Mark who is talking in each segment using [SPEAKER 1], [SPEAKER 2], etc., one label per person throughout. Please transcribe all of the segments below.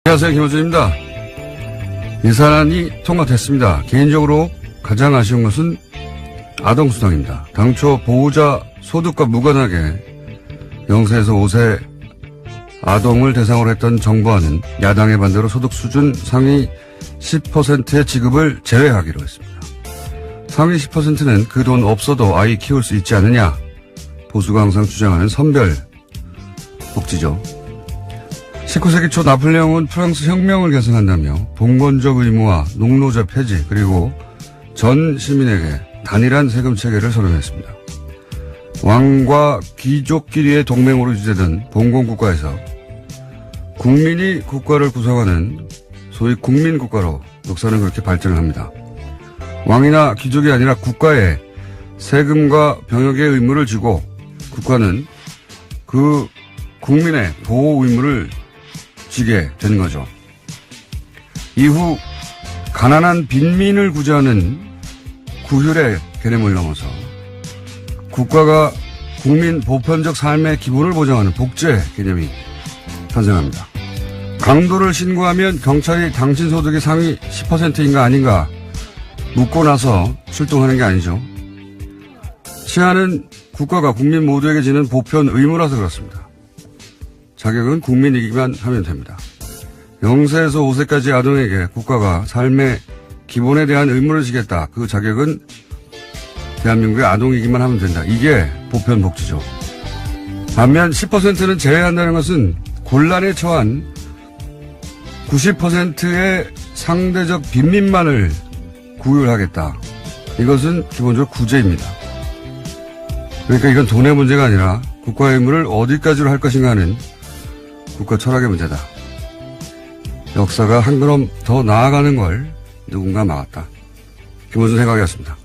[SPEAKER 1] 안녕하세요. 김호준입니다. 예산안이 통과됐습니다. 개인적으로 가장 아쉬운 것은 아동수당입니다. 당초 보호자 소득과 무관하게 0세에서 5세 아동을 대상으로 했던 정부안은 야당의 반대로 소득 수준 상위 10%의 지급을 제외하기로 했습니다. 상위 10%는 그 돈 없어도 아이 키울 수 있지 않느냐. 보수가 항상 주장하는 선별 복지죠. 19세기 초 나폴레옹은 프랑스 혁명을 개선한다며 봉건적 의무와 농노제 폐지 그리고 전 시민에게 단일한 세금 체계를 선언했습니다. 왕과 귀족끼리의 동맹으로 유지되던 봉건국가에서 국민이 국가를 구성하는 소위 국민국가로 역사는 그렇게 발전을 합니다. 왕이나 귀족이 아니라 국가에 세금과 병역의 의무를 지고 국가는 그 국민의 보호 의무를 지게 된 거죠. 이후 가난한 빈민을 구제하는 구휼의 개념을 넘어서 국가가 국민 보편적 삶의 기본을 보장하는 복제 개념이 탄생합니다. 강도를 신고하면 경찰이 당신 소득의 상위 10%인가 아닌가 묻고 나서 출동하는 게 아니죠. 치안은 국가가 국민 모두에게 지는 보편 의무라서 그렇습니다. 자격은 국민이기만 하면 됩니다. 0세에서 5세까지 아동에게 국가가 삶의 기본에 대한 의무를 지겠다. 그 자격은 대한민국의 아동이기만 하면 된다. 이게 보편 복지죠. 반면 10%는 제외한다는 것은 곤란에 처한 90%의 상대적 빈민만을 구휼하겠다. 이것은 기본적으로 구제입니다. 그러니까 이건 돈의 문제가 아니라 국가의 의무를 어디까지로 할 것인가 하는 국가 철학의 문제다. 역사가 한 걸음 더 나아가는 걸 누군가 막았다. 김호준 생각이었습니다.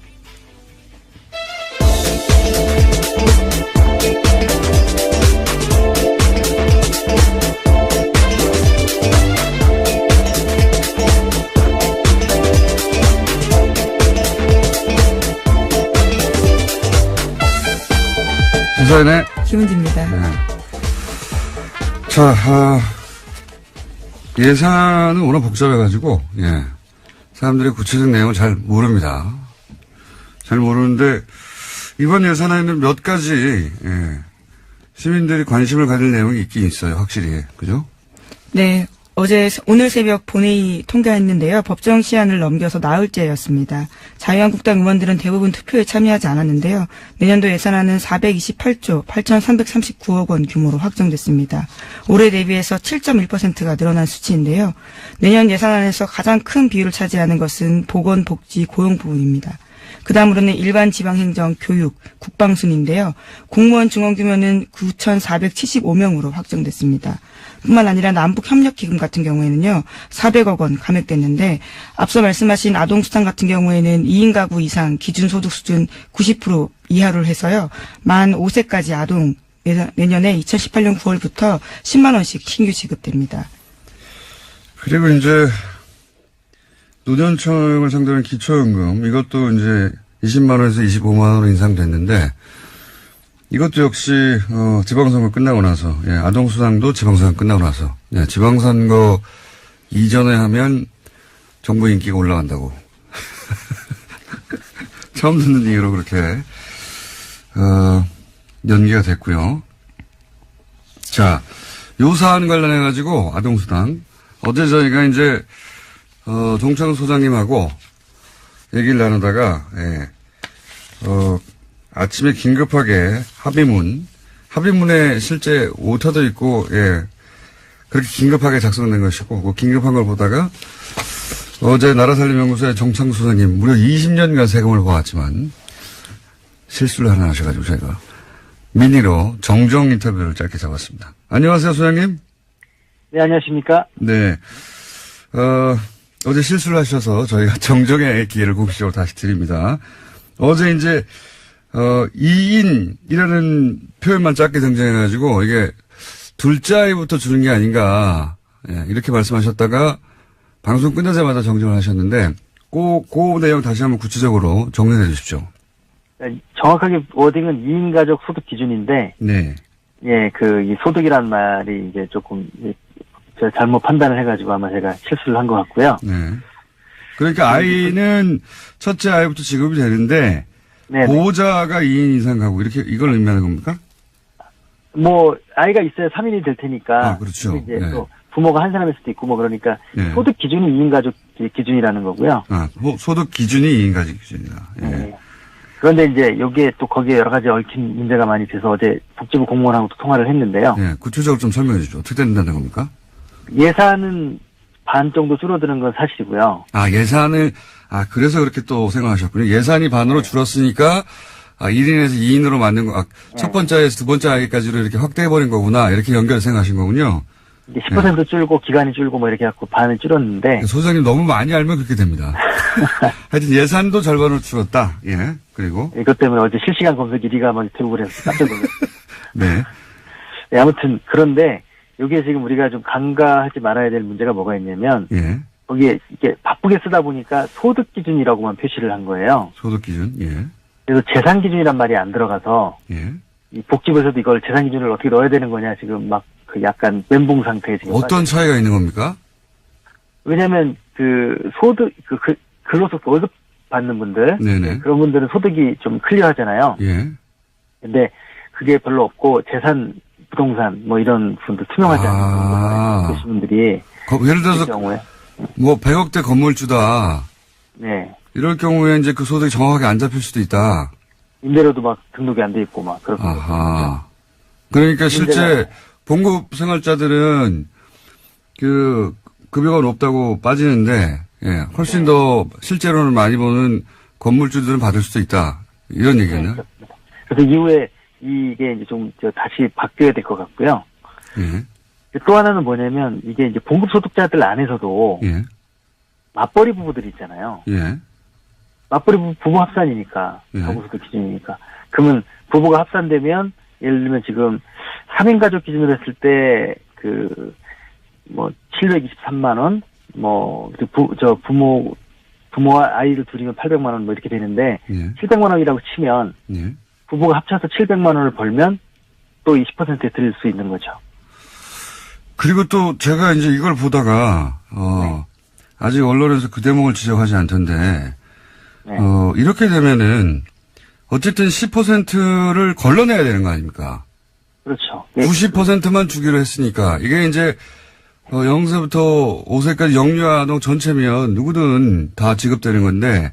[SPEAKER 1] 시사인의
[SPEAKER 2] 김은지입니다.
[SPEAKER 1] 네. 자, 예산은 워낙 복잡해가지고, 예. 사람들이 구체적 내용을 잘 모릅니다. 잘 모르는데, 이번 예산에는 몇 가지, 예. 시민들이 관심을 가질 내용이 있긴 있어요. 확실히. 그죠?
[SPEAKER 2] 네. 오늘 새벽 본회의 통과했는데요. 법정 시한을 넘겨서 나흘째였습니다. 자유한국당 의원들은 대부분 투표에 참여하지 않았는데요. 내년도 예산안은 428조 8,339억 원 규모로 확정됐습니다. 올해 대비해서 7.1%가 늘어난 수치인데요. 내년 예산안에서 가장 큰 비율을 차지하는 것은 보건, 복지, 고용 부분입니다. 그 다음으로는 일반 지방행정, 교육, 국방 순인데요. 공무원 중원 규모는 9,475명으로 확정됐습니다. 뿐만 아니라 남북협력기금 같은 경우에는요. 400억 원 감액됐는데 앞서 말씀하신 아동수당 같은 경우에는 2인 가구 이상 기준소득 수준 90% 이하로 해서요. 만 5세까지 아동 내년에 2018년 9월부터 10만 원씩 신규 지급됩니다.
[SPEAKER 1] 그리고 이제 노년층을 상대로 한 기초연금 이것도 이제 20만 원에서 25만 원으로 인상됐는데 이것도 역시 지방선거 끝나고 나서 예, 아동수당도 지방선거 끝나고 나서 예, 지방선거 이전에 하면 정부 인기가 올라간다고 처음 듣는 얘기로 그렇게 연기가 됐고요. 자, 요 사안 관련해 가지고 아동수당 어제 저희가 이제 동창 소장님하고 얘기를 나누다가 예, 아침에 긴급하게 합의문에 실제 오타도 있고 예, 그렇게 긴급하게 작성된 것이고 그 긴급한 걸 보다가 어제 나라살림연구소의 정창 소장님 무려 20년간 세금을 모았지만 실수를 하나 하셔가지고 저희가 미니로 정정 인터뷰를 짧게 잡았습니다. 안녕하세요 소장님.
[SPEAKER 3] 네, 안녕하십니까.
[SPEAKER 1] 네. 어제 실수를 하셔서 저희가 정정의 기회를 공식적으로 다시 드립니다. 어제 이제 2인이라는 표현만 짧게 등장해가지고 이게 둘째 아이부터 주는 게 아닌가 예, 이렇게 말씀하셨다가 방송 끝나자마자 정정을 하셨는데 그 내용 다시 한번 구체적으로 정리해 주십시오.
[SPEAKER 3] 정확하게 워딩은 2인 가족 소득 기준인데
[SPEAKER 1] 네.
[SPEAKER 3] 예, 이 소득이란 말이 이제 조금 저 잘못 판단을 해가지고 아마 제가 실수를 한 것 같고요.
[SPEAKER 1] 네. 그러니까 아이는 첫째 아이부터 지급이 되는데
[SPEAKER 3] 네.
[SPEAKER 1] 보호자가 2인 이상 가구 이렇게 이걸 의미하는 겁니까?
[SPEAKER 3] 뭐 아이가 있어야 3인이 될 테니까.
[SPEAKER 1] 아, 그렇죠.
[SPEAKER 3] 이제
[SPEAKER 1] 네.
[SPEAKER 3] 또 부모가 한 사람일 수도 있고 뭐 그러니까
[SPEAKER 1] 네.
[SPEAKER 3] 소득 기준이 2인 가족 기준이라는 거고요.
[SPEAKER 1] 아, 소득 기준이 2인 가족 기준이다. 예.
[SPEAKER 3] 네. 그런데 이제 여기에 또 거기에 여러 가지 얽힌 문제가 많이 돼서 어제 복지부 공무원하고도 통화를 했는데요.
[SPEAKER 1] 예, 구체적으로 좀 설명해 주십시오. 어떻게 된다는 겁니까?
[SPEAKER 3] 예산은 반 정도 줄어드는 건 사실이고요.
[SPEAKER 1] 아, 예산을, 그래서 그렇게 또 생각하셨군요. 예산이 반으로 줄었으니까, 1인에서 2인으로 만든 거, 첫 번째에서 두 번째 아이까지로 이렇게 확대해버린 거구나. 이렇게 연결 생각하신 거군요.
[SPEAKER 3] 이게 10% 줄고 기간이 줄고 뭐 이렇게 갖고 반을 줄었는데.
[SPEAKER 1] 소장님 너무 많이 알면 그렇게 됩니다. 하여튼 예산도 절반으로 줄었다. 예. 그리고.
[SPEAKER 3] 이것 때문에 어제 실시간 검색 1위가 막 대부분 해서 깜짝 놀랐어요.
[SPEAKER 1] 네.
[SPEAKER 3] 네, 아무튼 그런데 여기에 지금 우리가 좀 간과하지 말아야 될 문제가 뭐가 있냐면
[SPEAKER 1] 예.
[SPEAKER 3] 거기에 이렇게 바쁘게 쓰다 보니까 소득 기준이라고만 표시를 한 거예요.
[SPEAKER 1] 소득 기준. 예.
[SPEAKER 3] 그래서 재산 기준이란 말이 안 들어가서
[SPEAKER 1] 예.
[SPEAKER 3] 이 복지부에서도 이걸 재산 기준을 어떻게 넣어야 되는 거냐 지금 막 그 약간 멘붕 상태에 지금
[SPEAKER 1] 어떤 차이가 있는 겁니까?
[SPEAKER 3] 왜냐하면 그 소득 근로소 월급 받는 분들
[SPEAKER 1] 네네.
[SPEAKER 3] 그런 분들은 소득이 좀 클리어하잖아요.
[SPEAKER 1] 예.
[SPEAKER 3] 근데 그게 별로 없고 재산 부동산 뭐 이런 분들 투명하지 않은 그런 분들이
[SPEAKER 1] 예를 들어서
[SPEAKER 3] 그 경우에
[SPEAKER 1] 뭐 100억대 건물주다.
[SPEAKER 3] 네
[SPEAKER 1] 이럴 경우에 이제 그 소득이 정확하게 안 잡힐 수도 있다.
[SPEAKER 3] 임대료도 막 등록이 안 돼 있고 막 그렇게
[SPEAKER 1] 아하. 그러니까 실제 봉급 생활자들은 그 급여가 높다고 빠지는데 예, 훨씬 더 실제로는 많이 버는 건물주들은 받을 수도 있다. 이런 얘기겠네요.
[SPEAKER 3] 그렇습니다. 그래서 이후에 이게 이제 좀 다시 바뀌어야 될 것 같고요.
[SPEAKER 1] 예.
[SPEAKER 3] 또 하나는 뭐냐면 이게 이제 봉급 소득자들 안에서도
[SPEAKER 1] 예.
[SPEAKER 3] 맞벌이 부부들이 있잖아요.
[SPEAKER 1] 예.
[SPEAKER 3] 맞벌이 부부 합산이니까
[SPEAKER 1] 예.
[SPEAKER 3] 가구소득 기준이니까 그러면 부부가 합산되면 예를 들면 지금 3인 가족 기준으로 했을 때 뭐 723만 원, 뭐 부모와 아이를 둘이면 800만 원 뭐 이렇게 되는데
[SPEAKER 1] 예.
[SPEAKER 3] 700만 원이라고 치면
[SPEAKER 1] 예.
[SPEAKER 3] 부부가 합쳐서 700만 원을 벌면 또 20%에 드릴 수 있는 거죠.
[SPEAKER 1] 그리고 또 제가 이제 이걸 보다가 아직 언론에서 그 대목을 지적하지 않던데
[SPEAKER 3] 네.
[SPEAKER 1] 이렇게 되면은 어쨌든 10%를 걸러내야 되는 거 아닙니까?
[SPEAKER 3] 그렇죠.
[SPEAKER 1] 90%만 주기로 했으니까 이게 이제 0세부터 5세까지 영유아동 전체면 누구든 다 지급되는 건데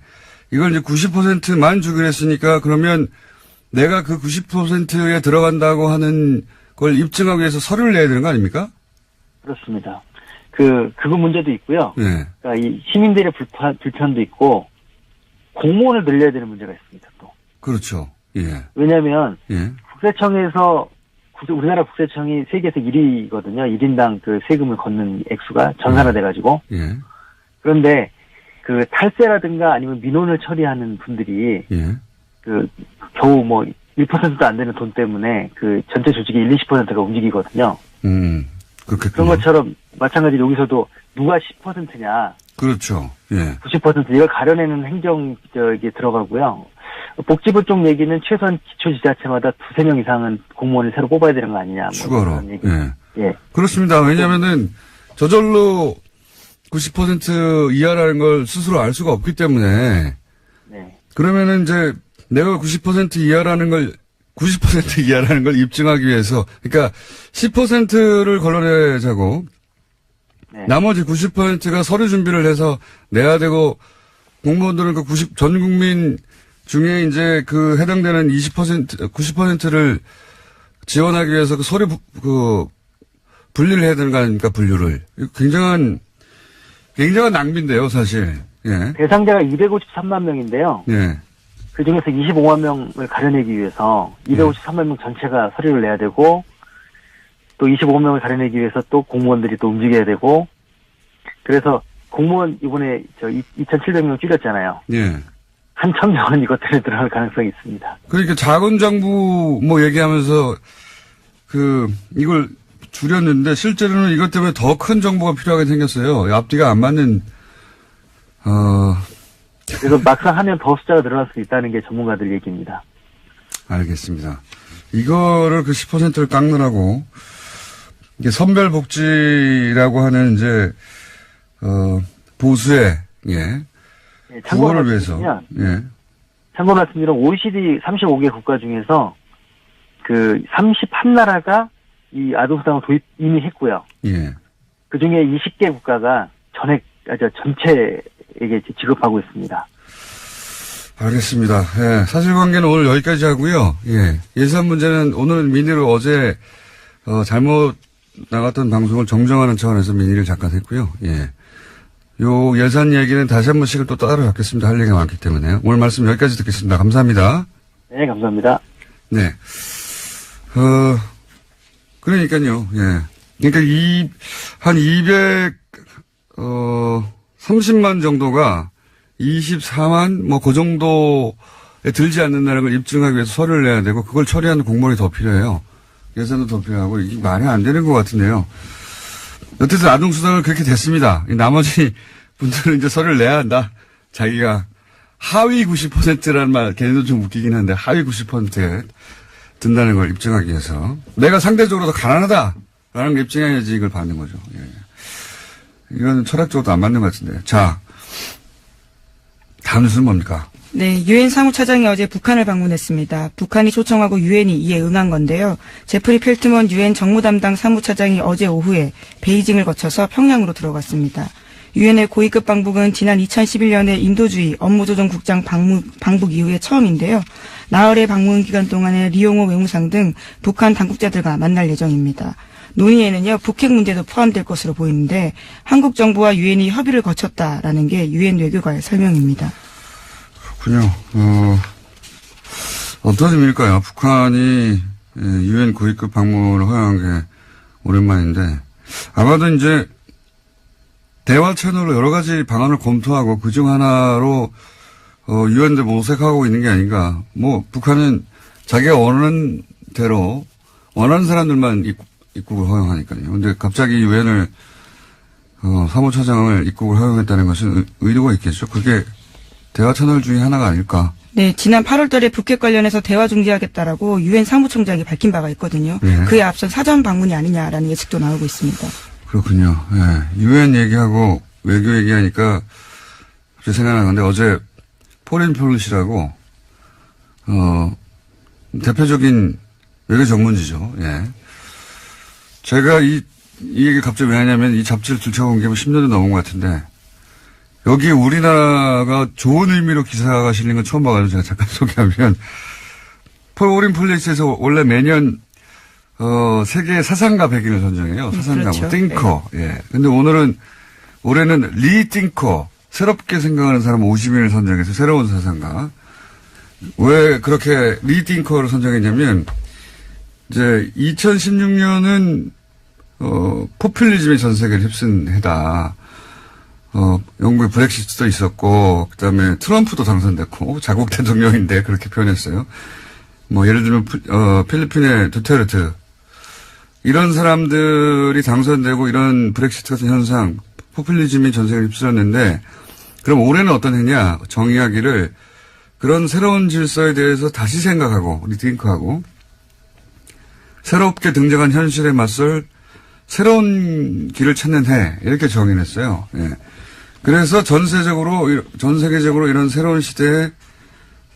[SPEAKER 1] 이걸 이제 90%만 주기로 했으니까 그러면 내가 그 90%에 들어간다고 하는 걸 입증하기 위해서 서류를 내야 되는 거 아닙니까?
[SPEAKER 3] 그렇습니다. 그거 문제도 있고요.
[SPEAKER 1] 네.
[SPEAKER 3] 그러니까 이 시민들의 불편도 있고 공무원을 늘려야 되는 문제가 있습니다. 또.
[SPEAKER 1] 그렇죠. 예.
[SPEAKER 3] 왜냐하면
[SPEAKER 1] 예.
[SPEAKER 3] 국세청에서 우리나라 국세청이 세계에서 1위거든요. 1인당 그 세금을 걷는 액수가 전산화돼가지고.
[SPEAKER 1] 예.
[SPEAKER 3] 그런데 그 탈세라든가 아니면 민원을 처리하는 분들이
[SPEAKER 1] 예.
[SPEAKER 3] 겨우 뭐 1%도 안 되는 돈 때문에 그 전체 조직의 20%가 움직이거든요.
[SPEAKER 1] 그렇겠군요.
[SPEAKER 3] 그런 것처럼 마찬가지로 여기서도 누가 10%냐.
[SPEAKER 1] 그렇죠. 예.
[SPEAKER 3] 90% 이걸 가려내는 행정 이게 들어가고요. 복지부 쪽 얘기는 최소한 기초지자체마다 2-3명 이상은 공무원을 새로 뽑아야 되는 거 아니냐. 뭐
[SPEAKER 1] 추가로.
[SPEAKER 3] 그런 얘기.
[SPEAKER 1] 예.
[SPEAKER 3] 예.
[SPEAKER 1] 그렇습니다. 왜냐면은 저절로 90% 이하라는 걸 스스로 알 수가 없기 때문에
[SPEAKER 3] 네.
[SPEAKER 1] 그러면은 이제 내가 90% 이하라는 걸 입증하기 위해서 그러니까 10%를 걸러내자고
[SPEAKER 3] 네.
[SPEAKER 1] 나머지 90%가 서류 준비를 해서 내야 되고 공무원들은 전 국민 중에 이제 그 해당되는 90%를 지원하기 위해서 그 서류 분리를 해야 되는 거 아닙니까? 분류를. 굉장한 낭비인데요, 사실. 예.
[SPEAKER 3] 대상자가 253만 명인데요.
[SPEAKER 1] 예.
[SPEAKER 3] 그 중에서 25만 명을 가려내기 위해서 253만 명 전체가 서류를 내야 되고 또 25명을 가려내기 위해서 또 공무원들이 또 움직여야 되고 그래서 공무원 이번에 2,700명 줄였잖아요.
[SPEAKER 1] 예.
[SPEAKER 3] 한 1,000명은 이것 때문에 들어갈 가능성이 있습니다.
[SPEAKER 1] 그러니까 자본장부 얘기하면서 이걸 줄였는데 실제로는 이것 때문에 더 큰 정보가 필요하게 생겼어요. 앞뒤가 안 맞는
[SPEAKER 3] 그래서 막상 하면 더 숫자가 늘어날 수 있다는 게 전문가들 얘기입니다.
[SPEAKER 1] 알겠습니다. 이거를 그 10%를 깎느라고 이게 선별복지라고 하는 이제, 보수의, 예. 구호를 위해서. 예.
[SPEAKER 3] 참고로 말씀드리면 OECD 35개 국가 중에서 그 31나라가 이 아동수당을 도입 이미 했고요.
[SPEAKER 1] 예.
[SPEAKER 3] 그 중에 20개 국가가 전체에게 지급하고 있습니다.
[SPEAKER 1] 알겠습니다. 예. 사실관계는 오늘 여기까지 하고요. 예. 예산 문제는 오늘 민의로 어제, 잘못 나갔던 방송을 정정하는 차원에서 민의를 잠깐 했고요. 예. 요 예산 얘기는 다시 한 번씩을 또 따로 잡겠습니다. 할 얘기가 많기 때문에. 오늘 말씀 여기까지 듣겠습니다. 감사합니다.
[SPEAKER 3] 네, 감사합니다.
[SPEAKER 1] 네. 그러니까요. 예. 그러니까 한 30만 정도가 24만 뭐 그 정도에 들지 않는다는 걸 입증하기 위해서 서류를 내야 되고 그걸 처리하는 공무원이 더 필요해요. 예산도 더 필요하고 이게 말이 안 되는 것 같은데요. 어쨌든 아동수당을 그렇게 됐습니다. 나머지 분들은 이제 서류를 내야 한다. 자기가 하위 90%라는 말 걔네도 좀 웃기긴 한데 하위 90%에 든다는 걸 입증하기 위해서 내가 상대적으로 더 가난하다라는 걸 입증해야지 이걸 받는 거죠. 예. 이건 철학적으로도 안 맞는 것 같은데. 자, 다음 뉴스는 뭡니까?
[SPEAKER 2] 네, 유엔 사무차장이 어제 북한을 방문했습니다. 북한이 초청하고 유엔이 이에 응한 건데요. 제프리 펠트먼 유엔 정무 담당 사무차장이 어제 오후에 베이징을 거쳐서 평양으로 들어갔습니다. 유엔의 고위급 방북은 지난 2011년에 인도주의 업무조정국장 방북 이후에 처음인데요. 나흘의 방문 기간 동안에 리용호 외무상 등 북한 당국자들과 만날 예정입니다. 논의에는요, 북핵 문제도 포함될 것으로 보이는데 한국 정부와 유엔이 협의를 거쳤다라는 게 유엔 외교관의 설명입니다.
[SPEAKER 1] 그렇군요. 어떤 의미일까요? 북한이 유엔 고위급 방문을 허용한 게 오랜만인데 아마도 이제 대화 채널로 여러 가지 방안을 검토하고 그중 하나로 유엔대 모색하고 있는 게 아닌가. 뭐 북한은 자기가 원하는 대로 원하는 사람들만 입국을 허용하니까요. 근데 갑자기 유엔을 사무차장을 입국을 허용했다는 것은 의도가 있겠죠. 그게 대화 채널 중에 하나가 아닐까.
[SPEAKER 2] 네, 지난 8월 달에 북핵 관련해서 대화 중지하겠다라고 유엔 사무총장이 밝힌 바가 있거든요.
[SPEAKER 1] 네.
[SPEAKER 2] 그에 앞선 사전 방문이 아니냐라는 예측도 나오고 있습니다.
[SPEAKER 1] 그렇군요. 예. 유엔 얘기하고 외교 얘기하니까 갑자기 생각나는 건데 어제 포린 폴리시라고 대표적인 외교 전문지죠. 예. 제가 이 얘기 갑자기 왜 하냐면 이 잡지를 들춰본 게 10년도 넘은 것 같은데 여기 우리나라가 좋은 의미로 기사가 실린 건 처음 봐가지고 제가 잠깐 소개하면 포린 폴리시에서 원래 매년 세계 사상가 100인을 선정해요. 사상가,
[SPEAKER 2] 그렇죠.
[SPEAKER 1] 띵커. 네. 예. 근데 올해는 리띵커. 새롭게 생각하는 사람 50인을 선정해서 새로운 사상가. 왜 그렇게 리띵커를 선정했냐면, 이제 2016년은, 포퓰리즘이 전 세계를 휩쓴 해다. 영국의 브렉시트도 있었고, 그 다음에 트럼프도 당선됐고, 자국 대통령인데 그렇게 표현했어요. 뭐, 예를 들면, 필리핀의 두테르트. 이런 사람들이 당선되고 이런 브렉시트 같은 현상, 포퓰리즘이 전 세계를 휩쓸었는데, 그럼 올해는 어떤 해냐? 정의하기를 그런 새로운 질서에 대해서 다시 생각하고, 리팅크하고, 새롭게 등장한 현실에 맞설 새로운 길을 찾는 해, 이렇게 정의했어요. 예. 그래서 전 세계적으로 이런 새로운 시대에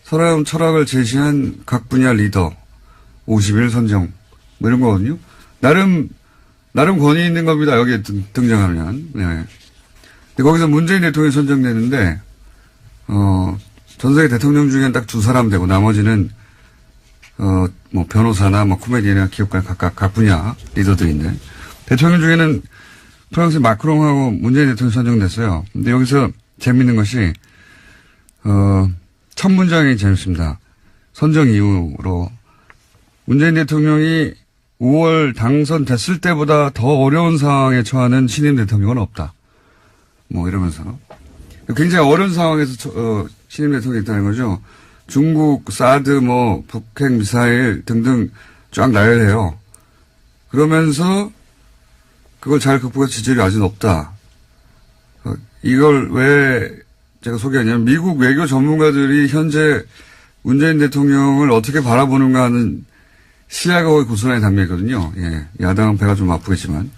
[SPEAKER 1] 새로운 철학을 제시한 각 분야 리더, 50일 선정, 뭐 이런 거거든요. 나름 권위 있는 겁니다. 여기에 등장하면. 네. 근데 거기서 문재인 대통령이 선정되는데, 전 세계 대통령 중에는 딱 2사람 되고, 나머지는, 뭐, 변호사나, 뭐, 코미디언이나 기업가 각 분야 리더들인데, 대통령 중에는 프랑스 마크롱하고 문재인 대통령이 선정됐어요. 근데 여기서 재밌는 것이, 첫 문장이 재밌습니다. 선정 이후로, 문재인 대통령이 5월 당선됐을 때보다 더 어려운 상황에 처하는 신임 대통령은 없다. 뭐 이러면서 굉장히 어려운 상황에서 신임 대통령이 있다는 거죠. 중국 사드 뭐 북핵 미사일 등등 쫙 나열해요. 그러면서 그걸 잘 극복해서 지지율이 아주 높다. 이걸 왜 제가 소개하냐면 미국 외교 전문가들이 현재 문재인 대통령을 어떻게 바라보는가 하는 시야가 거의 고스란히 담겨있거든요. 예. 야당은 배가 좀 아프겠지만.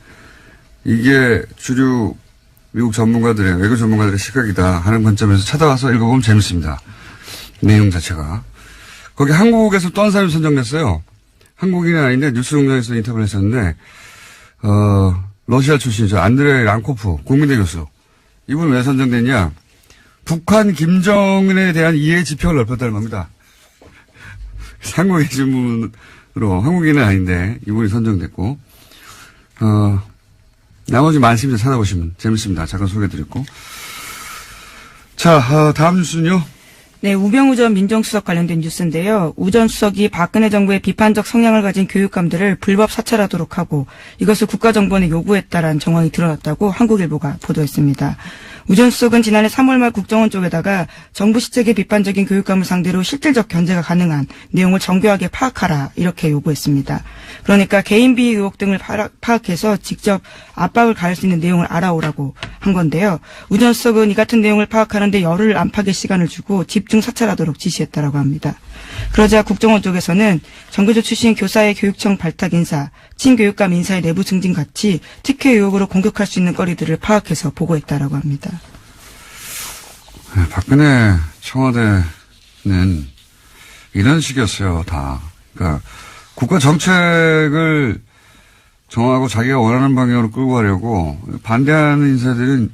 [SPEAKER 1] 이게 주류 미국 전문가들의, 외교 전문가들의 시각이다 하는 관점에서 찾아와서 읽어보면 재밌습니다. 내용 자체가. 거기 한국에서 또 한 사람이 선정됐어요. 한국인은 아닌데 뉴스공장에서 인터뷰를 했었는데, 러시아 출신이죠. 안드레이 랑코프, 국민대 교수. 이분 왜 선정됐냐? 북한 김정은에 대한 이해 지평을 넓혔다는 겁니다. 한국에 계신 분으로, 한국인은 아닌데, 이분이 선정됐고, 나머지 많습니다. 찾아보시면 재밌습니다. 잠깐 소개해드렸고. 자, 다음 뉴스는요?
[SPEAKER 2] 네, 우병우 전 민정수석 관련된 뉴스인데요. 우 전 수석이 박근혜 정부의 비판적 성향을 가진 교육감들을 불법 사찰하도록 하고 이것을 국가정보원에 요구했다라는 정황이 드러났다고 한국일보가 보도했습니다. 우 전 수석은 지난해 3월 말 국정원 쪽에다가 정부 시책에 비판적인 교육감을 상대로 실질적 견제가 가능한 내용을 정교하게 파악하라 이렇게 요구했습니다. 그러니까 개인 비위 의혹 등을 파악해서 직접 압박을 가할 수 있는 내용을 알아오라고 한 건데요. 우 전 수석은 이 같은 내용을 파악하는데 열흘 안팎의 시간을 주고 집중 사찰하도록 지시했다라고 합니다. 그러자 국정원 쪽에서는 정교조 출신 교사의 교육청 발탁 인사, 친교육감 인사의 내부 승진 같이 특혜 의혹으로 공격할 수 있는 거리들을 파악해서 보고했다라고 합니다.
[SPEAKER 1] 네, 박근혜 청와대는 이런 식이었어요, 다. 그러니까 국가 정책을 정하고 자기가 원하는 방향으로 끌고 가려고 반대하는 인사들은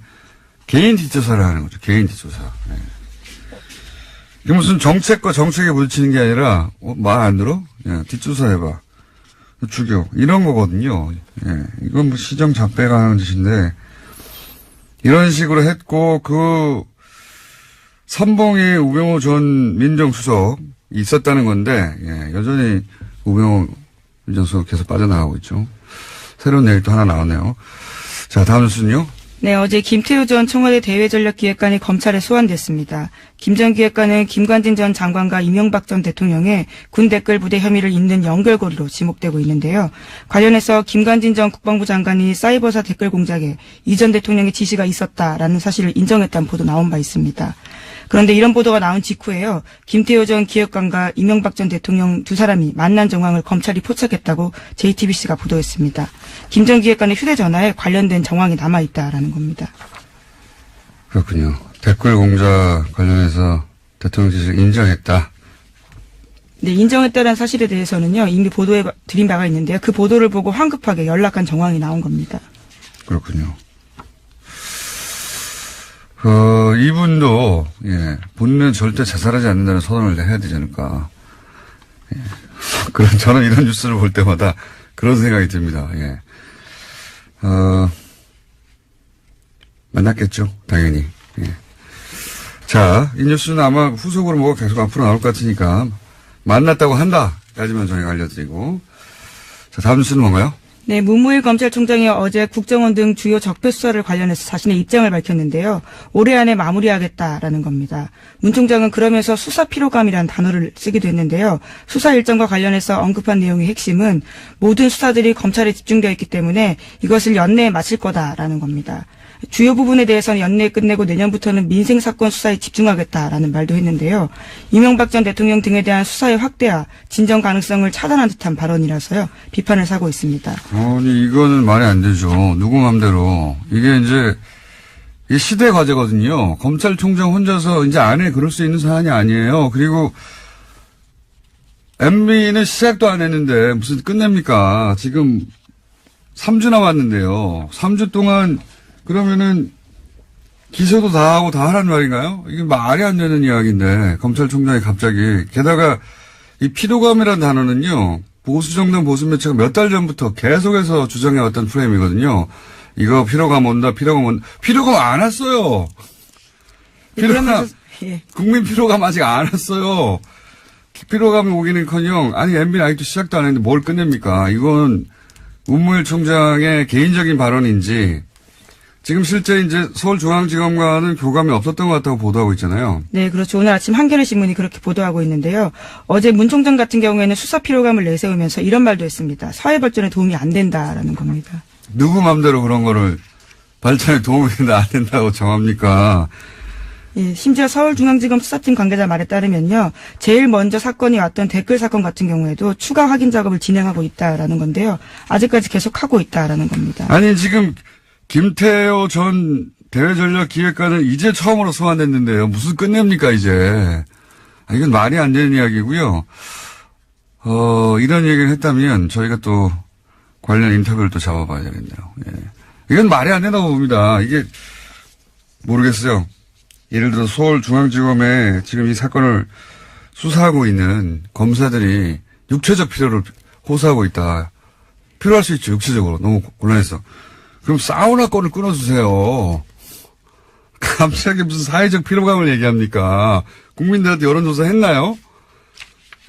[SPEAKER 1] 개인 뒷조사를 하는 거죠. 개인 뒷조사. 네. 이게 무슨 정책과 정책에 부딪히는 게 아니라 말 안 들어? 예, 뒷조사 해봐. 죽여. 이런 거거든요. 예, 이건 뭐 시정 잡배가 하는 짓인데 이런 식으로 했고 그 선봉에 우병우 전 민정수석 있었다는 건데 예, 여전히 우병우 민정수석 계속 빠져나가고 있죠. 새로운 내일 또 하나 나오네요. 자, 다음 뉴스는요.
[SPEAKER 2] 네, 어제 김태우 전 청와대 대외전략기획관이 검찰에 소환됐습니다. 김 전 기획관은 김관진 전 장관과 이명박 전 대통령의 군 댓글 부대 혐의를 잇는 연결고리로 지목되고 있는데요. 관련해서 김관진 전 국방부 장관이 사이버사 댓글 공작에 이 전 대통령의 지시가 있었다라는 사실을 인정했다는 보도 나온 바 있습니다. 그런데 이런 보도가 나온 직후에요. 김태호 전 기획관과 이명박 전 대통령 두 사람이 만난 정황을 검찰이 포착했다고 JTBC가 보도했습니다. 김 전 기획관의 휴대전화에 관련된 정황이 남아있다라는 겁니다.
[SPEAKER 1] 그렇군요. 댓글 공작 관련해서 대통령 지시를 인정했다.
[SPEAKER 2] 네, 인정했다는 사실에 대해서는요. 이미 보도해 드린 바가 있는데요. 그 보도를 보고 황급하게 연락한 정황이 나온 겁니다.
[SPEAKER 1] 그렇군요. 이분도, 예, 본인은 절대 자살하지 않는다는 선언을 해야 되지 않을까. 예. 저는 이런 뉴스를 볼 때마다 그런 생각이 듭니다. 예. 만났겠죠. 당연히. 예. 자, 이 뉴스는 아마 후속으로 뭐가 계속 앞으로 나올 것 같으니까 만났다고 한다까지만 저희가 알려드리고. 자, 다음 뉴스는 뭔가요?
[SPEAKER 2] 네, 문무일 검찰총장이 어제 국정원 등 주요 적폐 수사를 관련해서 자신의 입장을 밝혔는데요. 올해 안에 마무리하겠다라는 겁니다. 문 총장은 그러면서 수사 피로감이라는 단어를 쓰기도 했는데요. 수사 일정과 관련해서 언급한 내용의 핵심은 모든 수사들이 검찰에 집중되어 있기 때문에 이것을 연내에 마칠 거다라는 겁니다. 주요 부분에 대해서는 연내에 끝내고 내년부터는 민생사건 수사에 집중하겠다라는 말도 했는데요. 이명박 전 대통령 등에 대한 수사의 확대와 진정 가능성을 차단한 듯한 발언이라서요. 비판을 사고 있습니다.
[SPEAKER 1] 아니, 이거는 말이 안 되죠. 누구 맘대로. 이게 이제 시대 과제거든요. 검찰총장 혼자서 이제 안에 그럴 수 있는 사안이 아니에요. 그리고 MB는 시작도 안 했는데 무슨 끝냅니까? 지금 3주 남았는데요. 3주 동안 그러면은 기소도 다 하고 다 하라는 말인가요? 이게 말이 안 되는 이야기인데 검찰총장이 갑자기 게다가 이 피로감이라는 단어는요. 보수 정당 보수 매체가 몇 달 전부터 계속해서 주장해왔던 프레임이거든요. 이거 피로감 온다. 피로감 안 왔어요.
[SPEAKER 2] 예.
[SPEAKER 1] 국민 피로감 아직 안 왔어요. 피로감이 오기는커녕 아니 MB는 아직도 시작도 안 했는데 뭘 끝냅니까? 이건 문무일 총장의 개인적인 발언인지 지금 실제 이제 서울중앙지검과는 교감이 없었던 것 같다고 보도하고 있잖아요.
[SPEAKER 2] 네, 그렇죠. 오늘 아침 한겨레신문이 그렇게 보도하고 있는데요. 어제 문 총장 같은 경우에는 수사 피로감을 내세우면서 이런 말도 했습니다. 사회 발전에 도움이 안 된다라는 겁니다.
[SPEAKER 1] 누구 맘대로 그런 거를 발전에 도움이 된다 안 된다고 정합니까?
[SPEAKER 2] 예, 심지어 서울중앙지검 수사팀 관계자 말에 따르면요. 제일 먼저 사건이 왔던 댓글 사건 같은 경우에도 추가 확인 작업을 진행하고 있다라는 건데요. 아직까지 계속하고 있다라는 겁니다.
[SPEAKER 1] 아니, 지금 김태호 전 대외전략기획관은 이제 처음으로 소환됐는데요. 무슨 끝냅니까, 이제. 이건 말이 안 되는 이야기고요. 이런 얘기를 했다면 저희가 또 관련 인터뷰를 또 잡아봐야 되겠네요. 예. 이건 말이 안 된다고 봅니다. 이게 모르겠어요. 예를 들어 서울중앙지검에 지금 이 사건을 수사하고 있는 검사들이 육체적 필요를 호소하고 있다. 필요할 수 있죠. 육체적으로. 너무 곤란해서. 그럼 사우나 건을 끊어주세요. 갑자기 무슨 사회적 피로감을 얘기합니까? 국민들한테 여론조사 했나요?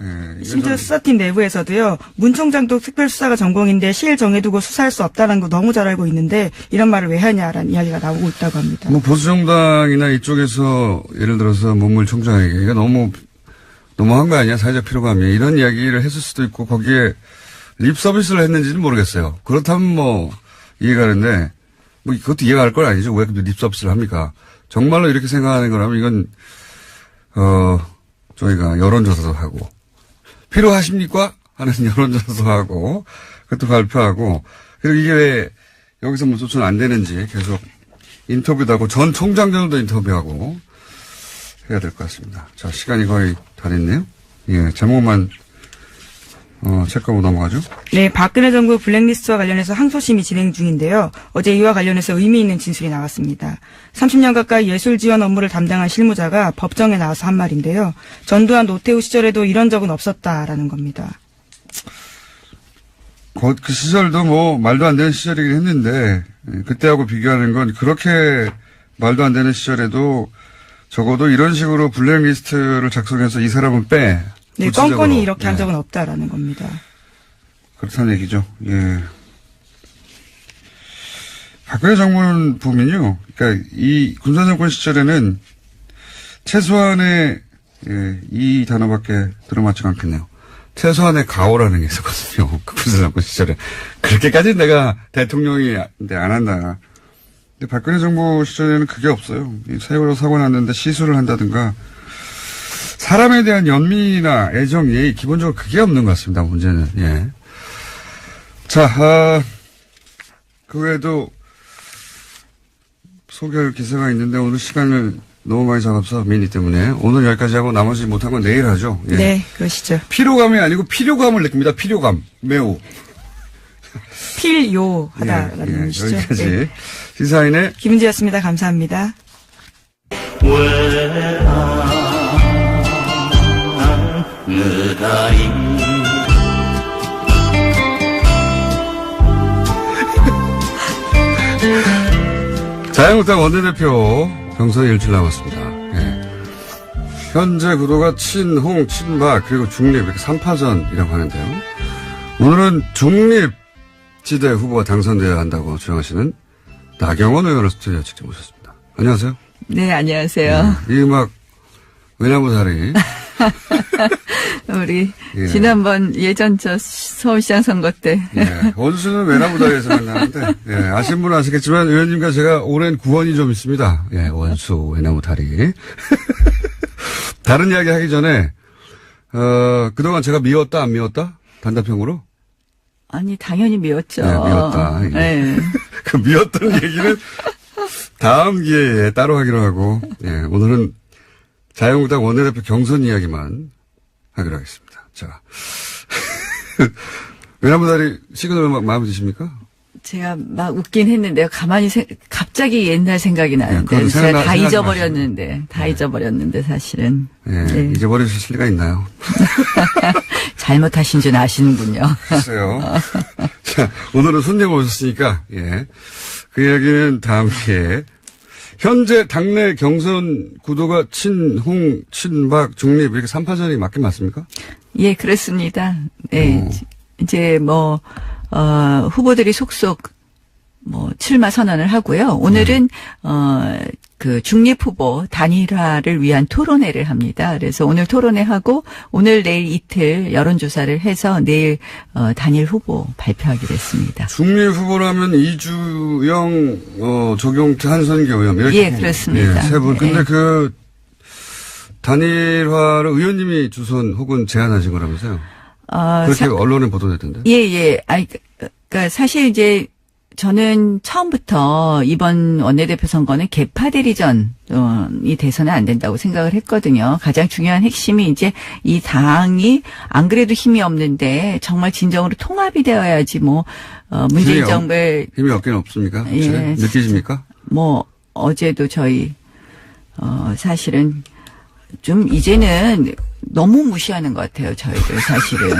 [SPEAKER 1] 네,
[SPEAKER 2] 심지어 수사팀 내부에서도요. 문 총장도 특별수사가 전공인데 시일 정해두고 수사할 수 없다는 거 너무 잘 알고 있는데 이런 말을 왜 하냐라는 이야기가 나오고 있다고 합니다.
[SPEAKER 1] 뭐 보수정당이나 이쪽에서 예를 들어서 문물 총장에게 이거 너무한 거 아니야? 사회적 피로감이 이런 이야기를 했을 수도 있고 거기에 립 서비스를 했는지는 모르겠어요. 그렇다면 뭐 이해가 가는데 뭐 그것도 이해가 갈 건 아니죠. 왜 립 서비스를 합니까? 정말로 이렇게 생각하는 거라면 이건 저희가 여론조사도 하고 필요하십니까? 하는 여론조사도 하고 그것도 발표하고 그리고 이게 왜 여기서 뭐 조치는 안 되는지 계속 인터뷰도 하고 전 총장들도 인터뷰하고 해야 될 것 같습니다. 자, 시간이 거의 다 됐네요. 예, 제목만 체크하고 넘어가죠.
[SPEAKER 2] 네, 박근혜 정부 블랙리스트와 관련해서 항소심이 진행 중인데요. 어제 이와 관련해서 의미 있는 진술이 나왔습니다. 30년 가까이 예술 지원 업무를 담당한 실무자가 법정에 나와서 한 말인데요. 전두환 노태우 시절에도 이런 적은 없었다라는 겁니다.
[SPEAKER 1] 그 시절도 뭐 말도 안 되는 시절이긴 했는데 그때하고 비교하는 건 그렇게 말도 안 되는 시절에도 적어도 이런 식으로 블랙리스트를 작성해서 이 사람은 빼.
[SPEAKER 2] 네,
[SPEAKER 1] 구체적으로.
[SPEAKER 2] 껌껌이 이렇게 한 적은 없다라는 겁니다.
[SPEAKER 1] 그렇다는 얘기죠. 예. 박근혜 정부는 보면요. 그러니까 이 군사정권 시절에는 최소한의 이 단어밖에 들어맞지가 않겠네요. 최소한의 가오라는 게 있었거든요. 그 군사정권 시절에. 그렇게까지 내가 대통령이 안 한다. 근데 박근혜 정부 시절에는 그게 없어요. 세월호 사고 났는데 시술을 한다든가 사람에 대한 연민이나 애정, 예의 기본적으로 그게 없는 것 같습니다. 문제는. 예. 자, 그 외에도 소개할 기사가 있는데 오늘 시간을 너무 많이 잡아서 미니 때문에 오늘 여기까지 하고 나머지 못한 건 내일 하죠. 예.
[SPEAKER 2] 네, 그러시죠.
[SPEAKER 1] 피로감이 아니고 필요감을 느낍니다. 필요감. 매우.
[SPEAKER 2] 필요하다라는
[SPEAKER 1] 예,
[SPEAKER 2] 의미시죠.
[SPEAKER 1] 여기까지.
[SPEAKER 2] 네.
[SPEAKER 1] 시사인의
[SPEAKER 2] 김은지였습니다. 감사합니다.
[SPEAKER 1] 자유한국당 원내대표 경선이 일주일 남았습니다. 예. 현재 구도가 친홍, 친박, 그리고 중립, 이렇게 3파전이라고 하는데요. 오늘은 중립지대 후보가 당선되어야 한다고 주장하시는 나경원 의원을 스튜디오에 직접 모셨습니다. 안녕하세요.
[SPEAKER 4] 네, 안녕하세요.
[SPEAKER 1] 이 음악, 외나무다리.
[SPEAKER 4] 우리,
[SPEAKER 1] 예.
[SPEAKER 4] 지난번 예전 서울시장 선거 때.
[SPEAKER 1] 예. 원수는 외나무다리에서 만나는데, 예. 아시는 분은 아시겠지만, 의원님과 제가 오랜 구원이 좀 있습니다. 예, 원수, 외나무다리. 다른 이야기 하기 전에, 그동안 제가 미웠다, 안 미웠다? 단답형으로?
[SPEAKER 4] 아니, 당연히 미웠죠.
[SPEAKER 1] 네, 미웠다. 예.
[SPEAKER 4] 네.
[SPEAKER 1] 그 미웠던 얘기는 다음 기회에 따로 하기로 하고, 예, 오늘은 자유한국당 원내대표 경선 이야기만 하기로 하겠습니다. 자. 외나무다리 시그널 마음에 드십니까?
[SPEAKER 4] 제가 막 웃긴 했는데요. 갑자기 옛날 생각이 나는데.
[SPEAKER 1] 그건
[SPEAKER 4] 제가 다
[SPEAKER 1] 생각나지
[SPEAKER 4] 잊어버렸는데. 다 잊어버렸는데, 사실은.
[SPEAKER 1] 예,
[SPEAKER 4] 네.
[SPEAKER 1] 잊어버리실 리가 있나요?
[SPEAKER 4] 잘못하신 줄 아시는군요.
[SPEAKER 1] 글쎄요. 자, 오늘은 손님 오셨으니까, 예. 그 이야기는 다음 기회에. 현재 당내 경선 구도가 친홍, 친박, 중립 이렇게 3파전이 맞긴 맞습니까?
[SPEAKER 4] 예, 그렇습니다. 네. 이제 후보들이 속속 출마 선언을 하고요. 오늘은, 그 중립 후보 단일화를 위한 토론회를 합니다. 그래서 오늘 토론회하고 오늘 내일 이틀 여론조사를 해서 내일 단일 후보 발표하기로 했습니다.
[SPEAKER 1] 중립 후보라면 이주영, 조경태, 한선교 의원 이렇게.
[SPEAKER 4] 예, 그렇습니다.
[SPEAKER 1] 예, 세 분. 근데
[SPEAKER 4] 예.
[SPEAKER 1] 그 단일화를 의원님이 주선 혹은 제안하신 거라면서요? 그렇게 언론에 보도됐던데.
[SPEAKER 4] 예. 그러니까 사실 이제 저는 처음부터 이번 원내대표 선거는 개파 대리전이 돼서는 안 된다고 생각을 했거든요. 가장 중요한 핵심이 이제 이 당이 안 그래도 힘이 없는데 정말 진정으로 통합이 되어야지 뭐 문재인 정부의
[SPEAKER 1] 힘이 없긴 없습니까?
[SPEAKER 4] 예.
[SPEAKER 1] 느끼십니까?
[SPEAKER 4] 뭐 어제도 저희 사실은 좀 이제는 너무 무시하는 것 같아요, 저희들 사실은.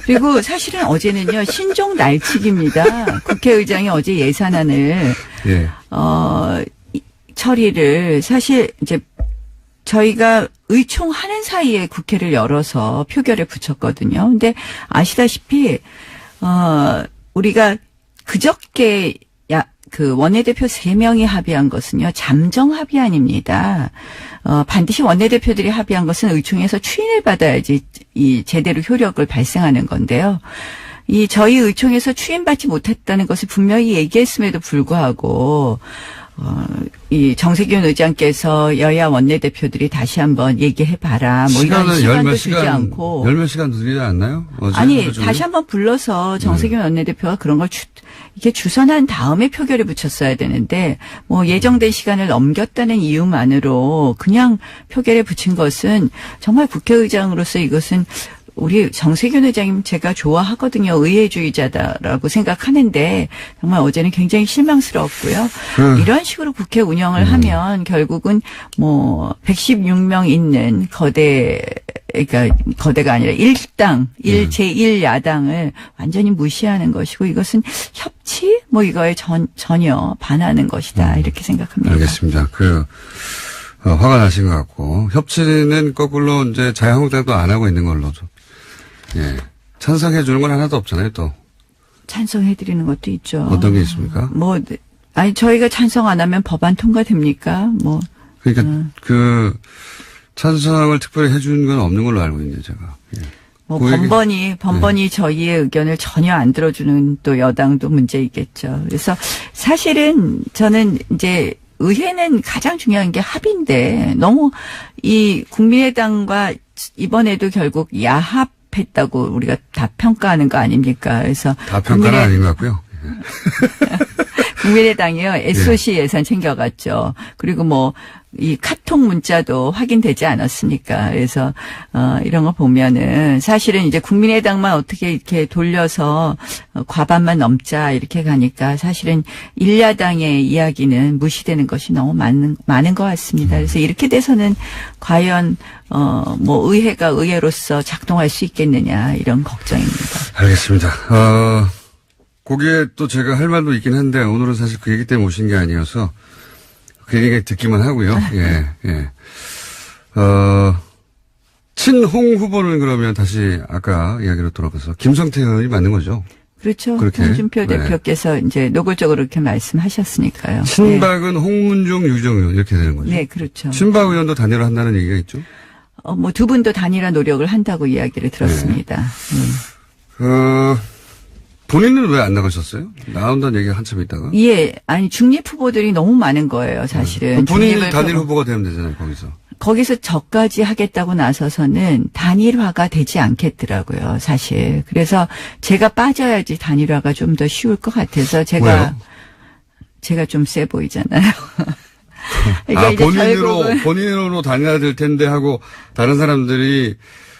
[SPEAKER 4] 그리고 사실은 어제는요, 신종 날치기입니다. 국회의장이 어제 예산안을,
[SPEAKER 1] 예.
[SPEAKER 4] 처리를 사실 이제 저희가 의총하는 사이에 국회를 열어서 표결에 붙였거든요. 근데 아시다시피, 우리가 그저께 그 원내대표 3명이 합의한 것은요, 잠정 합의안입니다. 반드시 원내대표들이 합의한 것은 의총에서 추인을 받아야지 이 제대로 효력을 발생하는 건데요. 이 저희 의총에서 추인받지 못했다는 것을 분명히 얘기했음에도 불구하고 이 정세균 의장께서 여야 원내대표들이 다시 한번 얘기해봐라. 뭐 이런 시간도 주지 않고.
[SPEAKER 1] 열몇 시간 드리지 않나요?
[SPEAKER 4] 아니, 다시 한번 불러서 정세균 원내대표가 그런 걸 이게 주선한 다음에 표결에 붙였어야 되는데, 뭐 예정된 시간을 넘겼다는 이유만으로 그냥 표결에 붙인 것은 정말 국회의장으로서 이것은 우리 정세균 의장님 제가 좋아하거든요. 의회주의자다라고 생각하는데 정말 어제는 굉장히 실망스러웠고요. 이런 식으로 국회 운영을 하면 결국은 뭐 116명 있는 그러니까 거대가 아니라 일당, 제1야당을 완전히 무시하는 것이고 이것은 협치? 뭐 이거에 전혀 반하는 것이다. 이렇게 생각합니다.
[SPEAKER 1] 알겠습니다. 화가 나신 것 같고 협치는 거꾸로 이제 자유한국당도 안 하고 있는 걸로 좀. 예. 찬성해 주는 건 하나도 없잖아요, 또.
[SPEAKER 4] 찬성해 드리는 것도 있죠.
[SPEAKER 1] 어떤 게 있습니까?
[SPEAKER 4] 저희가 찬성 안 하면 법안 통과됩니까?
[SPEAKER 1] 그러니까 찬성을 특별히 해 주는 건 없는 걸로 알고 있는데 제가. 예.
[SPEAKER 4] 번번이 저희의 의견을 전혀 안 들어주는 또 여당도 문제이겠죠. 그래서 사실은 저는 이제 의회는 가장 중요한 게 합의인데 너무 이 국민의당과 이번에도 결국 야합했다고 우리가 다 평가하는 거 아닙니까? 그래서
[SPEAKER 1] 다 평가는 아닌 것 같고요.
[SPEAKER 4] 국민의당이요. SOC 예산 챙겨갔죠. 그리고 이 카톡 문자도 확인되지 않았으니까. 그래서, 이런 거 보면은 사실은 이제 국민의당만 어떻게 이렇게 돌려서 과반만 넘자 이렇게 가니까 사실은 일야당의 이야기는 무시되는 것이 너무 많은 것 같습니다. 그래서 이렇게 돼서는 과연, 의회가 의회로서 작동할 수 있겠느냐 이런 걱정입니다.
[SPEAKER 1] 알겠습니다. 거기에 또 제가 할 말도 있긴 한데 오늘은 사실 그 얘기 때문에 오신 게 아니어서 그 얘기 듣기만 하고요. 예. 친홍 후보는 그러면 다시 아까 이야기로 돌아가서 김성태 의원이 맞는 거죠?
[SPEAKER 4] 그렇죠.
[SPEAKER 1] 그렇게.
[SPEAKER 4] 홍준표 대표께서 이제 노골적으로 그렇게 말씀하셨으니까요.
[SPEAKER 1] 친박은 홍문종, 유정 의원 이렇게 되는 거죠?
[SPEAKER 4] 네, 그렇죠.
[SPEAKER 1] 친박 의원도 단일화 한다는 얘기가 있죠?
[SPEAKER 4] 두 분도 단일화 노력을 한다고 이야기를 들었습니다.
[SPEAKER 1] 본인은 왜 안 나가셨어요? 나온다는 얘기가 한참 있다가.
[SPEAKER 4] 예, 중립 후보들이 너무 많은 거예요, 사실은.
[SPEAKER 1] 본인이 단일 후보가 되면 되잖아요,
[SPEAKER 4] 거기서 저까지 하겠다고 나서서는 단일화가 되지 않겠더라고요, 사실. 그래서 제가 빠져야지 단일화가 좀 더 쉬울 것 같아서 제가 좀 세 보이잖아요. 그러니까
[SPEAKER 1] 본인으로 단일화 될 텐데 하고 다른 사람들이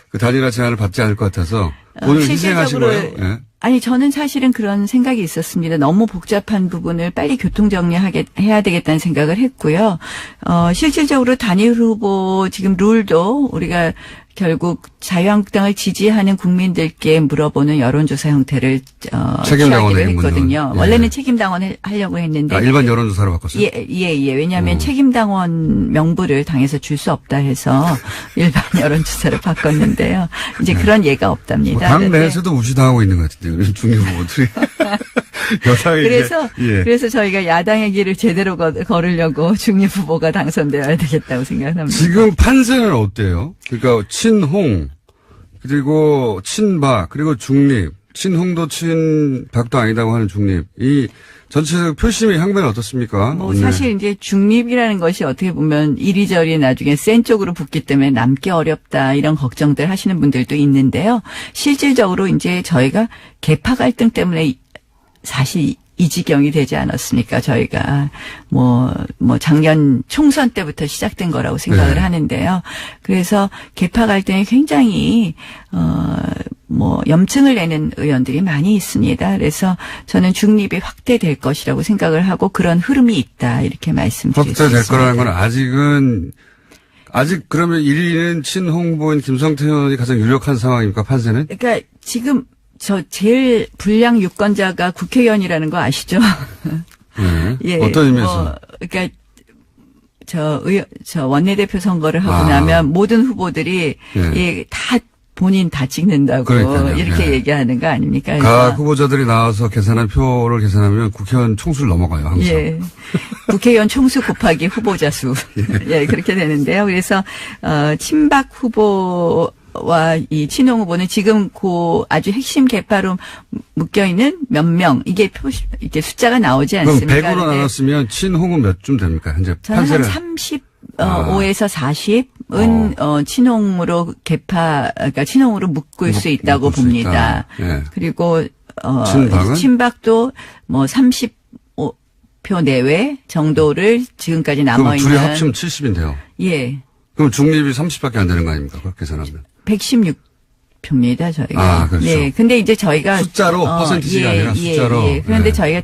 [SPEAKER 1] 그 단일화 제안을 받지 않을 것 같아서 오늘 희생하신 거예요? 예.
[SPEAKER 4] 아니, 저는 사실은 그런 생각이 있었습니다. 너무 복잡한 부분을 빨리 교통정리해야 되겠다는 생각을 했고요. 실질적으로 단일 후보 지금 룰도 우리가 결국 자유한국당을 지지하는 국민들께 물어보는 여론조사 형태를 취하기로 했거든요.
[SPEAKER 1] 예.
[SPEAKER 4] 원래는 책임당원 하려고 했는데.
[SPEAKER 1] 일반 여론조사로 바꿨어요?
[SPEAKER 4] 예. 왜냐하면 책임당원 명부를 당에서 줄 수 없다 해서 일반 여론조사를 바꿨는데요. 이제 그런 예가 없답니다.
[SPEAKER 1] 당 내에서도 무시당하고 있는 것 같은데요. 중립 후보들이. 여당에게.
[SPEAKER 4] 그래서
[SPEAKER 1] 예.
[SPEAKER 4] 그래서 저희가 야당의 길을 제대로 걸으려고 중립 후보가 당선되어야 되겠다고 생각합니다.
[SPEAKER 1] 지금 판세는 어때요? 그러니까 친홍 그리고 친박 그리고 중립. 친홍도 친박도 아니다고 하는 중립. 이 전체적 표심의 향배는 어떻습니까?
[SPEAKER 4] 뭐 사실 이제 중립이라는 것이 어떻게 보면 이리저리 나중에 센 쪽으로 붙기 때문에 남기 어렵다 이런 걱정들 하시는 분들도 있는데요. 실질적으로 이제 저희가 계파 갈등 때문에 사실 이 지경이 되지 않았습니까? 저희가 뭐 작년 총선 때부터 시작된 거라고 생각을
[SPEAKER 1] 네.
[SPEAKER 4] 하는데요. 그래서 계파 갈등이 굉장히 염증을 내는 의원들이 많이 있습니다. 그래서 저는 중립이 확대될 것이라고 생각을 하고 그런 흐름이 있다 이렇게 말씀드릴 수 있습니다.
[SPEAKER 1] 확대될 거라는 건 아직 그러면 1위는 친홍보인 김성태 의원이 가장 유력한 상황입니까? 판세는?
[SPEAKER 4] 그러니까 지금 저 제일 불량 유권자가 국회의원이라는 거 아시죠?
[SPEAKER 1] 네.
[SPEAKER 4] 예.
[SPEAKER 1] 어떤 의미에서?
[SPEAKER 4] 그러니까 저 원내대표 선거를 하고 나면 모든 후보들이
[SPEAKER 1] 예.
[SPEAKER 4] 다 본인 다 찍는다고
[SPEAKER 1] 그러니까요.
[SPEAKER 4] 이렇게
[SPEAKER 1] 예.
[SPEAKER 4] 얘기하는 거 아닙니까?
[SPEAKER 1] 각 후보자들이 나와서 계산한 표를 계산하면 국회의원 총수를 넘어가요, 항상.
[SPEAKER 4] 예. 국회의원 총수 곱하기 후보자 수. 예, 그렇게 되는데요. 그래서, 친박 후보와 이 친홍 후보는 지금 아주 핵심 계파로 묶여있는 몇 명, 이게 숫자가 나오지
[SPEAKER 1] 그럼
[SPEAKER 4] 않습니까?
[SPEAKER 1] 100으로 나눴으면 친홍은 몇 쯤 됩니까, 현재?
[SPEAKER 4] 저는
[SPEAKER 1] 판세를.
[SPEAKER 4] 한 35에서 40은 친홍으로 그러니까 친홍으로 묶을 수 있다고
[SPEAKER 1] 묶을 수
[SPEAKER 4] 봅니다.
[SPEAKER 1] 있다. 예.
[SPEAKER 4] 그리고,
[SPEAKER 1] 친박은?
[SPEAKER 4] 친박도 30표 내외 정도를 지금까지
[SPEAKER 1] 그럼
[SPEAKER 4] 남아있는.
[SPEAKER 1] 둘이 합치면 70인데요.
[SPEAKER 4] 예.
[SPEAKER 1] 그럼 중립이 30밖에 안 되는 거 아닙니까? 그렇게 계산하면.
[SPEAKER 4] 116표입니다, 저희가.
[SPEAKER 1] 아, 그렇죠.
[SPEAKER 4] 네. 근데 이제 저희가.
[SPEAKER 1] 숫자로, 퍼센티지가 아니라 숫자로.
[SPEAKER 4] 그런데
[SPEAKER 1] 네.
[SPEAKER 4] 저희가,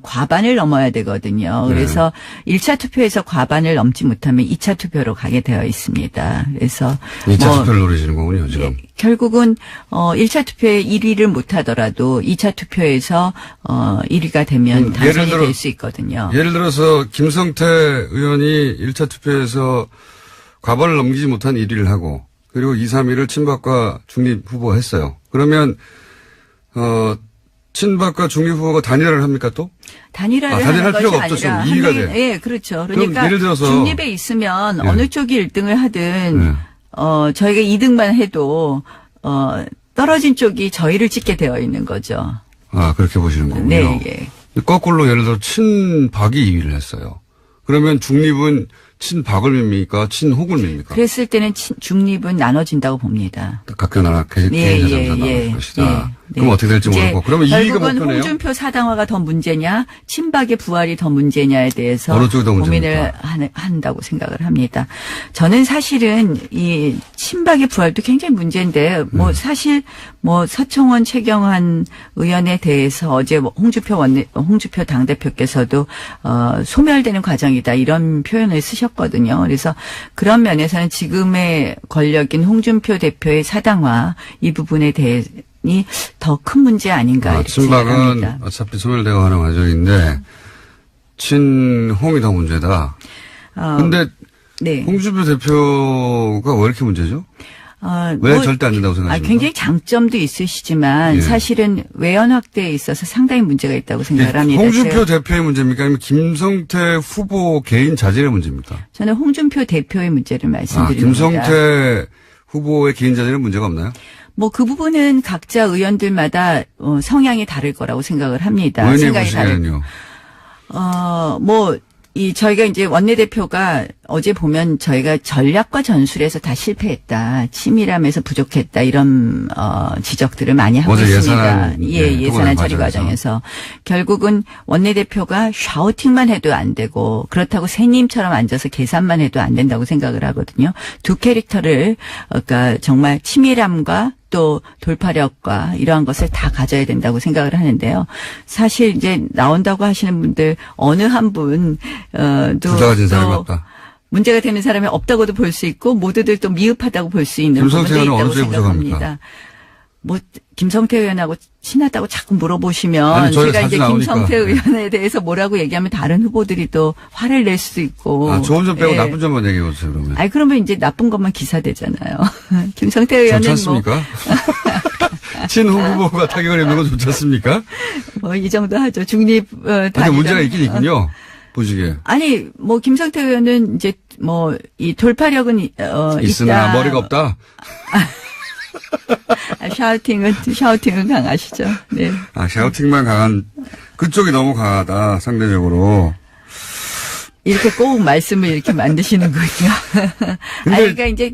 [SPEAKER 4] 과반을 넘어야 되거든요.
[SPEAKER 1] 네.
[SPEAKER 4] 그래서 1차 투표에서 과반을 넘지 못하면 2차 투표로 가게 되어 있습니다. 그래서.
[SPEAKER 1] 2차 투표를 노리시는 거군요, 지금.
[SPEAKER 4] 결국은 1차 투표에 1위를 못 하더라도 2차 투표에서 1위가 되면 당선이 될 수 있거든요.
[SPEAKER 1] 예를 들어서 김성태 의원이 1차 투표에서 과반을 넘기지 못한 1위를 하고 그리고 2, 3위를 친박과 중립 후보가 했어요. 그러면 친박과 중립 후보가 단일화를 합니까 또?
[SPEAKER 4] 단일화를
[SPEAKER 1] 단일화할
[SPEAKER 4] 하는
[SPEAKER 1] 필요가
[SPEAKER 4] 것이
[SPEAKER 1] 없죠.
[SPEAKER 4] 아니라
[SPEAKER 1] 지금 2위가
[SPEAKER 4] 한 명이-
[SPEAKER 1] 돼.
[SPEAKER 4] 예, 그렇죠.
[SPEAKER 1] 그럼
[SPEAKER 4] 그러니까
[SPEAKER 1] 예를 들어서
[SPEAKER 4] 중립에 있으면
[SPEAKER 1] 예.
[SPEAKER 4] 어느 쪽이 1등을 하든
[SPEAKER 1] 예.
[SPEAKER 4] 저희가 2등만 해도 떨어진 쪽이 저희를 찍게 되어 있는 거죠.
[SPEAKER 1] 아, 그렇게 보시는 거군요.
[SPEAKER 4] 네, 예.
[SPEAKER 1] 거꾸로 예를 들어 친박이 2위를 했어요. 그러면 중립은 친박을 밉니까? 친홍을 밉니까?
[SPEAKER 4] 그랬을 때는 중립은 나눠진다고 봅니다.
[SPEAKER 1] 각각 나라 개인 자산가 나올 것이다. 그럼 어떻게 될지
[SPEAKER 4] 이제
[SPEAKER 1] 모르고. 그러면 2위가
[SPEAKER 4] 결국은
[SPEAKER 1] 목표네요.
[SPEAKER 4] 홍준표 사당화가 더 문제냐, 친박의 부활이 더 문제냐에 대해서
[SPEAKER 1] 어느 쪽이 더
[SPEAKER 4] 고민을 한다고 생각을 합니다. 저는 사실은 이 친박의 부활도 굉장히 문제인데, 사실 서청원, 최경환 의원에 대해서 어제 홍준표 당대표께서도 소멸되는 과정이다 이런 표현을 쓰셨거든요. 그래서 그런 면에서는 지금의 권력인 홍준표 대표의 사당화 이 부분에 대해 더 큰 문제 아닌가 이렇게
[SPEAKER 1] 친박은
[SPEAKER 4] 생각합니다.
[SPEAKER 1] 어차피 소멸되어 가는 과정인데 친홍이 더 문제다. 근데
[SPEAKER 4] 네.
[SPEAKER 1] 홍준표 대표가 왜 이렇게 문제죠? 왜 절대 안 된다고 생각하십니까?
[SPEAKER 4] 굉장히 장점도 있으시지만
[SPEAKER 1] 예.
[SPEAKER 4] 사실은 외연 확대에 있어서 상당히 문제가 있다고 생각을 합니다.
[SPEAKER 1] 홍준표 대표의 문제입니까? 아니면 김성태 후보 개인 자질의 문제입니까?
[SPEAKER 4] 저는 홍준표 대표의 문제를 말씀드립니다.
[SPEAKER 1] 김성태 후보의 개인 자질은 문제가 없나요?
[SPEAKER 4] 그 부분은 각자 의원들마다 성향이 다를 거라고 생각을 합니다.
[SPEAKER 1] 의원님
[SPEAKER 4] 생각이
[SPEAKER 1] 보시기에는요?
[SPEAKER 4] 저희가 이제 원내대표가 어제 보면 저희가 전략과 전술에서 다 실패했다. 치밀함에서 부족했다. 이런, 지적들을 많이 하고
[SPEAKER 1] 어제
[SPEAKER 4] 있습니다.
[SPEAKER 1] 예산안,
[SPEAKER 4] 예산안 처리
[SPEAKER 1] 과정에서.
[SPEAKER 4] 과정에서. 결국은 원내대표가 샤우팅만 해도 안 되고 그렇다고 새님처럼 앉아서 계산만 해도 안 된다고 생각을 하거든요. 두 캐릭터를, 그러니까 정말 치밀함과 또 돌파력과 이러한 것을 다 가져야 된다고 생각을 하는데요. 사실 이제 나온다고 하시는 분들 어느 한 분,
[SPEAKER 1] 둘 다 가진 사람이 없다.
[SPEAKER 4] 문제가 되는 사람이 없다고도 볼 수 있고 모두들 또 미흡하다고 볼 수 있는 부분도
[SPEAKER 1] 김성태 의원은
[SPEAKER 4] 있다고
[SPEAKER 1] 어느 쪽이 부족합니까?
[SPEAKER 4] 생각합니다. 김성태 의원하고 친하다고 자꾸 물어보시면
[SPEAKER 1] 아니, 저희가
[SPEAKER 4] 제가 이제
[SPEAKER 1] 자주 나오니까.
[SPEAKER 4] 김성태 의원에 대해서 뭐라고 얘기하면 다른 후보들이 또 화를 낼 수도 있고.
[SPEAKER 1] 좋은 점 빼고
[SPEAKER 4] 예.
[SPEAKER 1] 나쁜 점만 얘기해 보세요, 그러면.
[SPEAKER 4] 그러면 이제 나쁜 것만 기사되잖아요. 김성태
[SPEAKER 1] 전
[SPEAKER 4] 의원은
[SPEAKER 1] 찾습니까? 친홍 후보가 타격을 입는 건 좋지 않습니까?
[SPEAKER 4] 뭐 이 정도 하죠. 중립
[SPEAKER 1] 근데 문제가 있긴 있군요. 보시기에.
[SPEAKER 4] 아니 뭐 김성태 의원은 이제 뭐 이 돌파력은
[SPEAKER 1] 있으나
[SPEAKER 4] 있다.
[SPEAKER 1] 머리가 없다.
[SPEAKER 4] 샤우팅은 강하시죠. 네.
[SPEAKER 1] 샤우팅만 강한 그쪽이 너무 강하다 상대적으로.
[SPEAKER 4] 이렇게 꼭 말씀을 이렇게 만드시는군요. 그러니까 이제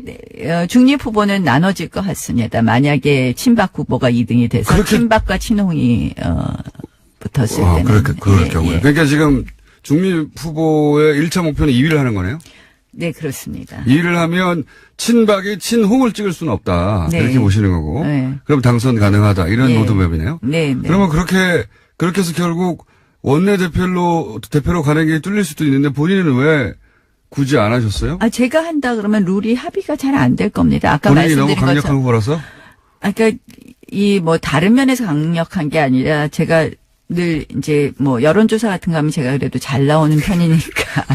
[SPEAKER 4] 중립 후보는 나눠질 것 같습니다. 만약에 친박 후보가 2등이 돼서
[SPEAKER 1] 그렇게-
[SPEAKER 4] 친박과 친홍이 붙었을 때는.
[SPEAKER 1] 그럴
[SPEAKER 4] 예,
[SPEAKER 1] 경우에.
[SPEAKER 4] 예.
[SPEAKER 1] 그러니까 지금 중립 후보의 1차 목표는 2위를 하는 거네요.
[SPEAKER 4] 네, 그렇습니다.
[SPEAKER 1] 2위를 하면 친박이 친홍을 찍을 수는 없다.
[SPEAKER 4] 네.
[SPEAKER 1] 이렇게 보시는 거고.
[SPEAKER 4] 네.
[SPEAKER 1] 그럼 당선 가능하다. 이런
[SPEAKER 4] 네.
[SPEAKER 1] 로드맵이네요.
[SPEAKER 4] 네, 네.
[SPEAKER 1] 그러면 그렇게 해서 결국 원내대표로 가는 게 뚫릴 수도 있는데 본인은 왜 굳이 안 하셨어요?
[SPEAKER 4] 제가 한다 그러면 룰이 합의가 잘 안 될 겁니다. 아까
[SPEAKER 1] 본인이 너무
[SPEAKER 4] 말씀드린
[SPEAKER 1] 강력한
[SPEAKER 4] 것처럼.
[SPEAKER 1] 후보라서?
[SPEAKER 4] 그러니까 이 뭐 다른 면에서 강력한 게 아니라 제가 늘 이제 뭐 여론조사 같은 거 하면 제가 그래도 잘 나오는 편이니까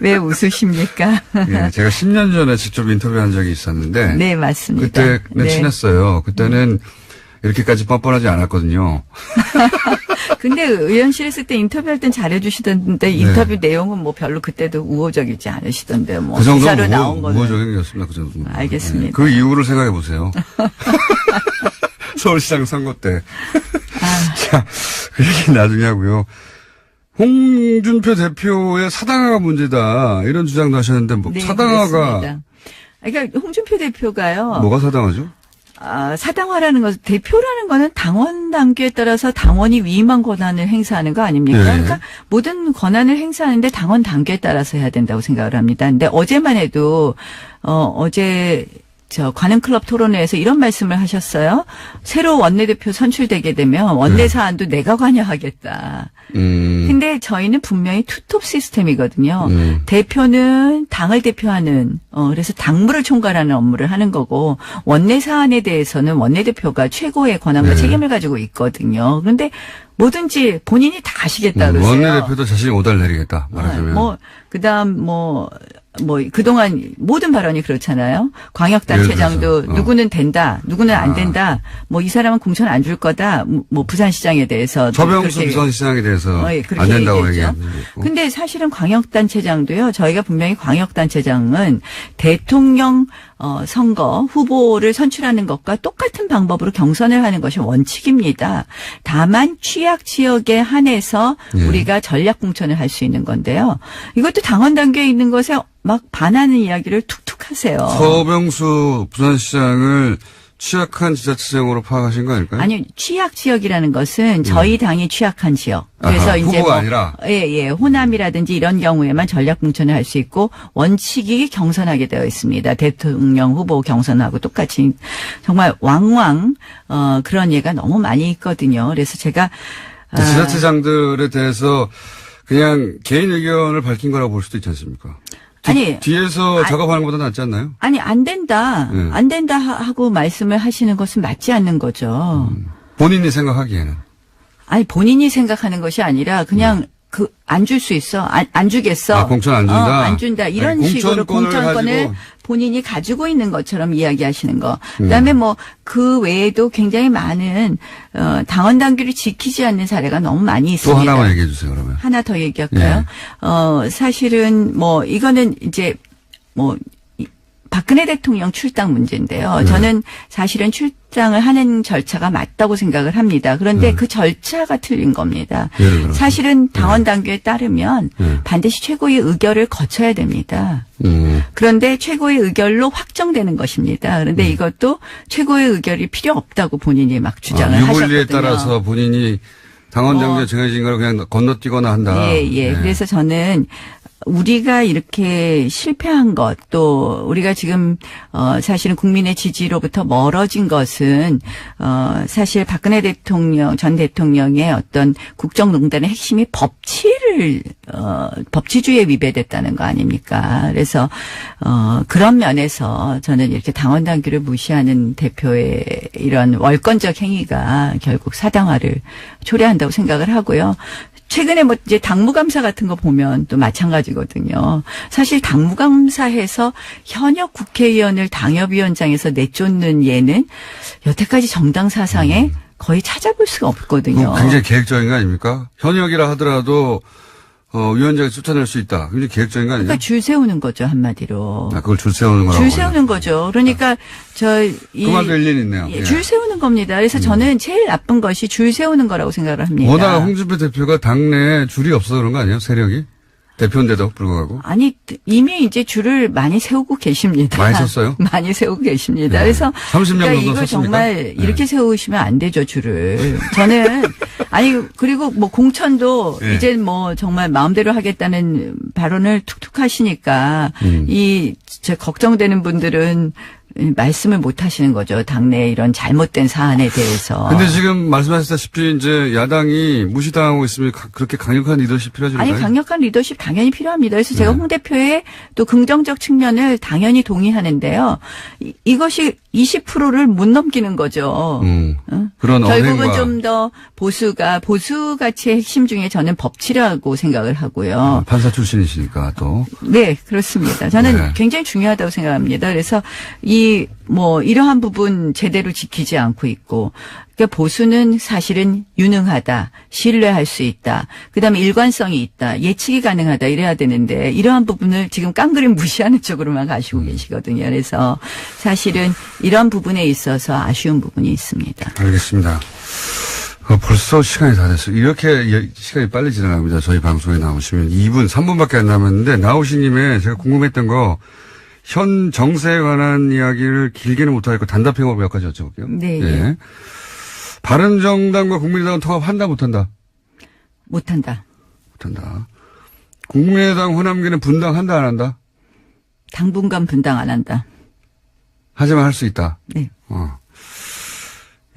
[SPEAKER 4] 왜 웃으십니까?
[SPEAKER 1] 예, 제가 10년 전에 직접 인터뷰한 적이 있었는데
[SPEAKER 4] 네, 맞습니다.
[SPEAKER 1] 그때는
[SPEAKER 4] 네.
[SPEAKER 1] 친했어요. 그때는 이렇게까지 뻔뻔하지 않았거든요.
[SPEAKER 4] 근데 의원실 있을 때 인터뷰할 땐 잘해주시던데 인터뷰 내용은 뭐 별로 그때도 우호적이지 않으시던데 뭐
[SPEAKER 1] 그 정도는
[SPEAKER 4] 기사로 나온 거는.
[SPEAKER 1] 우호적인 게였습니다. 그 정도.
[SPEAKER 4] 알겠습니다.
[SPEAKER 1] 그 이유를 생각해 보세요. 서울시장 선거 때. 자, 그 얘기 나중에 하고요. 홍준표 대표의 사당화가 문제다. 이런 주장도 하셨는데, 뭐,
[SPEAKER 4] 네,
[SPEAKER 1] 사당화가.
[SPEAKER 4] 그렇습니다. 그러니까 홍준표 대표가요.
[SPEAKER 1] 뭐가 사당화죠?
[SPEAKER 4] 사당화라는 것은 대표라는 거는 당원 당규에 따라서 당원이 위임한 권한을 행사하는 거 아닙니까?
[SPEAKER 1] 네.
[SPEAKER 4] 그러니까 모든 권한을 행사하는데 당원 당규에 따라서 해야 된다고 생각을 합니다. 근데 어제만 해도 어제 관훈 클럽 토론회에서 이런 말씀을 하셨어요. 새로 원내대표 선출되게 되면 원내 사안도 내가 관여하겠다. 근데 저희는 분명히 투톱 시스템이거든요. 대표는 당을 대표하는 그래서 당무를 총괄하는 업무를 하는 거고 원내 사안에 대해서는 원내대표가 최고의 권한과 책임을 가지고 있거든요. 그런데 뭐든지 본인이 다 하시겠다 그러세요.
[SPEAKER 1] 원내대표도 자신이 오달 내리겠다. 말하자면.
[SPEAKER 4] 그다음 그동안 모든 발언이 그렇잖아요. 광역단체장도
[SPEAKER 1] 들어서,
[SPEAKER 4] 누구는 된다, 누구는 안 된다. 뭐 이 사람은 공천 안 줄 거다. 뭐 부산시장에 대해서
[SPEAKER 1] 서병수 부산시장에 대해서
[SPEAKER 4] 그렇게
[SPEAKER 1] 안 된다고
[SPEAKER 4] 얘기했죠.
[SPEAKER 1] 얘기한 적도 있고.
[SPEAKER 4] 근데 사실은 광역단체장도요. 저희가 분명히 광역단체장은 대통령 선거 후보를 선출하는 것과 똑같은 방법으로 경선을 하는 것이 원칙입니다. 다만 취약 지역에 한해서 우리가 전략 공천을 할 수 있는 건데요. 이것도 당원 단계에 있는 것에 막 반하는 이야기를 툭툭 하세요.
[SPEAKER 1] 서병수 부산시장을 취약한 지자체장으로 파악하신 거 아닐까요?
[SPEAKER 4] 아니, 취약 지역이라는 것은 저희 당이 취약한 지역. 그래서
[SPEAKER 1] 아하,
[SPEAKER 4] 이제
[SPEAKER 1] 후보가 아니라?
[SPEAKER 4] 호남이라든지 이런 경우에만 전략 공천을 할 수 있고 원칙이 경선하게 되어 있습니다. 대통령 후보 경선하고 똑같이 정말 왕왕 그런 예가 너무 많이 있거든요. 그래서 제가
[SPEAKER 1] 지자체장들에 대해서 그냥 개인 의견을 밝힌 거라고 볼 수도 있지 않습니까? 뒤에서 작업하는 것보다 낫지 않나요?
[SPEAKER 4] 아니, 안 된다. 안 된다 하고 말씀을 하시는 것은 맞지 않는 거죠.
[SPEAKER 1] 본인이 생각하기에는.
[SPEAKER 4] 아니, 본인이 생각하는 것이 아니라 그냥 안 줄 수 있어. 안 주겠어.
[SPEAKER 1] 공천 안 준다?
[SPEAKER 4] 안 준다. 이런
[SPEAKER 1] 아니,
[SPEAKER 4] 식으로 공천권을 본인이 가지고 있는 것처럼 이야기하시는 거. 그다음에 그 외에도 굉장히 많은 당원 당규를 지키지 않는 사례가 너무 많이 있습니다.
[SPEAKER 1] 또 하나만 얘기해 주세요, 그러면.
[SPEAKER 4] 하나 더 얘기할까요? 사실은 이거는 이제 박근혜 대통령 출당 문제인데요. 저는 사실은 출당을 하는 절차가 맞다고 생각을 합니다. 그런데 그 절차가 틀린 겁니다. 사실은 당원 당규에 따르면 반드시 최고의 의결을 거쳐야 됩니다. 그런데 최고의 의결로 확정되는 것입니다. 그런데 이것도 최고의 의결이 필요 없다고 본인이 막 주장을 하셨거든요.
[SPEAKER 1] 유불리에 따라서 본인이 당원 당규에 정해진 걸 그냥 건너뛰거나 한다.
[SPEAKER 4] 예. 그래서 저는 우리가 이렇게 실패한 것, 또 우리가 지금 사실은 국민의 지지로부터 멀어진 것은 사실 박근혜 전 대통령의 어떤 국정농단의 핵심이 법치주의에 위배됐다는 거 아닙니까? 그래서 그런 면에서 저는 이렇게 당원 당규를 무시하는 대표의 이런 월권적 행위가 결국 사당화를 초래한다고 생각을 하고요. 최근에 뭐 이제 당무감사 같은 거 보면 또 마찬가지거든요. 사실 당무감사해서 현역 국회의원을 당협위원장에서 내쫓는 예는 여태까지 정당 사상에 거의 찾아볼 수가 없거든요.
[SPEAKER 1] 굉장히 계획적인 거 아닙니까? 현역이라 하더라도 위원장이 쫓아낼 수 있다. 굉장히 계획적인 거 아니에요?
[SPEAKER 4] 그러니까 줄 세우는 거죠, 한마디로.
[SPEAKER 1] 그걸 줄 세우는 거라고.
[SPEAKER 4] 줄 세우는 거죠. 그러니까
[SPEAKER 1] 그 말도 일리는 있네요.
[SPEAKER 4] 예, 줄 세우는 겁니다. 그래서 저는 제일 나쁜 것이 줄 세우는 거라고 생각을 합니다.
[SPEAKER 1] 워낙 홍준표 대표가 당내에 줄이 없어서 그런 거 아니에요? 세력이? 대표인데도 불구하고.
[SPEAKER 4] 아니 이미 이제 줄을 많이 세우고 계십니다.
[SPEAKER 1] 많이 섰어요?
[SPEAKER 4] 많이 세우고 계십니다.
[SPEAKER 1] 네.
[SPEAKER 4] 그래서
[SPEAKER 1] 30년
[SPEAKER 4] 그러니까
[SPEAKER 1] 정도
[SPEAKER 4] 이걸
[SPEAKER 1] 섰습니까?
[SPEAKER 4] 정말 이렇게
[SPEAKER 1] 네.
[SPEAKER 4] 세우시면 안 되죠, 줄을. 저는 아니 그리고 뭐 공천도
[SPEAKER 1] 네.
[SPEAKER 4] 이제 뭐 정말 마음대로 하겠다는 발언을 툭툭 하시니까 제 걱정되는 분들은 말씀을 못 하시는 거죠. 당내 이런 잘못된 사안에 대해서.
[SPEAKER 1] 근데 지금 말씀하셨다시피 이제 야당이 무시당하고 있으면 그렇게 강력한 리더십 필요하지 않나요?
[SPEAKER 4] 아니 강력한 리더십 당연히 필요합니다. 그래서 제가
[SPEAKER 1] 네.
[SPEAKER 4] 홍 대표의 또 긍정적 측면을 당연히 동의하는데요. 이것이 20%를 못 넘기는 거죠.
[SPEAKER 1] 그런
[SPEAKER 4] 결국은
[SPEAKER 1] 언행과
[SPEAKER 4] 좀 더 보수 가치의 핵심 중에 저는 법치라고 생각을 하고요.
[SPEAKER 1] 판사 출신이시니까 또.
[SPEAKER 4] 네, 그렇습니다. 저는
[SPEAKER 1] 네.
[SPEAKER 4] 굉장히 중요하다고 생각합니다. 그래서 이러한 부분 제대로 지키지 않고 있고, 그러니까 보수는 사실은 유능하다, 신뢰할 수 있다, 그다음에 일관성이 있다, 예측이 가능하다 이래야 되는데 이러한 부분을 지금 깡그림 무시하는 쪽으로만 가시고 계시거든요. 그래서 사실은 이런 부분에 있어서 아쉬운 부분이 있습니다.
[SPEAKER 1] 알겠습니다. 벌써 시간이 다 됐어요. 이렇게 시간이 빨리 지나갑니다. 저희 방송에 나오시면 2분, 3분밖에 안 남았는데 나오신 김에 제가 궁금했던 거 현 정세에 관한 이야기를 길게는 못하겠고 단답형으로 몇 가지 여쭤볼게요.
[SPEAKER 4] 네.
[SPEAKER 1] 예. 바른정당과 국민의당은 통합한다 못한다?
[SPEAKER 4] 못한다.
[SPEAKER 1] 못한다. 국민의당 호남계는 분당한다 안 한다?
[SPEAKER 4] 당분간 분당 안 한다.
[SPEAKER 1] 하지만 할 수 있다.
[SPEAKER 4] 네.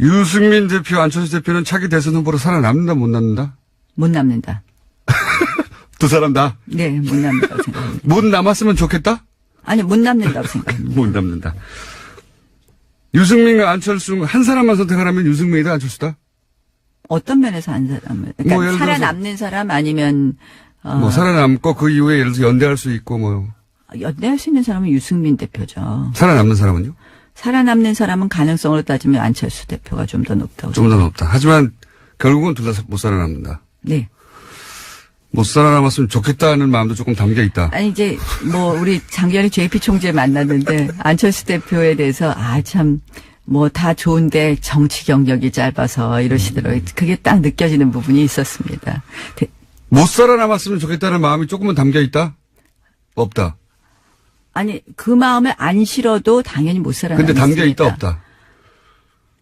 [SPEAKER 1] 유승민 대표, 안철수 대표는 차기 대선 후보로 살아남는다 못 남는다?
[SPEAKER 4] 못 남는다.
[SPEAKER 1] 두 사람 다?
[SPEAKER 4] 네, 못 남는다고 생각합니다.
[SPEAKER 1] 못 남았으면 좋겠다?
[SPEAKER 4] 아니, 못 남는다고 생각합니다.
[SPEAKER 1] 못 남는다. 유승민과 안철수 한 사람만 선택하라면 유승민이다 안철수다?
[SPEAKER 4] 어떤 면에서 안 살아남을? 그러니까
[SPEAKER 1] 뭐 예를 들어서
[SPEAKER 4] 살아남는 사람 아니면
[SPEAKER 1] 뭐 살아남고 그 이후에 예를 들어서 연대할 수 있고 뭐
[SPEAKER 4] 연대할 수 있는 사람은 유승민 대표죠.
[SPEAKER 1] 살아남는 사람은요?
[SPEAKER 4] 살아남는 사람은 가능성으로 따지면 안철수 대표가 좀 더 높다고.
[SPEAKER 1] 좀 더 높다. 하지만 결국은 둘 다 못 살아남는다.
[SPEAKER 4] 네.
[SPEAKER 1] 못 살아남았으면 좋겠다는 마음도 조금 담겨 있다.
[SPEAKER 4] 아니 이제 뭐 우리 작년에 JP 총재 만났는데 안철수 대표에 대해서 참 뭐 다 좋은데 정치 경력이 짧아서 이러시더라고요. 그게 딱 느껴지는 부분이 있었습니다.
[SPEAKER 1] 못 살아남았으면 좋겠다는 마음이 조금은 담겨 있다? 없다.
[SPEAKER 4] 아니 그 마음을 안 실어도 당연히 못 살아남습니다.
[SPEAKER 1] 근데 담겨 있다 없다.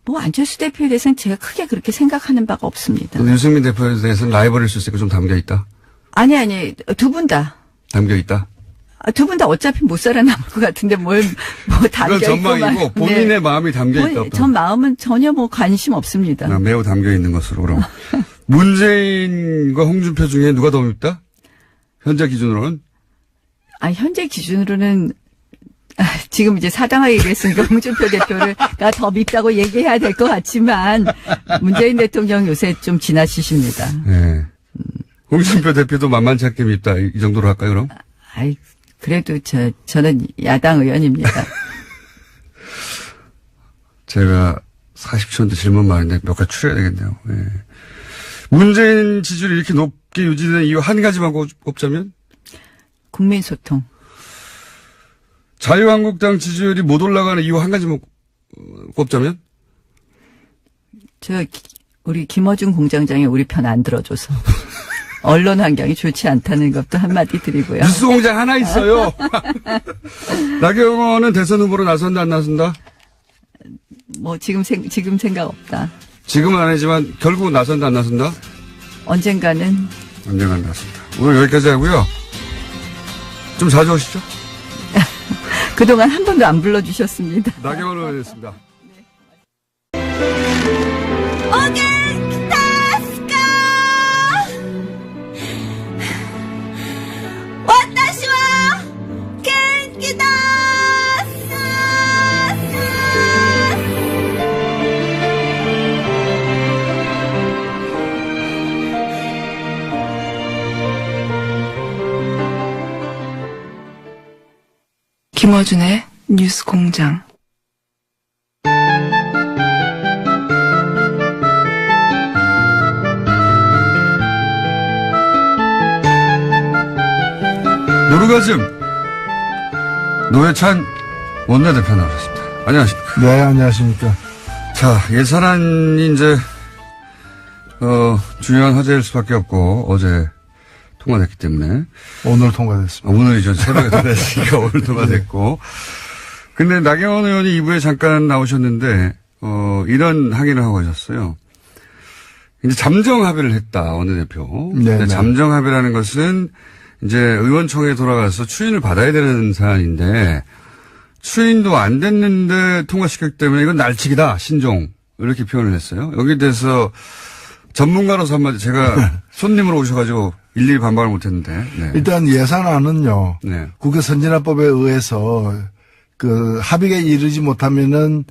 [SPEAKER 4] 뭐 안철수 대표에 대해서는 제가 크게 그렇게 생각하는 바가 없습니다.
[SPEAKER 1] 유승민 대표에 대해서는 라이벌일 수 있으니까 좀 담겨 있다.
[SPEAKER 4] 아니 두 분 다.
[SPEAKER 1] 담겨 있다.
[SPEAKER 4] 두 분 다 어차피 못 살아남을 것 같은데 뭐 담겨
[SPEAKER 1] 그건
[SPEAKER 4] 있고
[SPEAKER 1] 전망이고 본인의 마음이 담겨 있다 없다.
[SPEAKER 4] 전 마음은 전혀 뭐 관심 없습니다.
[SPEAKER 1] 매우 담겨 있는 것으로 그럼. 문재인과 홍준표 중에 누가 더 밉다? 현재 기준으로는?
[SPEAKER 4] 현재 기준으로는 지금 이제 사당하게 얘기했으니까 홍준표 대표가 더 밉다고 얘기해야 될 것 같지만 문재인 대통령 요새 좀 지나치십니다.
[SPEAKER 1] 네. 홍준표 대표도 만만치 않게 밉다. 이 정도로 할까요, 그럼?
[SPEAKER 4] 그래도 저는 야당 의원입니다.
[SPEAKER 1] 제가 40초인데 질문 많은데 몇 가지 추려야 되겠네요. 네. 문재인 지지율이 이렇게 높게 유지되는 이유 한 가지만 꼽자면?
[SPEAKER 4] 국민소통.
[SPEAKER 1] 자유한국당 지지율이 못 올라가는 이유 한 가지만 꼽자면?
[SPEAKER 4] 우리 김어준 공장장이 우리 편 안 들어줘서. 언론 환경이 좋지 않다는 것도 한마디 드리고요.
[SPEAKER 1] 뉴스 공장 하나 있어요. 나경원은 대선 후보로 나선다 안 나선다?
[SPEAKER 4] 뭐 지금 생각 없다.
[SPEAKER 1] 지금은 아니지만 결국은 나선다 안 나선다?
[SPEAKER 4] 언젠가는
[SPEAKER 1] 나선다. 오늘 여기까지 하고요. 좀 자주 오시죠.
[SPEAKER 4] 그동안 한 번도 안 불러주셨습니다.
[SPEAKER 1] 나경원 의원이었습니다.
[SPEAKER 5] 김어준의 뉴스 공장.
[SPEAKER 1] 노르가즘 노회찬 원내대표 나오셨습니다. 안녕하십니까.
[SPEAKER 6] 네, 안녕하십니까.
[SPEAKER 1] 자, 예산안이 이제 중요한 화제일 수밖에 없고 어제 통과됐기 때문에
[SPEAKER 6] 오늘 통과됐습니다.
[SPEAKER 1] 오늘이죠. 새벽에 통과됐으니까 오늘 통과됐고. 근데 나경원 의원이 2부에 잠깐 나오셨는데 이런 항의를 하고 계셨어요. 이제 잠정 합의를 했다, 원내대표.
[SPEAKER 6] 네, 네.
[SPEAKER 1] 잠정 합의라는 것은 이제 의원총회에 돌아가서 추인을 받아야 되는 사안인데 추인도 안 됐는데 통과시켰기 때문에 이건 날치기다, 신종. 이렇게 표현을 했어요. 여기에 대해서 전문가로서 한마디 제가 손님으로 오셔가지고 일일이 반박을 못했는데. 네.
[SPEAKER 6] 일단 예산안은요.
[SPEAKER 1] 네.
[SPEAKER 6] 국회 선진화법에 의해서 그 합의에 이르지 못하면은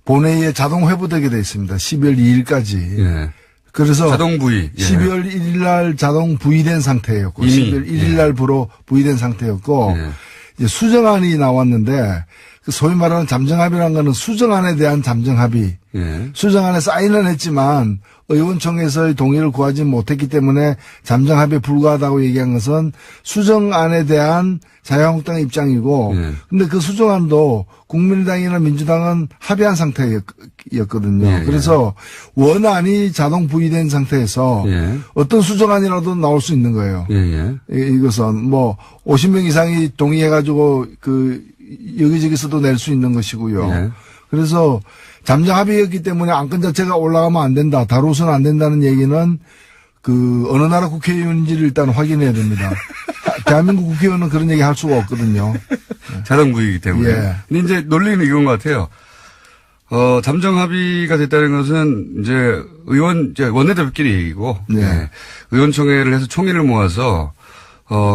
[SPEAKER 6] 본회의에 자동 회부되게 돼 있습니다. 12월 2일까지.
[SPEAKER 1] 예.
[SPEAKER 6] 그래서
[SPEAKER 1] 자동 부의. 예.
[SPEAKER 6] 12월 1일 날 자동 부의된 상태였고
[SPEAKER 1] 이미.
[SPEAKER 6] 12월 1일 날 부로 부의된 상태였고
[SPEAKER 1] 예.
[SPEAKER 6] 이제 수정안이 나왔는데 그 소위 말하는 잠정합의라는 거는 수정안에 대한 잠정합의.
[SPEAKER 1] 예.
[SPEAKER 6] 수정안에 사인은 했지만 의원총회에서의 동의를 구하지 못했기 때문에 잠정합의에 불과하다고 얘기한 것은 수정안에 대한 자유한국당의 입장이고
[SPEAKER 1] 예.
[SPEAKER 6] 근데 그 수정안도 국민의당이나 민주당은 합의한 상태였거든요.
[SPEAKER 1] 예, 예.
[SPEAKER 6] 그래서 원안이 자동 부의된 상태에서
[SPEAKER 1] 예.
[SPEAKER 6] 어떤 수정안이라도 나올 수 있는 거예요.
[SPEAKER 1] 예, 예.
[SPEAKER 6] 이것은 뭐 50명 이상이 동의해가지고 그 여기저기서도 낼 수 있는 것이고요.
[SPEAKER 1] 예.
[SPEAKER 6] 그래서 잠정 합의였기 때문에 안건 자체가 올라가면 안 된다, 다루어서는 안 된다는 얘기는 그 어느 나라 국회의원인지를 일단 확인해야 됩니다. 대한민국 국회의원은 그런 얘기 할 수가 없거든요.
[SPEAKER 1] 자동 부의이기 때문에.
[SPEAKER 6] 예.
[SPEAKER 1] 근데 이제 논리는 이건 것 같아요. 잠정 합의가 됐다는 것은 이제 원내대표끼리 얘기고.
[SPEAKER 6] 네.
[SPEAKER 1] 예. 의원총회를 해서 총의를 모아서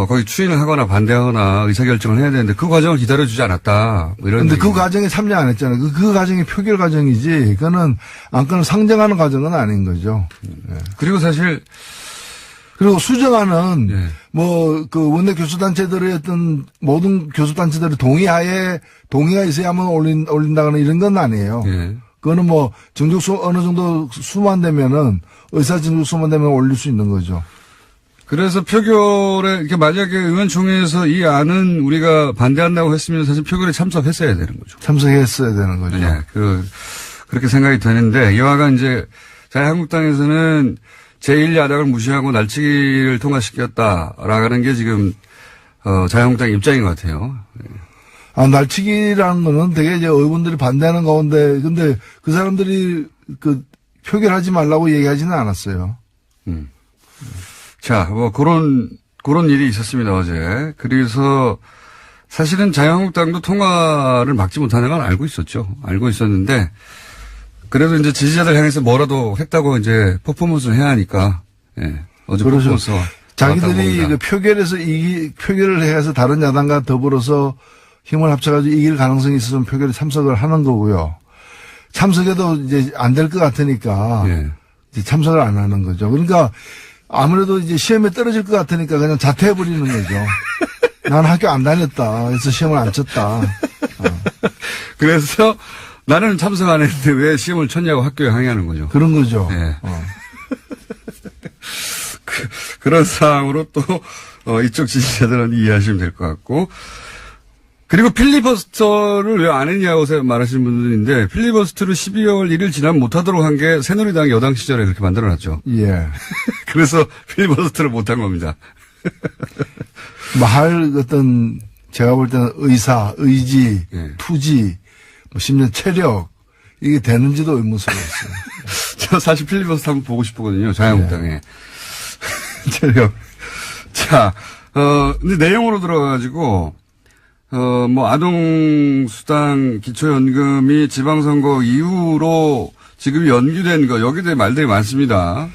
[SPEAKER 1] 거기 추인을 하거나 반대하거나 의사결정을 해야 되는데 그 과정을 기다려주지 않았다. 뭐 이런.
[SPEAKER 6] 그런데 그
[SPEAKER 1] 얘기입니다.
[SPEAKER 6] 과정에 참여 안 했잖아요. 그 과정이 표결 과정이지, 그거는 안건을 상정하는 과정은 아닌 거죠.
[SPEAKER 1] 그리고 사실
[SPEAKER 6] 그리고 수정안은
[SPEAKER 1] 예.
[SPEAKER 6] 뭐 그 원내 교수단체들의 어떤 모든 교수단체들의 동의하에 동의가 있어야만 올린다거나 이런 건 아니에요.
[SPEAKER 1] 예.
[SPEAKER 6] 그거는 뭐 정족수 어느 정도 수만 되면은 의사 정족수만 되면 올릴 수 있는 거죠.
[SPEAKER 1] 그래서 표결에 이렇게 만약에 의원총회에서 이 안은 우리가 반대한다고 했으면 사실 표결에 참석했어야 되는 거죠.
[SPEAKER 6] 참석했어야 되는 거죠.
[SPEAKER 1] 네, 그렇게 생각이 되는데 이와가 이제 자유한국당에서는 제1야당을 무시하고 날치기를 통과시켰다라는 게 지금 자유한국당 입장인 것 같아요.
[SPEAKER 6] 날치기라는 거는 되게 이제 의원들이 반대하는 가운데 근데 그 사람들이 그 표결하지 말라고 얘기하지는 않았어요.
[SPEAKER 1] 자, 뭐 그런 일이 있었습니다, 어제. 그래서 사실은 자유한국당도 통과를 막지 못하는 건 알고 있었죠. 알고 있었는데 그래도 이제 지지자들 향해서 뭐라도 했다고 이제 퍼포먼스를 해야 하니까. 예. 어제
[SPEAKER 6] 그렇죠.
[SPEAKER 1] 퍼포먼스
[SPEAKER 6] 자기들이 그 표결을 해서 다른 야당과 더불어서 힘을 합쳐가지고 이길 가능성이 있어서 표결에 참석을 하는 거고요. 참석해도 이제 안 될 것 같으니까
[SPEAKER 1] 예.
[SPEAKER 6] 이제 참석을 안 하는 거죠. 그러니까 아무래도 이제 시험에 떨어질 것 같으니까 그냥 자퇴해버리는 거죠. 난 학교 안 다녔다. 그래서 시험을 안 쳤다.
[SPEAKER 1] 그래서 나는 참석 안 했는데 왜 시험을 쳤냐고 학교에 항의하는 거죠.
[SPEAKER 6] 그런 거죠.
[SPEAKER 1] 예. 그런 상황으로 또 이쪽 지지자들은 이해하시면 될 것 같고. 그리고 필리버스터를 왜 안 했냐고 말하시는 분들인데 필리버스터를 12월 1일 지나면 못하도록 한 게 새누리당 여당 시절에 그렇게 만들어놨죠.
[SPEAKER 6] 예.
[SPEAKER 1] 그래서 필리버스터를 못한 겁니다.
[SPEAKER 6] 할 어떤 제가 볼 때는 의지,
[SPEAKER 1] 예.
[SPEAKER 6] 투지, 뭐 심지어 체력 이게 되는지도 의문스러웠어요.
[SPEAKER 1] 저 사실 필리버스터 한번 보고 싶거든요. 자유한국당에. 체력. 자, 근데 내용으로 들어가가지고 뭐 아동수당 기초연금이 지방선거 이후로 지금 연기된 거 여기에 대해 말들이 많습니다.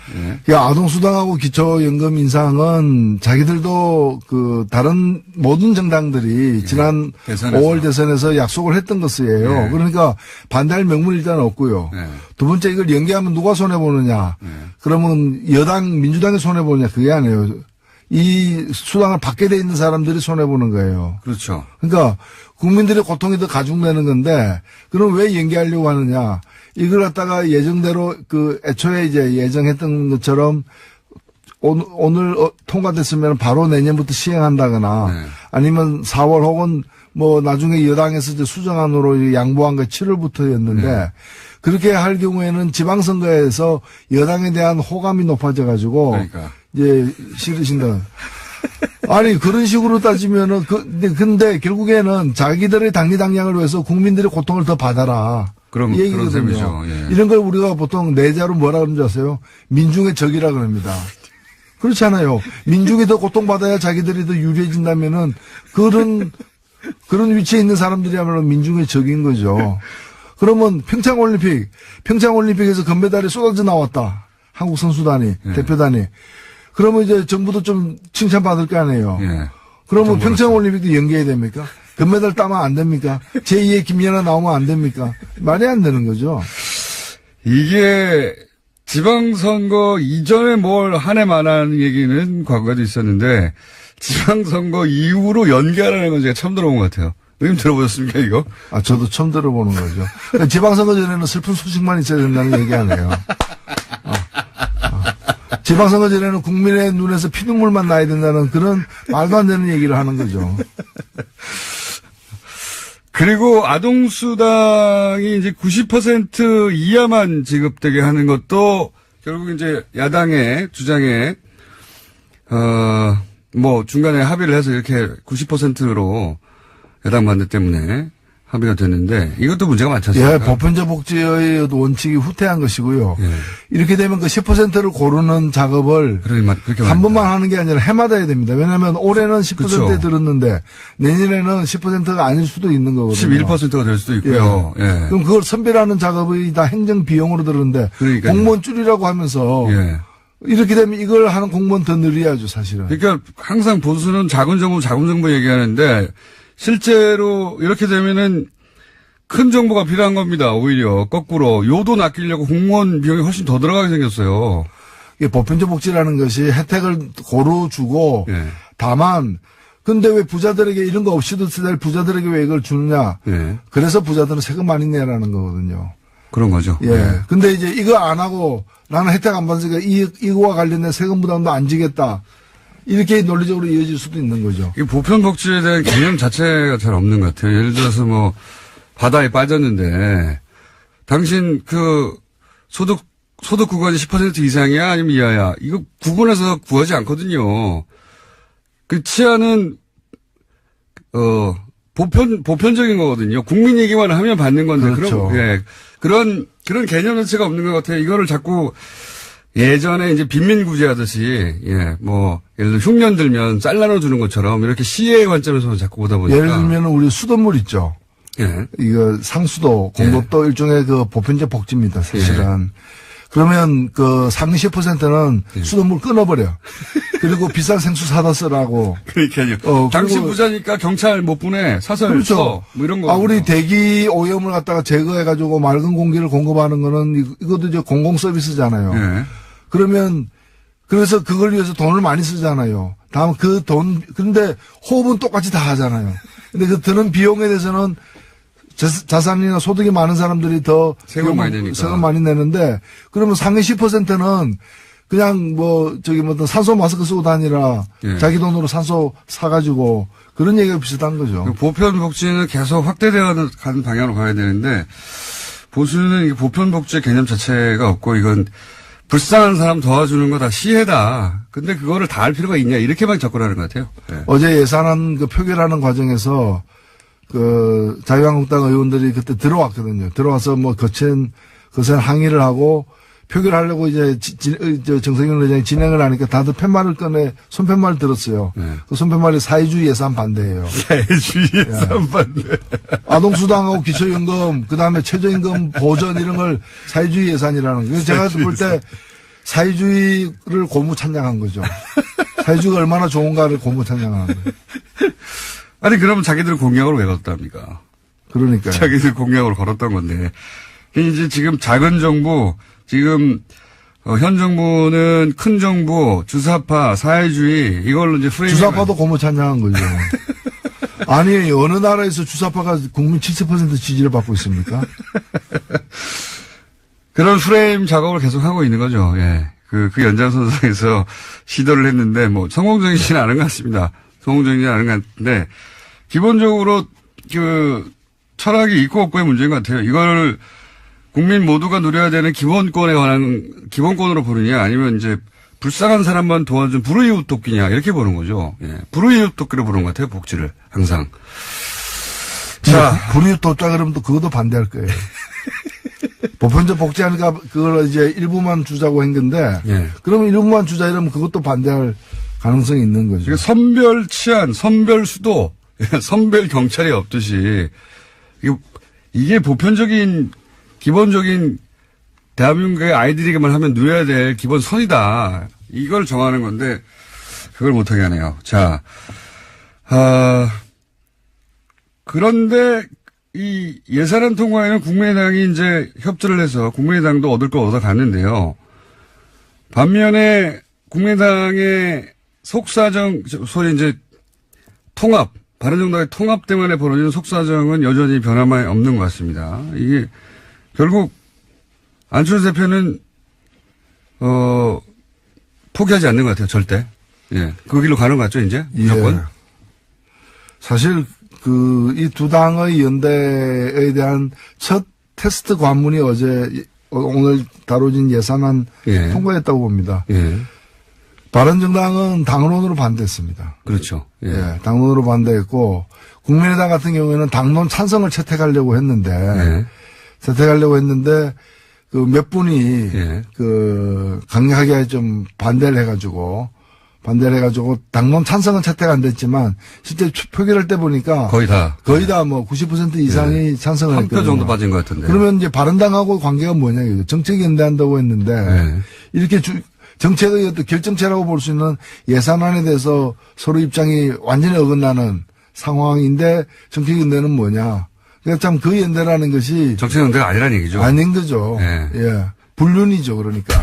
[SPEAKER 1] 예.
[SPEAKER 6] 아동수당하고 기초연금 인상은 자기들도 그 다른 모든 정당들이 지난
[SPEAKER 1] 대선에서.
[SPEAKER 6] 5월 대선에서 약속을 했던 것이에요.
[SPEAKER 1] 예.
[SPEAKER 6] 그러니까 반대할 명분이 일단 없고요.
[SPEAKER 1] 예.
[SPEAKER 6] 두 번째 이걸 연기하면 누가 손해보느냐. 그러면 여당 민주당이 손해보느냐 그게 아니에요. 이 수당을 받게 돼 있는 사람들이 손해보는 거예요.
[SPEAKER 1] 그렇죠.
[SPEAKER 6] 그러니까 국민들의 고통이 더 가중되는 건데 그럼 왜 연기하려고 하느냐. 이걸 갖다가 예정대로 애초에 이제 예정했던 것처럼 오늘 통과됐으면 바로 내년부터 시행한다거나
[SPEAKER 1] 네.
[SPEAKER 6] 아니면 4월 혹은 뭐 나중에 여당에서 이제 수정안으로 양보한 게 7월부터였는데
[SPEAKER 1] 네.
[SPEAKER 6] 그렇게 할 경우에는 지방선거에서 여당에 대한 호감이 높아져 가지고
[SPEAKER 1] 그러니까.
[SPEAKER 6] 이제 싫으신다. 아니 그런 식으로 따지면은 근데 결국에는 자기들의 당리당략을 위해서 국민들의 고통을 더 받아라.
[SPEAKER 1] 그런
[SPEAKER 6] 이 얘기거든요.
[SPEAKER 1] 셈이죠. 예.
[SPEAKER 6] 이런 걸 우리가 보통 내자로 뭐라 그러는지 아세요? 민중의 적이라 그럽니다. 그렇잖아요. 민중이 더 고통받아야 자기들이 더 유리해진다면은 그런 위치에 있는 사람들이야말로 민중의 적인 거죠. 그러면 평창올림픽에서 금메달이 쏟아져 나왔다. 한국 선수단이,
[SPEAKER 1] 예.
[SPEAKER 6] 대표단이. 그러면 이제 정부도 좀 칭찬받을 거 아니에요.
[SPEAKER 1] 예.
[SPEAKER 6] 그러면 평창올림픽도 연기해야 됩니까? 금메달 따면 안 됩니까? 제2의 김연아 나오면 안 됩니까? 말이 안 되는 거죠.
[SPEAKER 1] 이게 지방선거 이전에 뭘 한 해 만한 얘기는 과거에도 있었는데 지방선거 이후로 연기하라는 건 제가 처음 들어본 것 같아요. 의원님 들어보셨습니까 이거?
[SPEAKER 6] 저도 처음 들어보는 거죠. 그러니까 지방선거 전에는 슬픈 소식만 있어야 된다는 얘기 아니에요. 지방선거 전에는 국민의 눈에서 피눈물만 나야 된다는 그런 말도 안 되는 얘기를 하는 거죠.
[SPEAKER 1] 그리고 아동수당이 이제 90% 이하만 지급되게 하는 것도 결국 이제 야당의 주장에, 뭐 중간에 합의를 해서 이렇게 90%로 야당 반대 때문에 합의가 됐는데 이것도 문제가 많지 않습니까?
[SPEAKER 6] 예, 보편적 복지의 원칙이 후퇴한 것이고요.
[SPEAKER 1] 예.
[SPEAKER 6] 이렇게 되면 그 10%를 고르는 작업을
[SPEAKER 1] 그렇게
[SPEAKER 6] 한
[SPEAKER 1] 말입니다.
[SPEAKER 6] 번만 하는 게 아니라 해마다 해야 됩니다. 왜냐하면 올해는 10%에
[SPEAKER 1] 그렇죠.
[SPEAKER 6] 들었는데 내년에는 10%가 아닐 수도 있는 거거든요.
[SPEAKER 1] 11%가 될 수도 있고요. 예.
[SPEAKER 6] 그럼 그걸 선별하는 작업이 다 행정 비용으로 들었는데
[SPEAKER 1] 그러니까요.
[SPEAKER 6] 공무원 줄이라고 하면서
[SPEAKER 1] 예.
[SPEAKER 6] 이렇게 되면 이걸 하는 공무원 더 늘려야죠, 사실은.
[SPEAKER 1] 그러니까 항상 보수는 자군 정부 얘기하는데 실제로 이렇게 되면은 큰 정부가 필요한 겁니다. 오히려 거꾸로 요돈 아끼려고 공무원 비용이 훨씬 더 들어가게 생겼어요.
[SPEAKER 6] 이게 보편적 복지라는 것이 혜택을 고루 주고
[SPEAKER 1] 예.
[SPEAKER 6] 다만 근데 왜 부자들에게 이런 거 없이도 될 부자들에게 왜 이걸 주느냐.
[SPEAKER 1] 예.
[SPEAKER 6] 그래서 부자들은 세금 많이 내라는 거거든요.
[SPEAKER 1] 그런 거죠.
[SPEAKER 6] 예. 근데 이제 이거 안 하고 나는 혜택 안 받으니까 이거와 관련된 세금 부담도 안 지겠다. 이렇게 논리적으로 이어질 수도 있는 거죠.
[SPEAKER 1] 이 보편복지에 대한 개념 자체가 잘 없는 것 같아요. 예를 들어서 뭐 바다에 빠졌는데 당신 그 소득 구간이 10% 이상이야 아니면 이하야. 이거 구분해서 구하지 않거든요. 그 치안은 보편적인 거거든요. 국민 얘기만 하면 받는 건데
[SPEAKER 6] 그렇죠.
[SPEAKER 1] 그런 개념 자체가 없는 것 같아요. 이거를 자꾸 예전에 이제 빈민구제 하듯이 뭐 예를 들어 흉년 들면 쌀 나눠주는 것처럼 이렇게 시의 관점에서 자꾸 보다 보니까
[SPEAKER 6] 예를 들면 우리 수돗물 있죠.
[SPEAKER 1] 예.
[SPEAKER 6] 이거 상수도, 공급도 일종의 그 보편적 복지입니다, 사실은. 그러면 그 상위 10%는 수돗물 끊어버려. 그리고 비싼 생수 사다 쓰라고.
[SPEAKER 1] 그러니까요. 당신
[SPEAKER 6] 그리고
[SPEAKER 1] 부자니까 경찰 못 보내 사설
[SPEAKER 6] 그렇죠.
[SPEAKER 1] 써. 뭐 이런 거.
[SPEAKER 6] 우리 대기 오염을 갖다가 제거해가지고 맑은 공기를 공급하는 거는 이것도 이제 공공 서비스잖아요.
[SPEAKER 1] 예.
[SPEAKER 6] 그러면 그래서 그걸 위해서 돈을 많이 쓰잖아요. 다음 그 돈, 근데 호흡은 똑같이 다 하잖아요. 근데 그 드는 비용에 대해서는 자산이나 소득이 많은 사람들이 더
[SPEAKER 1] 세금 많이 내니까.
[SPEAKER 6] 세금 많이 내는데 그러면 상위 10%는 그냥 산소 마스크 쓰고 다니라
[SPEAKER 1] 예.
[SPEAKER 6] 자기 돈으로 산소 사가지고 그런 얘기가 비슷한 거죠.
[SPEAKER 1] 보편복지는 계속 확대되어 가는 방향으로 가야 되는데 보수는 이 보편복지의 개념 자체가 없고 이건 불쌍한 사람 도와주는 거 다 시혜다. 근데 그거를 다 할 필요가 있냐 이렇게만 접근하는 것 같아요. 예.
[SPEAKER 6] 어제 예산안 표결하는 과정에서 자유한국당 의원들이 그때 들어왔거든요. 들어와서 거센 항의를 하고 표결하려고 이제 정세균 의장이 진행을 하니까 다들 손팻말을 들었어요.
[SPEAKER 1] 네.
[SPEAKER 6] 그 손팻말이 사회주의 예산 반대예요.
[SPEAKER 1] 사회주의 예산 반대.
[SPEAKER 6] 아동수당하고 기초연금, 그 다음에 최저임금 보전 이런 걸 사회주의 예산이라는 거예요. 제가 볼 때 사회주의를 고무 찬양한 거죠. 사회주의가 얼마나 좋은가를 고무 찬양한 거예요.
[SPEAKER 1] 아니 그러면 자기들 공약으로 왜 걸었답니까?
[SPEAKER 6] 그러니까요.
[SPEAKER 1] 자기들 공약으로 걸었던 건데 이제 지금 작은 정부 지금 현 정부는 큰 정부, 주사파, 사회주의, 이걸로 이제 프레임.
[SPEAKER 6] 주사파도 고무 찬양한 거죠. 아니, 어느 나라에서 주사파가 국민 70% 지지를 받고 있습니까?
[SPEAKER 1] 그런 프레임 작업을 계속 하고 있는 거죠. 예. 그 연장선상에서 시도를 했는데, 뭐, 성공적이지는 않은 것 같습니다. 성공적이지 않은 것 같은데, 기본적으로, 철학이 있고 없고의 문제인 것 같아요. 이걸 국민 모두가 누려야 되는 기본권으로 보느냐, 아니면 이제, 불쌍한 사람만 도와준 불우이웃 돕기냐, 이렇게 보는 거죠. 예. 불우이웃 돕기로 보는 것 같아요, 복지를. 항상.
[SPEAKER 6] 자, 불이웃 돕자 그러면 또 그것도 반대할 거예요. 보편적 복지하니까 그걸 이제 일부만 주자고 한 건데,
[SPEAKER 1] 예.
[SPEAKER 6] 그러면 일부만 주자 이러면 그것도 반대할 가능성이 있는 거죠.
[SPEAKER 1] 그러니까 선별 치안, 선별 수도, 선별 경찰이 없듯이, 이게 보편적인, 기본적인 대한민국의 아이들에게만 하면 누려야 될 기본 선이다. 이걸 정하는 건데, 그걸 못하게 하네요. 자, 그런데 이 예산안 통과에는 국민의당이 이제 협조를 해서 국민의당도 얻을 거 얻어갔는데요. 반면에 국민의당의 속사정, 소위 이제 통합, 바른정당의 통합 때문에 벌어지는 속사정은 여전히 변함이 없는 것 같습니다. 이게 결국 안철수 대표는 포기하지 않는 것 같아요. 절대. 예, 그 길로 가는 것 같죠, 이제 무조건.
[SPEAKER 6] 예. 사실 이 두 당의 연대에 대한 첫 테스트 관문이 오늘 다뤄진 예산안
[SPEAKER 1] 예.
[SPEAKER 6] 통과했다고 봅니다.
[SPEAKER 1] 예,
[SPEAKER 6] 바른정당은 당론으로 반대했습니다.
[SPEAKER 1] 그렇죠. 예,
[SPEAKER 6] 예, 당론으로 반대했고 국민의당 같은 경우에는 당론 찬성을 채택하려고 했는데
[SPEAKER 1] 예.
[SPEAKER 6] 몇 분이
[SPEAKER 1] 예.
[SPEAKER 6] 강력하게 좀 반대를 해가지고 당론 찬성은 채택 안 됐지만 실제 표결할 때 보니까
[SPEAKER 1] 거의 다
[SPEAKER 6] 뭐 90% 이상이 찬성을
[SPEAKER 1] 한
[SPEAKER 6] 했거든요.
[SPEAKER 1] 표 정도 빠진 것 같은데.
[SPEAKER 6] 그러면 이제 바른당하고 관계가 뭐냐 이거죠. 정책 연대한다고 했는데
[SPEAKER 1] 예.
[SPEAKER 6] 이렇게 정책의 어떤 결정체라고 볼 수 있는 예산안에 대해서 서로 입장이 완전히 어긋나는 상황인데 정책 연대는 뭐냐. 그러니까 참 그 연대라는 것이
[SPEAKER 1] 정책 연대가 아니라는 얘기죠.
[SPEAKER 6] 아닌 거죠.
[SPEAKER 1] 예.
[SPEAKER 6] 예. 불륜이죠. 그러니까.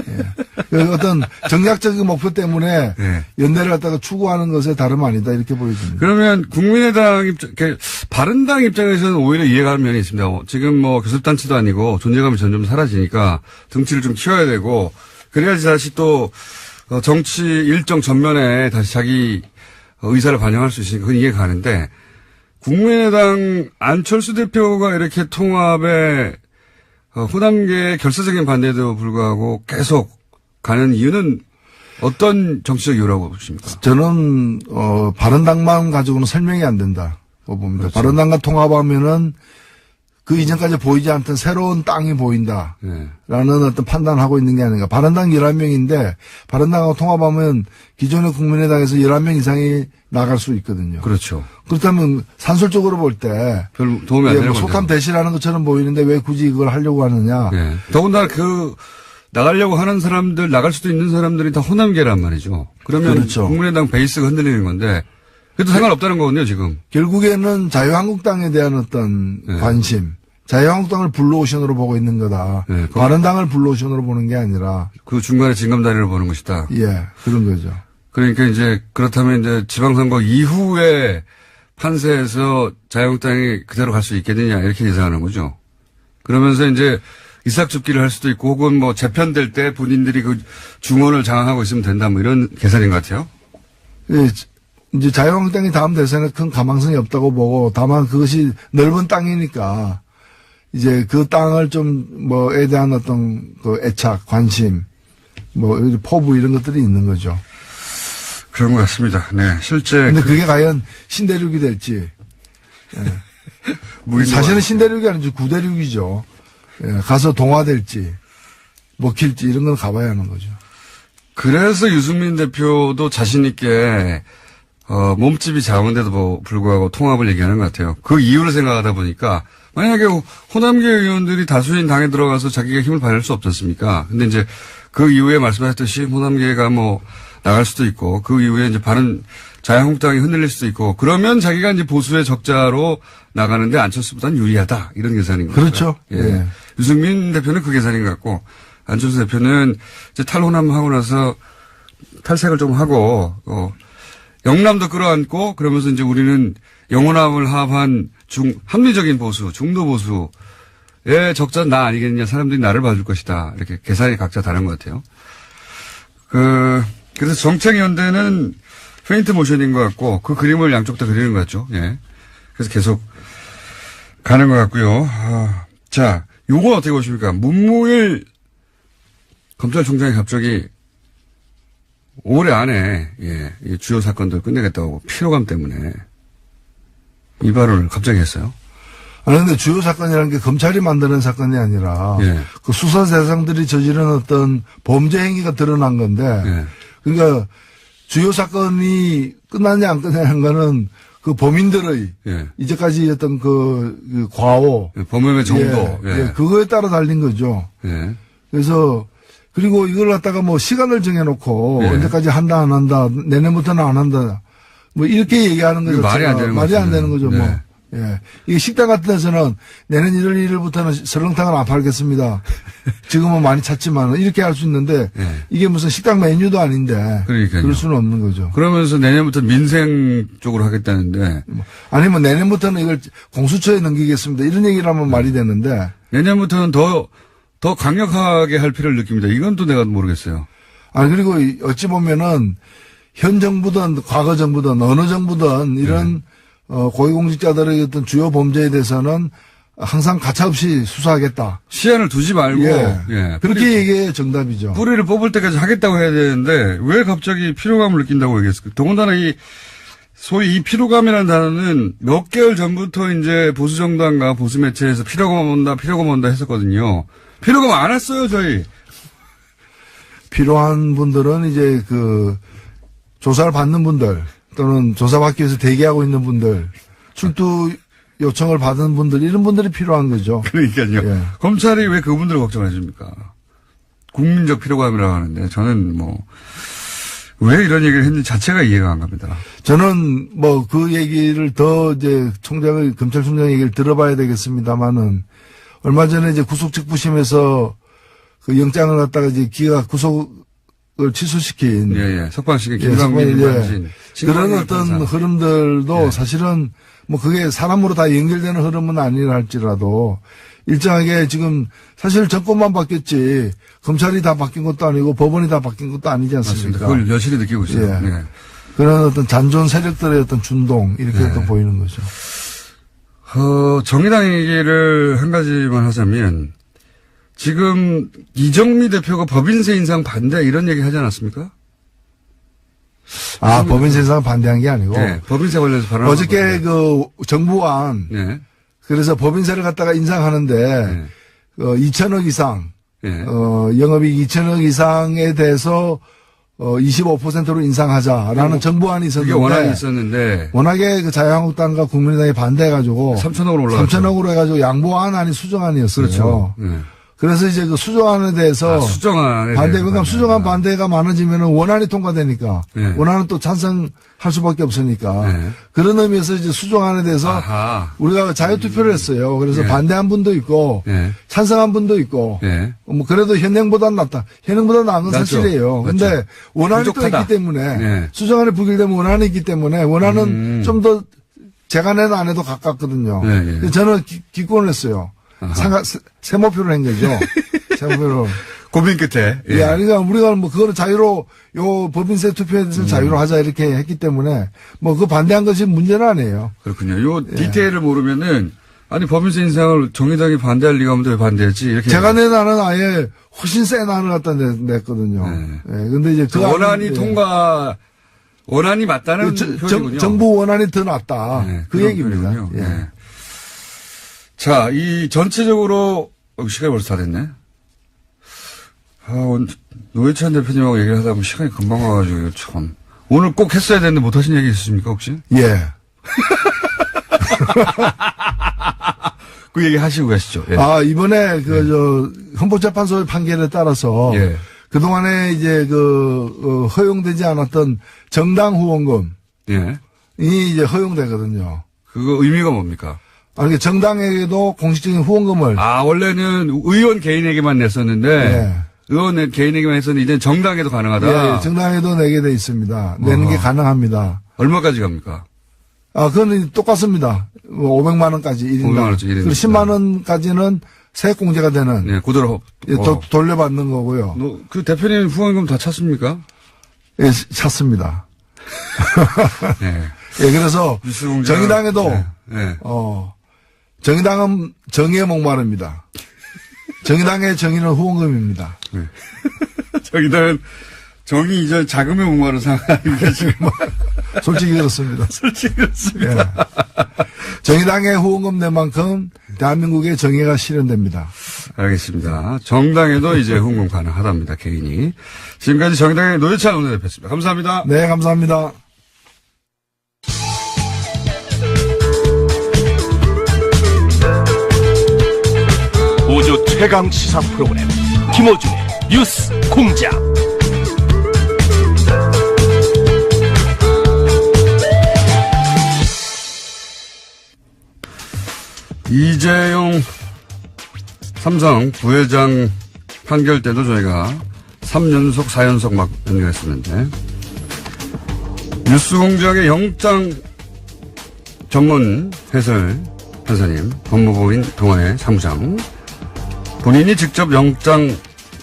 [SPEAKER 6] 예. 그 어떤 정략적인 목표 때문에
[SPEAKER 1] 예.
[SPEAKER 6] 연대를 갖다가 추구하는 것에 다름 아니다. 이렇게 보여집니다.
[SPEAKER 1] 그러면 국민의당 바른당 입장에서는 오히려 이해가는 면이 있습니다. 지금 뭐 교섭단체도 아니고 존재감이 점점 사라지니까 등치를 좀 키워야 되고 그래야지 다시 또 정치 일정 전면에 다시 자기 의사를 반영할 수 있으니까 그건 이해가 가는데 국민의당 안철수 대표가 이렇게 통합에 호남계의 결사적인 반대에도 불구하고 계속 가는 이유는 어떤 정치적 이유라고 보십니까? 저는
[SPEAKER 6] 바른당만 가지고는 설명이 안 된다고 봅니다.
[SPEAKER 1] 그렇죠.
[SPEAKER 6] 바른당과 통합하면은 그 이전까지 보이지 않던 새로운 땅이 보인다라는
[SPEAKER 1] 네.
[SPEAKER 6] 어떤 판단을 하고 있는 게 아닌가. 바른당 11명인데 바른당하고 통합하면 기존의 국민의당에서 11명 이상이 나갈 수 있거든요.
[SPEAKER 1] 그렇죠.
[SPEAKER 6] 그렇다면 산술적으로 볼 때
[SPEAKER 1] 별 도움이 안 되는 거죠.
[SPEAKER 6] 소탐 대시라는 것처럼 보이는데 왜 굳이 이걸 하려고 하느냐.
[SPEAKER 1] 네. 더군다나 나가려고 하는 사람들, 나갈 수도 있는 사람들이 다 호남계란 말이죠. 그러면
[SPEAKER 6] 그렇죠.
[SPEAKER 1] 국민의당 베이스가 흔들리는 건데 그래도 상관없다는 거거든요, 지금.
[SPEAKER 6] 결국에는 자유한국당에 대한 어떤 관심, 자유한국당을 블루오션으로 보고 있는 거다.
[SPEAKER 1] 네,
[SPEAKER 6] 바른당을 블루오션으로 보는 게 아니라.
[SPEAKER 1] 그 중간에 징검다리를 보는 것이다.
[SPEAKER 6] 예, 그런 거죠.
[SPEAKER 1] 그러니까 이제 그렇다면 이제 지방선거 이후에 판세에서 자유한국당이 그대로 갈 수 있겠느냐 이렇게 예상하는 거죠. 그러면서 이제 이삭줍기를 할 수도 있고 혹은 뭐 재편될 때 본인들이 그 중원을 장악하고 있으면 된다 뭐 이런 계산인 것 같아요.
[SPEAKER 6] 예, 이제 자유한국당이 다음 대선에 큰 가망성이 없다고 보고 다만 그것이 넓은 땅이니까 이제 그 땅을 에 대한 어떤 애착, 관심, 포부 이런 것들이 있는 거죠.
[SPEAKER 1] 그런 것 같습니다. 네, 실제.
[SPEAKER 6] 근데 그게 과연 신대륙이 될지. 예. 사실은 신대륙이 아니지 구대륙이죠. 예, 가서 동화될지, 먹힐지 이런 건 가봐야 하는 거죠.
[SPEAKER 1] 그래서 유승민 대표도 자신있게, 몸집이 작은데도 불구하고 통합을 얘기하는 것 같아요. 그 이유를 생각하다 보니까, 만약에 호남계 의원들이 다수인 당에 들어가서 자기가 힘을 발휘할 수 없지 않습니까? 근데 이제 그 이후에 말씀하셨듯이 호남계가 나갈 수도 있고, 그 이후에 이제 자유한국당이 흔들릴 수도 있고, 그러면 자기가 이제 보수의 적자로 나가는데 안철수보다는 유리하다. 이런 계산인 거죠.
[SPEAKER 6] 그렇죠.
[SPEAKER 1] 예.
[SPEAKER 6] 예.
[SPEAKER 1] 유승민 대표는 그 계산인 것 같고, 안철수 대표는 이제 탈호남하고 나서 탈색을 좀 하고, 영남도 끌어안고 그러면서 이제 우리는 영호남을 합한 합리적인 보수, 중도 보수의 적자는 나 아니겠느냐. 사람들이 나를 봐줄 것이다. 이렇게 계산이 각자 다른 것 같아요. 그래서 정책연대는 페인트 모션인 것 같고 그 그림을 양쪽 다 그리는 것 같죠. 예. 그래서 계속 가는 것 같고요. 자, 요건 어떻게 보십니까? 문무일 검찰총장이 갑자기 올해 안에 이 주요 사건들 끝내겠다고 피로감 때문에 이 발언을 갑자기 했어요.
[SPEAKER 6] 아니, 근데 주요 사건이라는 게 검찰이 만드는 사건이 아니라
[SPEAKER 1] 예.
[SPEAKER 6] 그 수사 대상들이 저지른 어떤 범죄 행위가 드러난 건데
[SPEAKER 1] 예.
[SPEAKER 6] 그러니까 주요 사건이 끝났냐 안 끝났냐는 거는 그 범인들의
[SPEAKER 1] 예.
[SPEAKER 6] 이제까지 어떤 그 과오
[SPEAKER 1] 범행의 정도.
[SPEAKER 6] 예, 그거에 따라 달린 거죠.
[SPEAKER 1] 예.
[SPEAKER 6] 그래서 그리고 이걸 갖다가 뭐 시간을 정해놓고
[SPEAKER 1] 예.
[SPEAKER 6] 언제까지 한다 안 한다 내년부터는 안 한다 뭐 이렇게 얘기하는 거죠.
[SPEAKER 1] 말이 안 되는
[SPEAKER 6] 말이
[SPEAKER 1] 거죠.
[SPEAKER 6] 안 되는 거죠.
[SPEAKER 1] 네.
[SPEAKER 6] 뭐. 예. 이게 식당 같은 데서는 내년 1월 1일부터는 설렁탕을 안 팔겠습니다. 지금은 많이 찾지만 이렇게 할 수 있는데
[SPEAKER 1] 예.
[SPEAKER 6] 이게 무슨 식당 메뉴도 아닌데
[SPEAKER 1] 그러니까요.
[SPEAKER 6] 그럴 수는 없는 거죠.
[SPEAKER 1] 그러면서 내년부터 민생 쪽으로 하겠다는데
[SPEAKER 6] 아니면 내년부터는 이걸 공수처에 넘기겠습니다. 이런 얘기를 하면 말이 되는데
[SPEAKER 1] 내년부터는 더 강력하게 할 필요를 느낍니다. 이건 또 내가 모르겠어요.
[SPEAKER 6] 아니 그리고 어찌 보면은 현 정부든 과거 정부든 어느 정부든 이런 고위공직자들의 어떤 주요 범죄에 대해서는 항상 가차없이 수사하겠다.
[SPEAKER 1] 시한을 두지 말고
[SPEAKER 6] 예. 그렇게 얘기해 정답이죠.
[SPEAKER 1] 뿌리를 뽑을 때까지 하겠다고 해야 되는데 왜 갑자기 피로감을 느낀다고 얘기했을까? 더군다나 소위 이 피로감이라는 단어는 몇 개월 전부터 이제 보수 정당과 보수 매체에서 피로감 온다 했었거든요. 피로감 안 왔어요, 저희.
[SPEAKER 6] 필요한 분들은 이제 그 조사를 받는 분들 또는 조사받기 위해서 대기하고 있는 분들 출두 요청을 받은 분들 이런 분들이 필요한 거죠.
[SPEAKER 1] 그러니까요.
[SPEAKER 6] 예.
[SPEAKER 1] 검찰이 왜 그분들을 걱정해 줍니까? 국민적 피로감이라고 하는데 저는 왜 이런 얘기를 했는지 자체가 이해가 안 갑니다.
[SPEAKER 6] 저는 뭐 그 얘기를 더 이제 검찰총장 얘기를 들어봐야 되겠습니다만은 얼마 전에 이제 구속특부심에서 그 영장을 갖다가 이제 기각 구속을 취소시킨
[SPEAKER 1] 예. 석방식의
[SPEAKER 6] 예,
[SPEAKER 1] 김광민
[SPEAKER 6] 석방이,
[SPEAKER 1] 판신.
[SPEAKER 6] 그런 어떤 흐름들도
[SPEAKER 1] 예.
[SPEAKER 6] 사실은 뭐 그게 사람으로 다 연결되는 흐름은 아니라 할지라도 일정하게 지금 사실 정권만 바뀌었지 검찰이 다 바뀐 것도 아니고 법원이 다 바뀐 것도 아니지 않습니까?
[SPEAKER 1] 맞습니다. 그걸 여실히 느끼고 있어요.
[SPEAKER 6] 예.
[SPEAKER 1] 예.
[SPEAKER 6] 그런 어떤 잔존 세력들의 어떤 준동 이렇게
[SPEAKER 1] 네.
[SPEAKER 6] 또 보이는 거죠.
[SPEAKER 1] 정의당 얘기를 한 가지만 하자면 지금 이정미 대표가 법인세 인상 반대 이런 얘기 하지 않았습니까?
[SPEAKER 6] 법인 세상 반대한 게 아니고
[SPEAKER 1] 네, 법인세 관련해서 발언.
[SPEAKER 6] 어저께 그 정부안
[SPEAKER 1] 네.
[SPEAKER 6] 그래서 법인세를 갖다가 인상하는데
[SPEAKER 1] 네.
[SPEAKER 6] 2천억 이상
[SPEAKER 1] 네.
[SPEAKER 6] 영업이익 2천억 이상에 대해서 25%로 인상하자라는 정부안이
[SPEAKER 1] 그게
[SPEAKER 6] 있었는데
[SPEAKER 1] 원안이 있었는데
[SPEAKER 6] 워낙에 그 자유한국당과 국민의당이 반대해가지고
[SPEAKER 1] 3천억으로 올라갔죠.
[SPEAKER 6] 3천억으로 해가지고 양보안 아닌 수정안이었어요.
[SPEAKER 1] 그렇죠. 네.
[SPEAKER 6] 그래서 이제 그 수정안에 대해서
[SPEAKER 1] 수정안에
[SPEAKER 6] 반대,
[SPEAKER 1] 대해서
[SPEAKER 6] 그러니까 수정안 반대가 많아지면은 원안이 통과되니까
[SPEAKER 1] 네.
[SPEAKER 6] 원안은 또 찬성할 수밖에 없으니까
[SPEAKER 1] 네.
[SPEAKER 6] 그런 의미에서 이제 수정안에 대해서
[SPEAKER 1] 아하.
[SPEAKER 6] 우리가 자유투표를 했어요. 그래서
[SPEAKER 1] 네.
[SPEAKER 6] 반대한 분도 있고
[SPEAKER 1] 네.
[SPEAKER 6] 찬성한 분도 있고
[SPEAKER 1] 네.
[SPEAKER 6] 뭐 그래도 현행보다는 낫다. 현행보다 나은 건
[SPEAKER 1] 낫죠.
[SPEAKER 6] 사실이에요. 근데
[SPEAKER 1] 맞죠.
[SPEAKER 6] 원안이 또
[SPEAKER 1] 부족하다.
[SPEAKER 6] 있기 때문에
[SPEAKER 1] 네.
[SPEAKER 6] 수정안이 부결되면 원안이 있기 때문에 원안은 좀 더 제가 낸 안에도 가깝거든요.
[SPEAKER 1] 네, 네.
[SPEAKER 6] 근데 저는 기권을 했어요. 세모표를 한 거죠. 세모표로.
[SPEAKER 1] 고민 끝에.
[SPEAKER 6] 예, 그러니까 우리가 뭐 그거는 자유로 요 법인세 투표에 대해서 자유로 하자 이렇게 했기 때문에 뭐 그 반대한 것이 문제는 아니에요.
[SPEAKER 1] 그렇군요. 요 디테일을 모르면은 아니 법인세 인상을 정의당이 반대할 리가 없는데 왜 반대했지 이렇게.
[SPEAKER 6] 제가 낸 안은 아예 훨씬 센 안을 갖다 냈거든요.
[SPEAKER 1] 네.
[SPEAKER 6] 예, 근데 이제 그
[SPEAKER 1] 원안이
[SPEAKER 6] 안은, 예.
[SPEAKER 1] 통과 원안이 맞다는 표시군요.
[SPEAKER 6] 정부 원안이 더 낫다.
[SPEAKER 1] 네,
[SPEAKER 6] 그
[SPEAKER 1] 그런
[SPEAKER 6] 얘기입니다.
[SPEAKER 1] 표현이군요.
[SPEAKER 6] 예.
[SPEAKER 1] 네. 자, 이 전체적으로 시간이 벌써 다 됐네. 오늘 노회찬 대표님하고 얘기를 하다 보면 시간이 금방 와가지고 이거 참 오늘 꼭 했어야 되는데 못하신 얘기 있으십니까 혹시?
[SPEAKER 6] 예.
[SPEAKER 1] 그 얘기 하시고 가시죠. 예.
[SPEAKER 6] 이번에 헌법재판소의 판결에 따라서
[SPEAKER 1] 예.
[SPEAKER 6] 그동안에 이제 허용되지 않았던 정당 후원금이
[SPEAKER 1] 예.
[SPEAKER 6] 이제 허용되거든요.
[SPEAKER 1] 그거 의미가 뭡니까?
[SPEAKER 6] 아니, 정당에게도 공식적인 후원금을.
[SPEAKER 1] 원래는 의원 개인에게만 냈었는데,
[SPEAKER 6] 예.
[SPEAKER 1] 의원 개인에게만 했었는데 이제 정당에도 가능하다.
[SPEAKER 6] 예, 정당에도 내게 돼 있습니다. 내는 게 가능합니다.
[SPEAKER 1] 얼마까지 갑니까?
[SPEAKER 6] 그건 똑같습니다. 500만 원까지 1인당.
[SPEAKER 1] 500만 원짜리 1인당.
[SPEAKER 6] 그리고 10만 원까지는 세액공제가 되는
[SPEAKER 1] 네, 그대로.
[SPEAKER 6] 돌려받는 거고요.
[SPEAKER 1] 그 대표님 후원금 다 찼습니까?
[SPEAKER 6] 예, 찾습니다.
[SPEAKER 1] 네.
[SPEAKER 6] 예, 그래서
[SPEAKER 1] 뉴스공장.
[SPEAKER 6] 정의당에도
[SPEAKER 1] 네.
[SPEAKER 6] 정의당은 정의에 목마릅니다. 정의당의 정의는 후원금입니다.
[SPEAKER 1] 네. 정의당은 정의 이전 자금에 목마른 상황입니다, 지금.
[SPEAKER 6] 솔직히 그렇습니다.
[SPEAKER 1] 솔직히 그렇습니다.
[SPEAKER 6] 예. 정의당의 후원금 낸 만큼 대한민국의 정의가 실현됩니다.
[SPEAKER 1] 알겠습니다. 정당에도 이제 후원금 가능하답니다, 개인이. 지금까지 정의당의 노회찬 원내대표였습니다. 감사합니다.
[SPEAKER 6] 네, 감사합니다.
[SPEAKER 7] 우주 최강 시사 프로그램 김어준의 뉴스 공장.
[SPEAKER 1] 이재용 삼성 부회장 판결 때도 저희가 3연속, 4연속 막 연결했었는데 뉴스공장의 영장 전문 해설 판사님, 법무부인 동아의 사무장, 본인이 직접 영장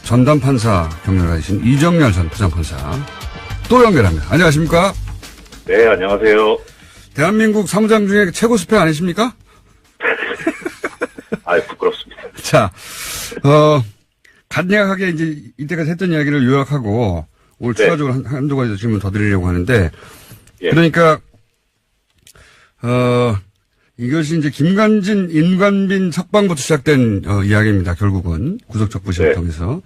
[SPEAKER 1] 전담 판사 경력을 가지신 이정열 전 부장판사 또 연결합니다. 안녕하십니까?
[SPEAKER 8] 네, 안녕하세요.
[SPEAKER 1] 대한민국 사무장 중에 최고 스펙 아니십니까?
[SPEAKER 8] 부끄럽습니다.
[SPEAKER 1] 자, 간략하게 이제 이때까지 했던 이야기를 요약하고 오늘
[SPEAKER 8] 네.
[SPEAKER 1] 추가적으로 한두 가지 질문 더 드리려고 하는데,
[SPEAKER 8] 예.
[SPEAKER 1] 그러니까, 이것이 이제 김관진, 임관빈 석방부터 시작된 이야기입니다. 결국은 구속적부심을
[SPEAKER 8] 네.
[SPEAKER 1] 통해서.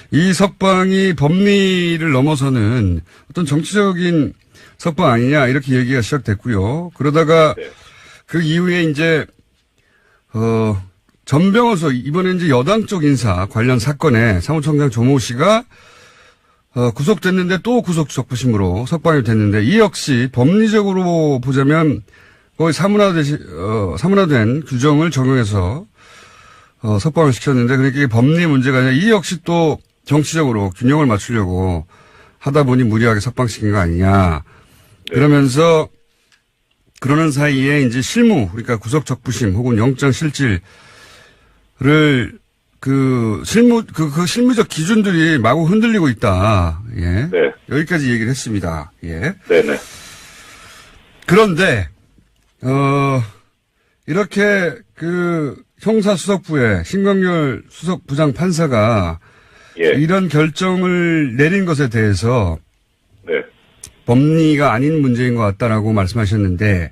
[SPEAKER 1] 이 석방이 법리를 넘어서는 어떤 정치적인 석방 아니냐 이렇게 얘기가 시작됐고요. 그러다가
[SPEAKER 8] 네.
[SPEAKER 1] 그 이후에 이제 전병호서 이번에 이제 여당 쪽 인사 관련 사건에 사무총장 조모 씨가 구속됐는데 또 구속적부심으로 석방이 됐는데 이 역시 법리적으로 보자면 거의 사문화된 규정을 적용해서 석방을 시켰는데 그러니까 이게 법리 문제가 아니라 이 역시 또 정치적으로 균형을 맞추려고 하다 보니 무리하게 석방시킨 거 아니냐. 그러면서 그러는 사이에 이제 실무 그러니까 구속적부심 혹은 영장실질을 그 실무적 기준들이 마구 흔들리고 있다. 예.
[SPEAKER 8] 네.
[SPEAKER 1] 여기까지 얘기를 했습니다. 예.
[SPEAKER 8] 네네.
[SPEAKER 1] 그런데 이렇게 그 형사수석부의 신광열 수석부장 판사가
[SPEAKER 8] 예.
[SPEAKER 1] 이런 결정을 내린 것에 대해서
[SPEAKER 8] 네.
[SPEAKER 1] 법리가 아닌 문제인 것 같다라고 말씀하셨는데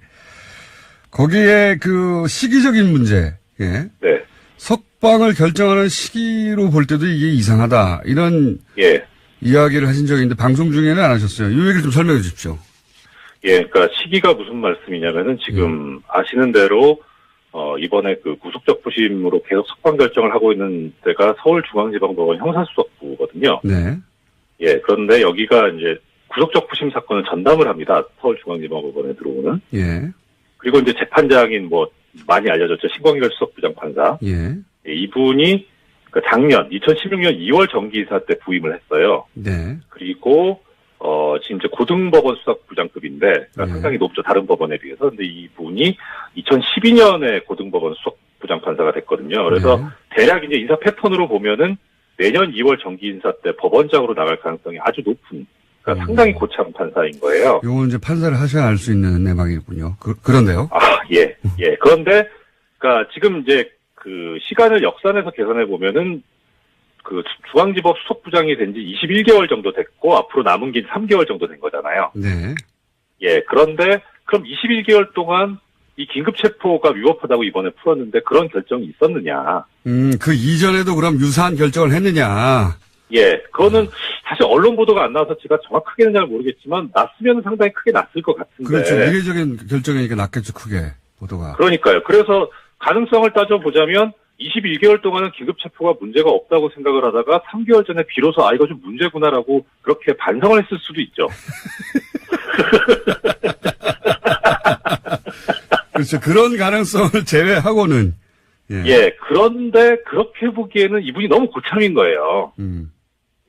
[SPEAKER 1] 거기에 그 시기적인 문제, 예.
[SPEAKER 8] 네.
[SPEAKER 1] 석방을 결정하는 시기로 볼 때도 이게 이상하다 이런
[SPEAKER 8] 예.
[SPEAKER 1] 이야기를 하신 적이 있는데 방송 중에는 안 하셨어요. 이 얘기를 좀 설명해 주십시오.
[SPEAKER 8] 예, 그러니까 시기가 무슨 말씀이냐면은 지금 아시는 대로 이번에 그 구속적부심으로 계속 석방 결정을 하고 있는 데가 서울중앙지방법원 형사수석부거든요.
[SPEAKER 1] 네.
[SPEAKER 8] 예, 그런데 여기가 이제 구속적부심 사건을 전담을 합니다. 서울중앙지방법원에 들어오는.
[SPEAKER 1] 예.
[SPEAKER 8] 그리고 이제 재판장인 뭐 많이 알려졌죠. 신광열 수석부장 판사.
[SPEAKER 1] 예.
[SPEAKER 8] 예, 이분이 그러니까 작년 2016년 2월 정기이사 때 부임을 했어요.
[SPEAKER 1] 네.
[SPEAKER 8] 그리고 지금 이제 고등법원 수석부장급인데 그러니까
[SPEAKER 1] 네.
[SPEAKER 8] 상당히 높죠. 다른 법원에 비해서. 근데 이분이 2012년에 고등법원 수석부장 판사가 됐거든요. 그래서
[SPEAKER 1] 네.
[SPEAKER 8] 대략 이제 인사 패턴으로 보면은 내년 2월 정기인사 때 법원장으로 나갈 가능성이 아주 높은 그러니까 상당히 고참 판사인 거예요.
[SPEAKER 1] 요건 이제 판사를 하셔야 알 수 있는 내막이군요. 그런데요.
[SPEAKER 8] 예. 그런데 그러니까 지금 이제 그 시간을 역산해서 계산해 보면은 그 중앙지법 수석부장이 된 지 21개월 정도 됐고 앞으로 남은 게 3개월 정도 된 거잖아요.
[SPEAKER 1] 네.
[SPEAKER 8] 예. 그런데 그럼 21개월 동안 이 긴급체포가 위법하다고 이번에 풀었는데 그런 결정이 있었느냐.
[SPEAKER 1] 그 이전에도 그럼 유사한 결정을 했느냐.
[SPEAKER 8] 예. 그거는 사실 언론 보도가 안 나와서 제가 정확하게는 잘 모르겠지만 났으면 상당히 크게 났을 것 같은데.
[SPEAKER 1] 그렇죠. 미래적인 결정이니까 낫겠죠, 크게, 보도가.
[SPEAKER 8] 그러니까요. 그래서 가능성을 따져보자면 21개월 동안은 긴급체포가 문제가 없다고 생각을 하다가 3개월 전에 비로소 이거 좀 문제구나라고 그렇게 반성을 했을 수도 있죠.
[SPEAKER 1] 그렇죠. 그런 가능성을 제외하고는.
[SPEAKER 8] 예. 그런데 그렇게 보기에는 이분이 너무 고참인 거예요.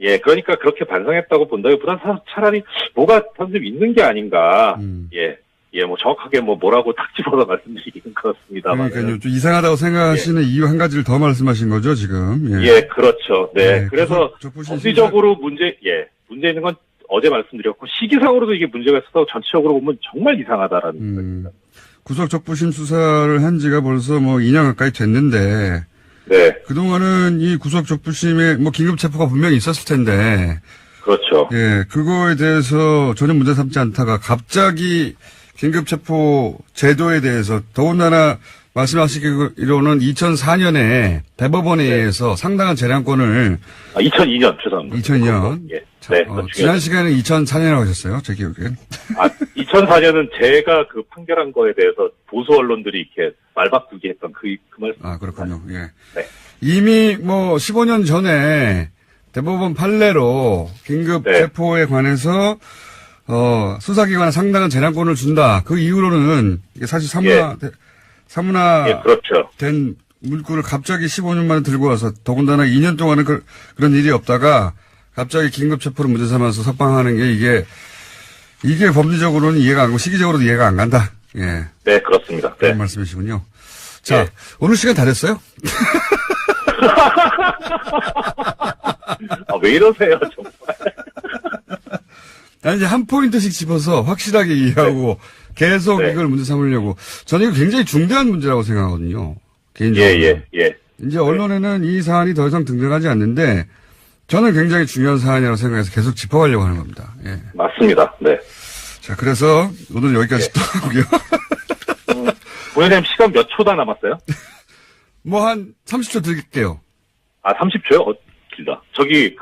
[SPEAKER 8] 예, 그러니까 그렇게 반성했다고 본다기보다 차라리 뭐가 선생님 있는 게 아닌가. 예, 뭐 정확하게 뭐라고 딱 집어서 말씀드리기는 그렇습니다만.
[SPEAKER 1] 그러니까요. 좀 이상하다고 생각하시는 이유 한 가지를 더 말씀하신 거죠, 지금.
[SPEAKER 8] 예, 그렇죠. 네.
[SPEAKER 1] 네,
[SPEAKER 8] 그래서 법리적으로 문제 있는 건 어제 말씀드렸고 시기상으로도 이게 문제가 있어서 전체적으로 보면 정말 이상하다라는 생각입니다.
[SPEAKER 1] 구속 적부심 수사를 한 지가 벌써 2년 가까이 됐는데
[SPEAKER 8] 네.
[SPEAKER 1] 그동안은 이 구속 적부심에 긴급 체포가 분명히 있었을 텐데
[SPEAKER 8] 그렇죠.
[SPEAKER 1] 예, 그거에 대해서 전혀 문제 삼지 않다가 갑자기 긴급 체포 제도에 대해서 더군다나 말씀하시기로는 2004년에 대법원에 의해서 상당한 재량권을
[SPEAKER 8] 2002년 죄송합니다.
[SPEAKER 1] 2002년.
[SPEAKER 8] 예. 네.
[SPEAKER 1] 지난 시간에 2004년이라고 하셨어요, 제 기억엔.
[SPEAKER 8] 2004년은 제가 그 판결한 거에 대해서 보수 언론들이 이렇게 말 바꾸기 했던 그 말씀.
[SPEAKER 1] 그렇군요. 예.
[SPEAKER 8] 네.
[SPEAKER 1] 이미 15년 전에 대법원 판례로 긴급 체포에 관해서 수사기관에 상당한 재량권을 준다. 그 이후로는 이게 사실 사문화
[SPEAKER 8] 그렇죠.
[SPEAKER 1] 된 물건을 갑자기 15년 만에 들고 와서 더군다나 2년 동안은 그런 일이 없다가 갑자기 긴급 체포를 문제 삼아서 석방하는 게 이게 법리적으로는 이해가 안 가고 시기적으로도 이해가 안 간다. 예.
[SPEAKER 8] 네, 그렇습니다.
[SPEAKER 1] 그런 말씀이시군요. 자, 오늘 시간 다 됐어요?
[SPEAKER 8] 왜 이러세요, 정말.
[SPEAKER 1] 아니, 이제 한 포인트씩 짚어서 확실하게 이해하고 계속 이걸 문제 삼으려고. 저는 이거 굉장히 중대한 문제라고 생각하거든요. 개인적으로. 이제 언론에는 이 사안이 더 이상 등장하지 않는데 저는 굉장히 중요한 사안이라고 생각해서 계속 짚어가려고 하는 겁니다. 예.
[SPEAKER 8] 맞습니다. 네.
[SPEAKER 1] 자, 그래서 오늘 여기까지 또 하고요.
[SPEAKER 8] 부회장님 시간 몇 초 다 남았어요?
[SPEAKER 1] 한 30초 드릴게요.
[SPEAKER 8] 30초요? 길다. 저기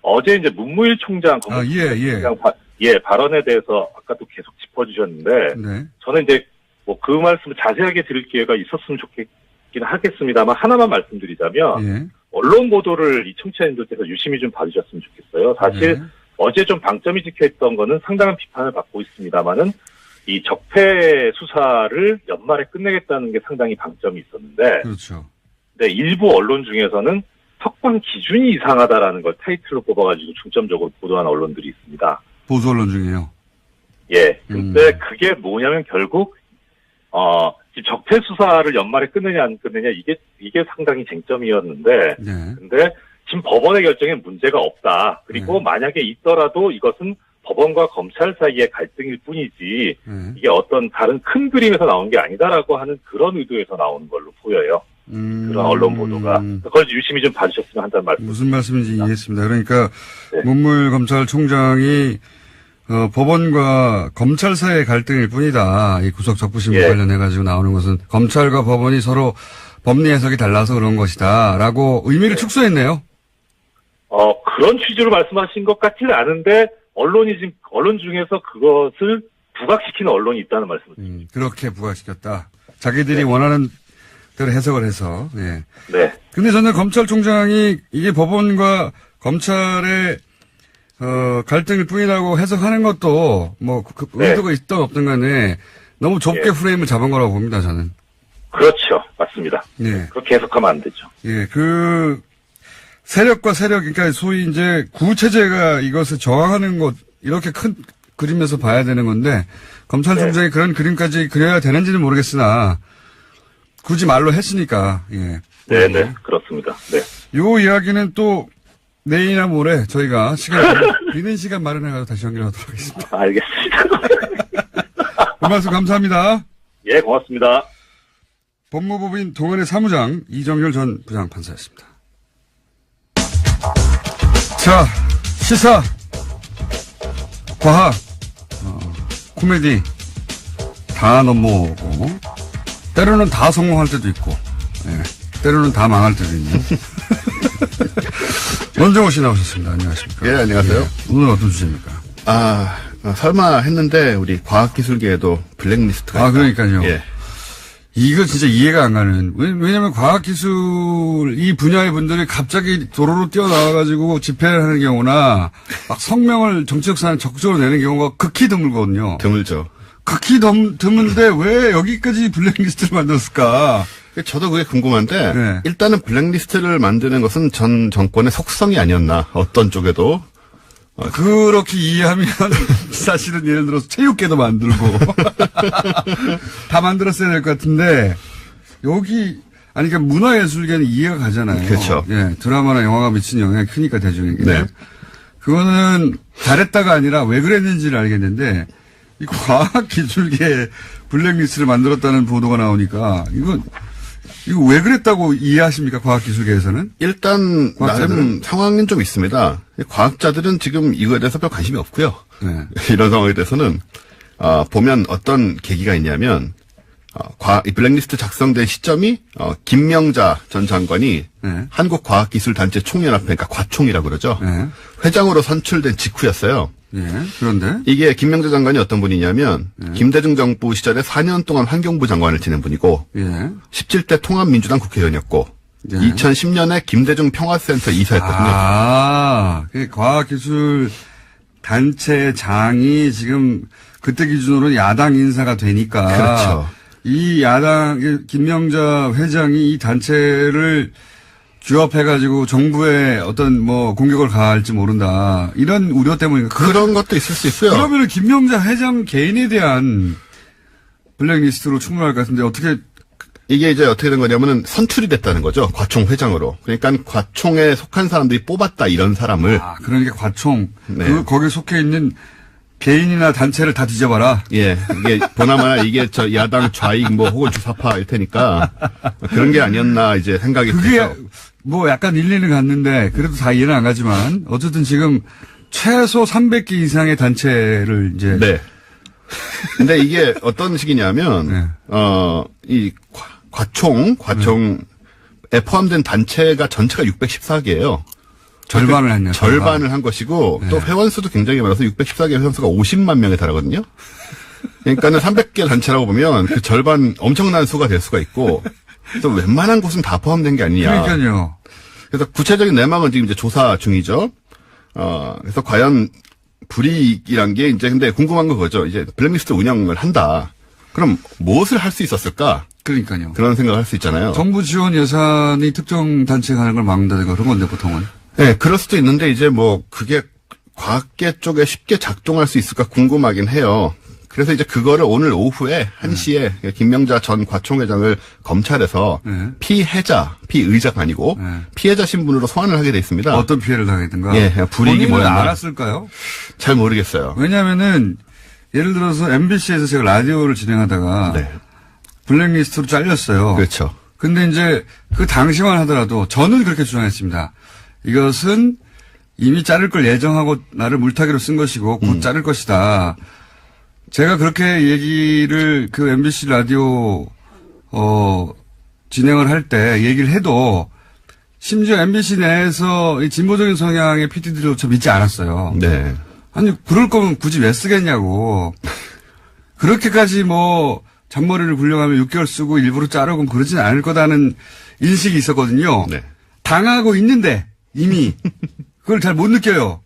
[SPEAKER 8] 어제 이제 문무일 총장 발언에 대해서 아까도 계속 짚어주셨는데 저는 이제 그 말씀을 자세하게 드릴 기회가 있었으면 좋겠긴 하겠습니다만 하나만 말씀드리자면 언론 보도를 이 청취자님들께서 유심히 좀 봐주셨으면 좋겠어요. 사실 어제 좀 방점이 찍혀있던 거는 상당한 비판을 받고 있습니다만은 이 적폐 수사를 연말에 끝내겠다는 게 상당히 방점이 있었는데
[SPEAKER 1] 그렇죠.
[SPEAKER 8] 네, 일부 언론 중에서는 석방 기준이 이상하다라는 걸 타이틀로 뽑아가지고 중점적으로 보도한 언론들이 있습니다.
[SPEAKER 1] 보수 언론 중에요.
[SPEAKER 8] 예. 근데 그게 뭐냐면 결국 지금 적폐 수사를 연말에 끝내냐 안 끝내냐 이게 상당히 쟁점이었는데 근데 지금 법원의 결정에 문제가 없다. 그리고 만약에 있더라도 이것은 법원과 검찰 사이의 갈등일 뿐이지 이게 어떤 다른 큰 그림에서 나온 게 아니다라고 하는 그런 의도에서 나오는 걸로 보여요. 그런 언론 보도가. 그걸 유심히 좀 봐주셨으면 한다는 말씀.
[SPEAKER 1] 무슨 말씀인지 이해했습니다. 그러니까 문무일 검찰총장이 법원과 검찰 사이의 갈등일 뿐이다. 이 구속 적부심과 관련해가지고 나오는 것은 검찰과 법원이 서로 법리 해석이 달라서 그런 것이다. 라고 의미를 축소했네요.
[SPEAKER 8] 그런 취지로 말씀하신 것 같지는 않은데 언론 중에서 그것을 부각시키는 언론이 있다는 말씀을
[SPEAKER 1] 그렇게 부각시켰다. 자기들이 원하는 대로 해석을 해서. 네. 근데 저는 검찰총장이 이게 법원과 검찰의 갈등일 뿐이라고 해석하는 것도 의도가 있든 없든 간에 너무 좁게 프레임을 잡은 거라고 봅니다, 저는.
[SPEAKER 8] 그렇죠. 맞습니다. 그렇게 해석하면 안 되죠.
[SPEAKER 1] 세력과 세력, 그러니까 소위 이제 구체제가 이것을 저항하는 것, 이렇게 큰 그림에서 봐야 되는 건데, 검찰총장이 그런 그림까지 그려야 되는지는 모르겠으나, 굳이 말로 했으니까,
[SPEAKER 8] 네네, 그렇습니다.
[SPEAKER 1] 요 이야기는 또, 내일이나 모레 저희가 비는 시간 마련해가지고 다시 연결하도록 하겠습니다.
[SPEAKER 8] 알겠습니다.
[SPEAKER 1] 그 말씀 감사합니다.
[SPEAKER 8] 예, 고맙습니다.
[SPEAKER 1] 법무법인 동안의 사무장 이정열 전 부장판사였습니다. 자, 시사, 과학, 코미디 다 넘어오고 때로는 다 성공할 때도 있고 때로는 다 망할 때도 있는 원정호 씨 나오셨습니다. 안녕하십니까?
[SPEAKER 9] 예, 안녕하세요.
[SPEAKER 1] 오늘 어떤 주제입니까?
[SPEAKER 9] 설마 했는데 우리 과학기술계에도 블랙리스트가 있다.
[SPEAKER 1] 그러니까요.
[SPEAKER 9] 예.
[SPEAKER 1] 이거 진짜 이해가 안 가는. 왜냐면 과학기술 이 분야의 분들이 갑자기 도로로 뛰어나와가지고 집회를 하는 경우나 막 성명을 정치적 사안에 적극적으로 내는 경우가 극히 드물거든요.
[SPEAKER 9] 드물죠.
[SPEAKER 1] 극히 드문데 왜 여기까지 블랙리스트를 만들었을까?
[SPEAKER 9] 저도 그게 궁금한데
[SPEAKER 1] 네.
[SPEAKER 9] 일단은 블랙리스트를 만드는 것은 전 정권의 속성이 아니었나. 어떤 쪽에도.
[SPEAKER 1] 그렇게 이해하면 사실은 예를 들어서 체육계도 만들고 다 만들었어야 될 것 같은데 여기 아니 그러니까 문화예술계는 이해가 가잖아요.
[SPEAKER 9] 그렇죠.
[SPEAKER 1] 예, 드라마나 영화가 미친 영향이 크니까 대중에게.
[SPEAKER 9] 네.
[SPEAKER 1] 그거는 잘했다가 아니라 왜 그랬는지를 알겠는데 이 과학기술계 블랙리스트를 만들었다는 보도가 나오니까 이거 왜 그랬다고 이해하십니까? 과학기술계에서는?
[SPEAKER 9] 일단
[SPEAKER 1] 과학자들은?
[SPEAKER 9] 나름 상황은 좀 있습니다. 과학자들은 지금 이거에 대해서 별 관심이 없고요.
[SPEAKER 1] 네.
[SPEAKER 9] 이런 상황에 대해서는 보면 어떤 계기가 있냐면 이 블랙리스트 작성된 시점이 김명자 전 장관이
[SPEAKER 1] 네.
[SPEAKER 9] 한국과학기술단체 총연합회, 그러니까 과총이라고 그러죠.
[SPEAKER 1] 네.
[SPEAKER 9] 회장으로 선출된 직후였어요.
[SPEAKER 1] 예. 그런데
[SPEAKER 9] 이게 김명자 장관이 어떤 분이냐면 김대중 정부 시절에 4년 동안 환경부 장관을 지낸 분이고
[SPEAKER 1] 예.
[SPEAKER 9] 17대 통합민주당 국회의원이었고
[SPEAKER 1] 예.
[SPEAKER 9] 2010년에 김대중 평화센터 이사였거든요.
[SPEAKER 1] 아, 그 과학기술 단체장이 지금 그때 기준으로 야당 인사가 되니까.
[SPEAKER 9] 그렇죠.
[SPEAKER 1] 이 야당, 김명자 회장이 이 단체를 규합해가지고 정부에 어떤 뭐 공격을 가할지 모른다. 이런 우려 때문인가.
[SPEAKER 9] 그런 것도 있을 수 있고요.
[SPEAKER 1] 그러면 김명자 회장 개인에 대한 블랙리스트로 충분할 것 같은데 어떻게
[SPEAKER 9] 이게 이제 어떻게 된 거냐면은 선출이 됐다는 거죠. 과총 회장으로. 그러니까 과총에 속한 사람들이 뽑았다 이런 사람을.
[SPEAKER 1] 아, 그러니까 과총.
[SPEAKER 9] 네.
[SPEAKER 1] 거기에 속해 있는 개인이나 단체를 다 뒤져봐라.
[SPEAKER 9] 예. 이게 보나마나 이게 저 야당 좌익 뭐 혹은 주사파일 테니까 그런 게 아니었나 이제 생각이
[SPEAKER 1] 그게
[SPEAKER 9] 들죠.
[SPEAKER 1] 뭐 약간 일리는 갔는데 그래도 다 이해는 안 가지만 어쨌든 지금 최소 300개 이상의 단체를 이제.
[SPEAKER 9] 네. 근데 이게 어떤 식이냐면,
[SPEAKER 1] 네.
[SPEAKER 9] 이 과총에 포함된 단체가 전체가 614개예요.
[SPEAKER 1] 절반을 했네요.
[SPEAKER 9] 절반을 한 것이고,
[SPEAKER 1] 네.
[SPEAKER 9] 또 회원수도 굉장히 많아서 614개 회원수가 50만 명에 달하거든요. 그러니까는 300개 단체라고 보면 그 절반 엄청난 수가 될 수가 있고, 또 웬만한 곳은 다 포함된 게 아니냐.
[SPEAKER 1] 그러니까요.
[SPEAKER 9] 그래서 구체적인 내막은 지금 이제 조사 중이죠. 그래서 과연 불이익이란 게 이제 근데 궁금한 건 그거죠. 이제 블랙리스트 운영을 한다. 그럼 무엇을 할 수 있었을까?
[SPEAKER 1] 그러니까요.
[SPEAKER 9] 그런 생각을 할 수 있잖아요.
[SPEAKER 1] 정부 지원 예산이 특정 단체에 가는 걸 막는다든가 그런 건데 보통은.
[SPEAKER 9] 네, 그럴 수도 있는데 이제 뭐 그게 과학계 쪽에 쉽게 작동할 수 있을까 궁금하긴 해요. 그래서 이제 그거를 오늘 오후에 1시에 김명자 전 과총회장을 검찰에서
[SPEAKER 1] 네.
[SPEAKER 9] 피의자가 아니고
[SPEAKER 1] 네.
[SPEAKER 9] 피해자 신분으로 소환을 하게 돼 있습니다.
[SPEAKER 1] 어떤 피해를 당했든가.
[SPEAKER 9] 예, 불이익이
[SPEAKER 1] 본인은
[SPEAKER 9] 뭐였나.
[SPEAKER 1] 알았을까요?
[SPEAKER 9] 잘 모르겠어요.
[SPEAKER 1] 왜냐면은 예를 들어서 MBC에서 제가 라디오를 진행하다가
[SPEAKER 9] 네.
[SPEAKER 1] 블랙리스트로 잘렸어요.
[SPEAKER 9] 그렇죠.
[SPEAKER 1] 근데 이제 그 당시만 하더라도 저는 그렇게 주장했습니다. 이것은 이미 자를 걸 예정하고 나를 물타기로 쓴 것이고 곧 자를 것이다. 제가 그렇게 얘기를 그 MBC 라디오 진행을 할 때 얘기를 해도 심지어 MBC 내에서 이 진보적인 성향의 PD들조차 믿지 않았어요.
[SPEAKER 9] 네.
[SPEAKER 1] 아니 그럴 거면 굳이 왜 쓰겠냐고. 그렇게까지 뭐 잔머리를 굴려가면 6개월 쓰고 일부러 자르고 그러진 않을 거다는 인식이 있었거든요.
[SPEAKER 9] 네.
[SPEAKER 1] 당하고 있는데 이미 그걸 잘 못 느껴요.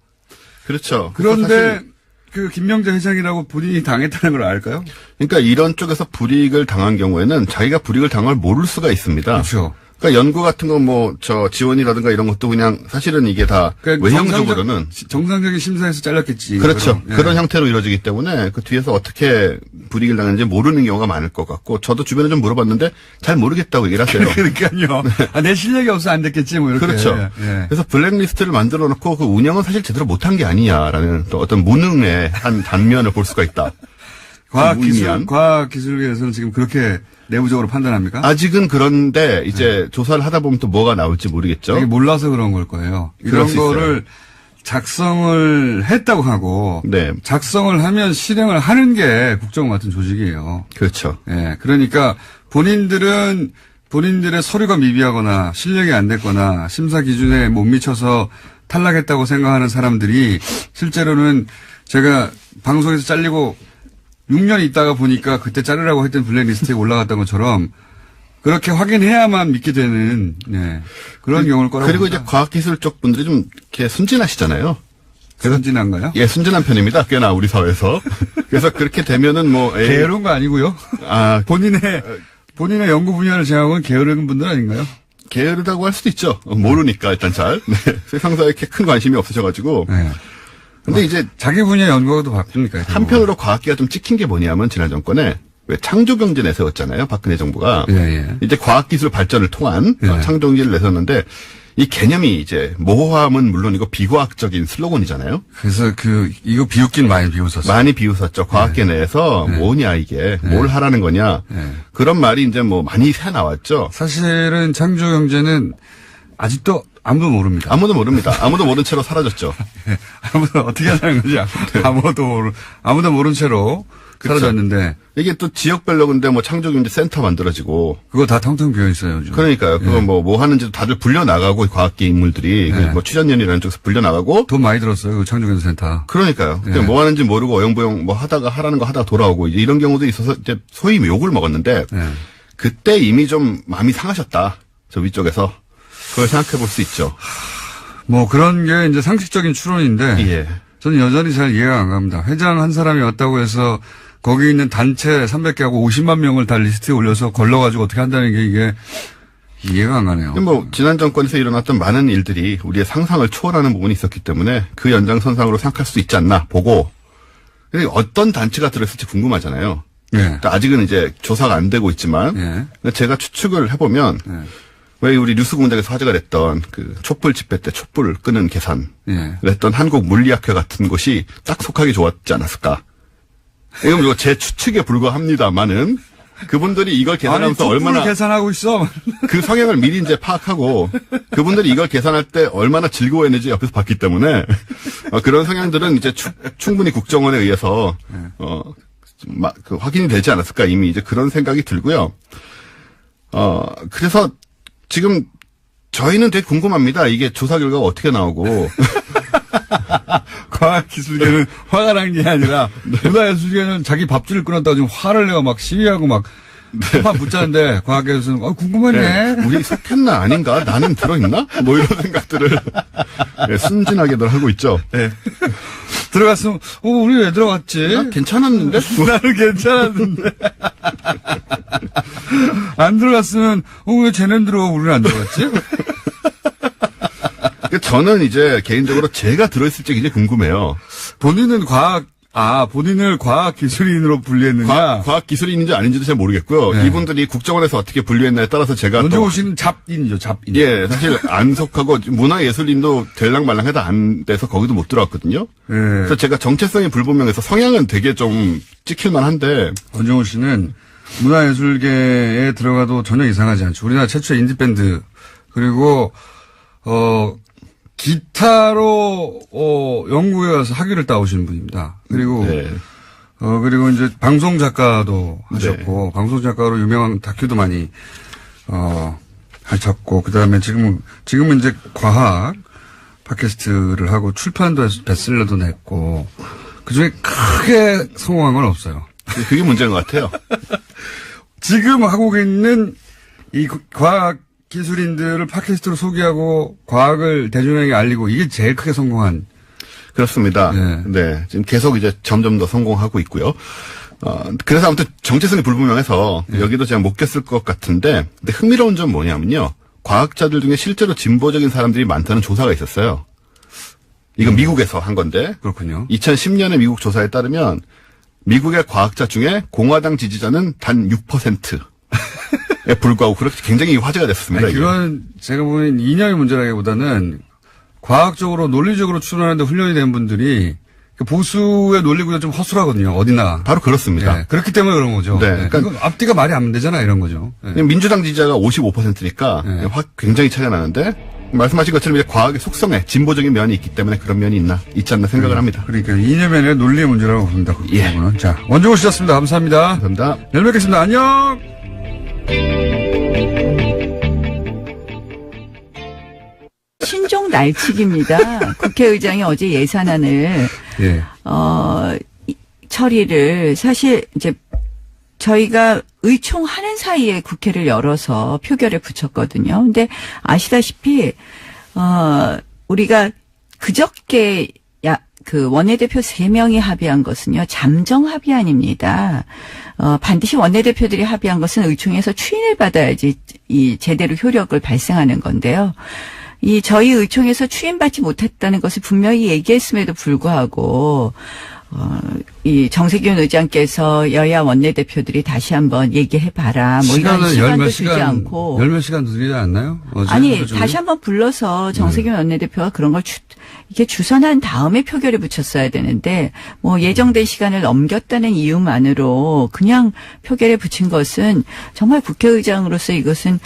[SPEAKER 9] 그렇죠.
[SPEAKER 1] 그런데
[SPEAKER 9] 사실
[SPEAKER 1] 그 김명자 회장이라고 본인이 당했다는 걸 알까요?
[SPEAKER 9] 그러니까 이런 쪽에서 불이익을 당한 경우에는 자기가 불이익을 당할 모를 수가 있습니다.
[SPEAKER 1] 그렇죠.
[SPEAKER 9] 그러니까 연구 같은 거 뭐 저 지원이라든가 이런 것도 그냥 사실은 이게 다
[SPEAKER 1] 그러니까
[SPEAKER 9] 외형적으로는
[SPEAKER 1] 정상적인 심사에서 잘렸겠지.
[SPEAKER 9] 그렇죠.
[SPEAKER 1] 예.
[SPEAKER 9] 그런 형태로 이루어지기 때문에 그 뒤에서 어떻게 불이익을 당했는지 모르는 경우가 많을 것 같고 저도 주변에 좀 물어봤는데 잘 모르겠다고 얘기를 하세요.
[SPEAKER 1] 그러니까요. 아, 내 실력이 없어 안 됐겠지 뭐 이렇게.
[SPEAKER 9] 그렇죠.
[SPEAKER 1] 예.
[SPEAKER 9] 그래서 블랙리스트를 만들어 놓고 그 운영은 사실 제대로 못한 게 아니냐라는 또 어떤 무능의 한 단면을 볼 수가 있다.
[SPEAKER 1] 과학기술계에서는 지금 그렇게 내부적으로 판단합니까?
[SPEAKER 9] 아직은 그런데 이제 조사를 하다 보면 또 뭐가 나올지 모르겠죠.
[SPEAKER 1] 이게 몰라서 그런 걸 거예요.
[SPEAKER 9] 그럴
[SPEAKER 1] 이런
[SPEAKER 9] 수 있어요.
[SPEAKER 1] 거를 작성을 했다고 하고
[SPEAKER 9] 네.
[SPEAKER 1] 작성을 하면 실행을 하는 게 국정원 같은 조직이에요.
[SPEAKER 9] 그렇죠.
[SPEAKER 1] 예. 그러니까 본인들은 본인들의 서류가 미비하거나 실력이 안 됐거나 심사 기준에 못 미쳐서 탈락했다고 생각하는 사람들이 실제로는 제가 방송에서 잘리고 6년 있다가 보니까 그때 자르라고 했던 블랙리스트에 올라갔던 것처럼 그렇게 확인해야만 믿게 되는 그런 경우를 거라고
[SPEAKER 9] 그리고
[SPEAKER 1] 봅니다.
[SPEAKER 9] 이제 과학기술 쪽 분들이 좀 이렇게 순진하시잖아요.
[SPEAKER 1] 순진한가요?
[SPEAKER 9] 예, 순진한 편입니다. 꽤나 우리 사회에서. 그래서 그렇게 되면은 뭐
[SPEAKER 1] 게으른 거 아니고요.
[SPEAKER 9] 아,
[SPEAKER 1] 본인의 본인의 연구 분야를 제외하고는 게으른 분들 아닌가요?
[SPEAKER 9] 게으르다고 할 수도 있죠. 모르니까 일단 잘. 네. 세상사에 이렇게 큰 관심이 없으셔가지고.
[SPEAKER 1] 네.
[SPEAKER 9] 근데 이제
[SPEAKER 1] 자기 분야 연구하고도 바쁩니까?
[SPEAKER 9] 한편으로 과학계가 좀 찍힌 게 뭐냐면 지난 정권에 왜 창조경제 내세웠잖아요. 박근혜 정부가.
[SPEAKER 1] 예, 예.
[SPEAKER 9] 이제 과학기술 발전을 통한
[SPEAKER 1] 예.
[SPEAKER 9] 창조경제를 내세웠는데 이 개념이 이제 모호함은 물론이고 비과학적인 슬로건이잖아요.
[SPEAKER 1] 그래서 이거 비웃긴 많이 비웃었어요.
[SPEAKER 9] 많이 비웃었죠. 과학계 내에서 뭐냐 이게 뭘 하라는 거냐.
[SPEAKER 1] 네.
[SPEAKER 9] 그런 말이 이제 뭐 많이 새 나왔죠.
[SPEAKER 1] 사실은 창조 경제는 아직도 아무도 모릅니다.
[SPEAKER 9] 아무도 모릅니다. 아무도 모른 채로 사라졌죠.
[SPEAKER 1] 아무도 어떻게 하는 거지? 아무도 모른 채로
[SPEAKER 9] 그쵸.
[SPEAKER 1] 사라졌는데
[SPEAKER 9] 이게 또 지역별로 근데 뭐 창조경제 센터 만들어지고.
[SPEAKER 1] 그거 다 텅텅 비어 있어요. 요즘.
[SPEAKER 9] 그러니까요. 그거 뭐 하는지도 다들 불려 나가고 과학계 인물들이
[SPEAKER 1] 네.
[SPEAKER 9] 뭐 취전연이라는 쪽에서 불려 나가고.
[SPEAKER 1] 돈 많이 들었어요. 그 창조경제센터.
[SPEAKER 9] 그러니까요.
[SPEAKER 1] 네.
[SPEAKER 9] 뭐 하는지 모르고 어영부영 뭐 하라는 거 하다가 돌아오고 이제 이런 경우도 있어서 이제 소위 욕을 먹었는데
[SPEAKER 1] 네.
[SPEAKER 9] 그때 이미 좀 마음이 상하셨다. 저 위쪽에서. 그걸 생각해 볼 수 있죠.
[SPEAKER 1] 뭐 그런 게 이제 상식적인 추론인데
[SPEAKER 9] 예.
[SPEAKER 1] 저는 여전히 잘 이해가 안 갑니다. 회장 한 사람이 왔다고 해서 거기 있는 단체 300개하고 50만 명을 다 리스트에 올려서 걸러가지고 어떻게 한다는 게 이게 이해가 안 가네요.
[SPEAKER 9] 뭐 지난 정권에서 일어났던 많은 일들이 우리의 상상을 초월하는 부분이 있었기 때문에 그 연장선상으로 생각할 수 있지 않나 보고 어떤 단체가 들었을지 궁금하잖아요.
[SPEAKER 1] 예.
[SPEAKER 9] 아직은 이제 조사가 안 되고 있지만
[SPEAKER 1] 예.
[SPEAKER 9] 제가 추측을 해보면
[SPEAKER 1] 예.
[SPEAKER 9] 왜 우리 뉴스 공장에서 화제가 됐던 그 촛불 집회 때 촛불을 끄는 계산을
[SPEAKER 1] 예.
[SPEAKER 9] 했던 한국물리학회 같은 곳이 딱 속하기 좋았지 않았을까. 이건 제 추측에 불과합니다만은 그분들이 이걸 계산하면서
[SPEAKER 1] 아니,
[SPEAKER 9] 얼마나
[SPEAKER 1] 계산하고 있어.
[SPEAKER 9] 그 성향을 미리 이제 파악하고 그분들이 이걸 계산할 때 얼마나 즐거워했는지 옆에서 봤기 때문에 그런 성향들은 이제 충분히 국정원에 의해서 확인이 되지 않았을까 이미 이제 그런 생각이 들고요. 그래서 지금 저희는 되게 궁금합니다. 이게 조사 결과가 어떻게 나오고.
[SPEAKER 1] 과학기술계는 화가 난 게 아니라 문화예술계는 자기 밥줄을 끊었다고 지금 화를 내고 막 시위하고 막 한판 붙자는데 과학계에서는 궁금하네.
[SPEAKER 9] 네. 우리 속했나 아닌가? 나는 들어있나? 뭐 이런 생각들을 순진하게들 하고 있죠.
[SPEAKER 1] 네. 들어갔으면 우리 왜 들어갔지?
[SPEAKER 9] 나 괜찮았는데?
[SPEAKER 1] 나는 괜찮았는데. 안 들어갔으면 왜 쟤는 들어오고 우리는 안 들어갔지?
[SPEAKER 9] 저는 이제 개인적으로 제가 들어있을지 굉장히 궁금해요.
[SPEAKER 1] 본인은 본인을 과학기술인으로 분류했느냐?
[SPEAKER 9] 과학기술인인지 아닌지도 잘 모르겠고요.
[SPEAKER 1] 네.
[SPEAKER 9] 이분들이 국정원에서 어떻게 분류했냐에 따라서 제가
[SPEAKER 1] 먼저
[SPEAKER 9] 또.
[SPEAKER 1] 오시는 잡인이죠, 잡인.
[SPEAKER 9] 예, 사실 안 속하고 문화예술인도 될랑말랑해도 안 돼서 거기도 못 들어왔거든요.
[SPEAKER 1] 예.
[SPEAKER 9] 그래서 제가 정체성이 불분명해서 성향은 되게 좀 찍힐만 한데.
[SPEAKER 1] 원종우 씨는 문화예술계에 들어가도 전혀 이상하지 않죠. 우리나라 최초의 인디밴드, 그리고, 기타로, 영국에 가서 학위를 따오신 분입니다. 그리고,
[SPEAKER 9] 네.
[SPEAKER 1] 그리고 이제 방송작가도 하셨고,
[SPEAKER 9] 네.
[SPEAKER 1] 방송작가로 유명한 다큐도 많이, 하셨고, 그 다음에 지금은 이제 과학 팟캐스트를 하고 출판도 해서 베스트셀러도 냈고, 그 중에 크게 성공한 건 없어요.
[SPEAKER 9] 그게 문제인 것 같아요.
[SPEAKER 1] 지금 하고 있는 이 과학 기술인들을 팟캐스트로 소개하고 과학을 대중에게 알리고 이게 제일 크게 성공한.
[SPEAKER 9] 그렇습니다. 네. 지금 계속 이제 점점 더 성공하고 있고요. 그래서 아무튼 정체성이 불분명해서 여기도 제가 못 꼈을 것 같은데, 근데 흥미로운 점 뭐냐면요. 과학자들 중에 실제로 진보적인 사람들이 많다는 조사가 있었어요. 이건 미국에서 한 건데.
[SPEAKER 1] 그렇군요.
[SPEAKER 9] 2010년의 미국 조사에 따르면 미국의 과학자 중에 공화당 지지자는 단 6%에 불과하고 그렇게 굉장히 화제가 됐습니다.
[SPEAKER 1] 아니, 그건 제가 보기엔 이념의 문제라기보다는 과학적으로 논리적으로 추론하는데 훈련이 된 분들이 보수의 논리보다 좀 허술하거든요. 어디나.
[SPEAKER 9] 바로 그렇습니다.
[SPEAKER 1] 네, 그렇기 때문에 그런 거죠.
[SPEAKER 9] 네,
[SPEAKER 1] 그러니까 앞뒤가 말이 안 되잖아 이런 거죠. 네.
[SPEAKER 9] 민주당 지지자가 55%니까 굉장히 차이가 나는데 말씀하신 것처럼 이제 과학의 속성에 진보적인 면이 있기 때문에 그런 면이 있지 않나 생각을 합니다.
[SPEAKER 1] 그러니까 이념의 아니라 논리의 문제라고 봅니다. 그
[SPEAKER 9] 예.
[SPEAKER 1] 부분은. 자, 원종우 씨였습니다. 감사합니다.
[SPEAKER 9] 감사합니다.
[SPEAKER 1] 내일 뵙겠습니다. 안녕.
[SPEAKER 4] 신종 날치기입니다. 국회의장이 어제 예산안을
[SPEAKER 1] 예.
[SPEAKER 4] 처리를 사실 이제 저희가 의총하는 사이에 국회를 열어서 표결에 붙였거든요. 근데 아시다시피 우리가 그저께 그 원내대표 3명이 합의한 것은요, 잠정 합의안입니다. 반드시 원내대표들이 합의한 것은 의총에서 추인을 받아야지 이 제대로 효력을 발생하는 건데요. 저희 의총에서 추인받지 못했다는 것을 분명히 얘기했음에도 불구하고, 이 정세균 의장께서 여야 원내대표들이 다시 한번 얘기해봐라. 뭐 이런 시간도 주지 않고.
[SPEAKER 1] 열몇 시간 드리지 않나요? 어제
[SPEAKER 4] 아니, 다시 한번 불러서 정세균 원내대표가 그런 걸 이게 주선한 다음에 표결에 붙였어야 되는데, 뭐 예정된 시간을 넘겼다는 이유만으로 그냥 표결에 붙인 것은 정말 국회의장으로서 이것은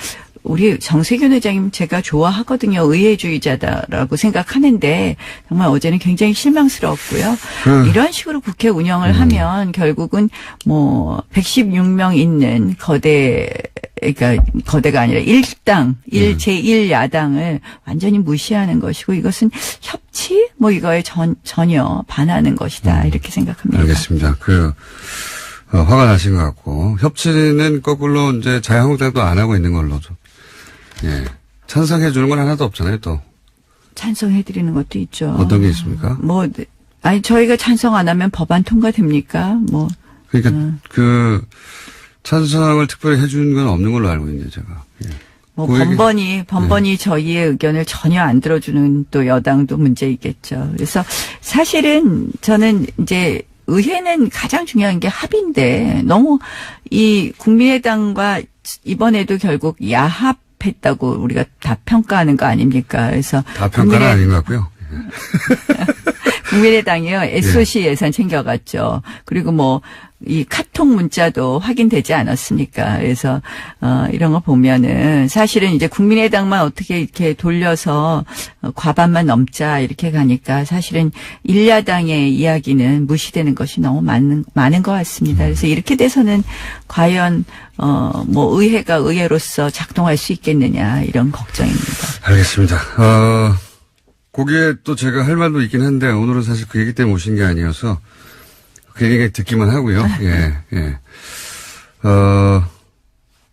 [SPEAKER 4] 우리 정세균 의장님 제가 좋아하거든요. 의회주의자다라고 생각하는데 정말 어제는 굉장히 실망스러웠고요. 이런 식으로 국회 운영을 하면 결국은 뭐 116명 있는 그러니까 거대가 아니라 일당, 제1야당을 완전히 무시하는 것이고 이것은 협치? 뭐 이거에 전혀 반하는 것이다. 이렇게 생각합니다.
[SPEAKER 1] 알겠습니다. 화가 나신 것 같고 협치는 거꾸로 이제 자유한국당도 안 하고 있는 걸로 좀. 예. 찬성해 주는 건 하나도 없잖아요, 또.
[SPEAKER 4] 찬성해 드리는 것도 있죠.
[SPEAKER 1] 어떤 게 있습니까?
[SPEAKER 4] 저희가 찬성 안 하면 법안 통과됩니까?
[SPEAKER 1] 그러니까 찬성을 특별히 해 주는 건 없는 걸로 알고 있는데 제가. 예.
[SPEAKER 4] 번번이 저희의 의견을 전혀 안 들어주는 또 여당도 문제이겠죠. 그래서 사실은 저는 이제 의회는 가장 중요한 게 합의인데 너무 이 국민의당과 이번에도 결국 야합했다고 우리가 다 평가하는 거 아닙니까? 그래서
[SPEAKER 1] 다 평가는 아닌 것 같고요.
[SPEAKER 4] 국민의당이요 SOC 예산 챙겨갔죠. 그리고 이 카톡 문자도 확인되지 않았습니까? 그래서 이런 거 보면은 사실은 이제 국민의당만 어떻게 이렇게 돌려서 과반만 넘자 이렇게 가니까 사실은 일야당의 이야기는 무시되는 것이 너무 많은 것 같습니다. 그래서 이렇게 돼서는 과연 의회가 의회로서 작동할 수 있겠느냐 이런 걱정입니다.
[SPEAKER 1] 알겠습니다. 거기에 또 제가 할 말도 있긴 한데 오늘은 사실 그 얘기 때문에 오신 게 아니어서 그 얘기 듣기만 하고요. 예.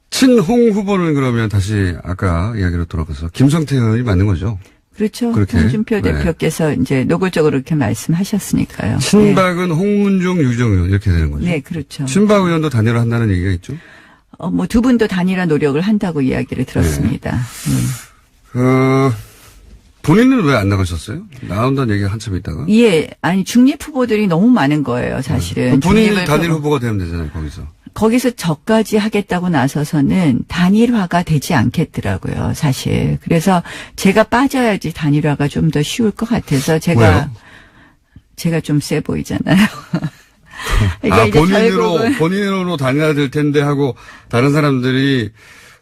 [SPEAKER 1] 친홍 후보는 그러면 다시 아까 이야기로 돌아가서 김성태 의원이 맞는 거죠?
[SPEAKER 4] 그렇죠.
[SPEAKER 1] 그렇게.
[SPEAKER 4] 홍준표 대표께서 이제 노골적으로 이렇게 말씀하셨으니까요.
[SPEAKER 1] 친박은 홍문종, 유정 의원 이렇게 되는 거죠?
[SPEAKER 4] 네, 그렇죠.
[SPEAKER 1] 친박 의원도 단일화한다는 얘기가 있죠?
[SPEAKER 4] 두 분도 단일화 노력을 한다고 이야기를 들었습니다.
[SPEAKER 1] 본인은 왜 안 나가셨어요? 나온다는 얘기가 한참 있다가.
[SPEAKER 4] 예, 중립 후보들이 너무 많은 거예요, 사실은.
[SPEAKER 1] 본인이 단일 후보가 되면 되잖아요,
[SPEAKER 4] 거기서 저까지 하겠다고 나서서는 단일화가 되지 않겠더라고요, 사실. 그래서 제가 빠져야지 단일화가 좀 더 쉬울 것 같아서 제가 좀 세 보이잖아요. 그러니까
[SPEAKER 1] 본인으로 단일화 될 텐데 하고 다른 사람들이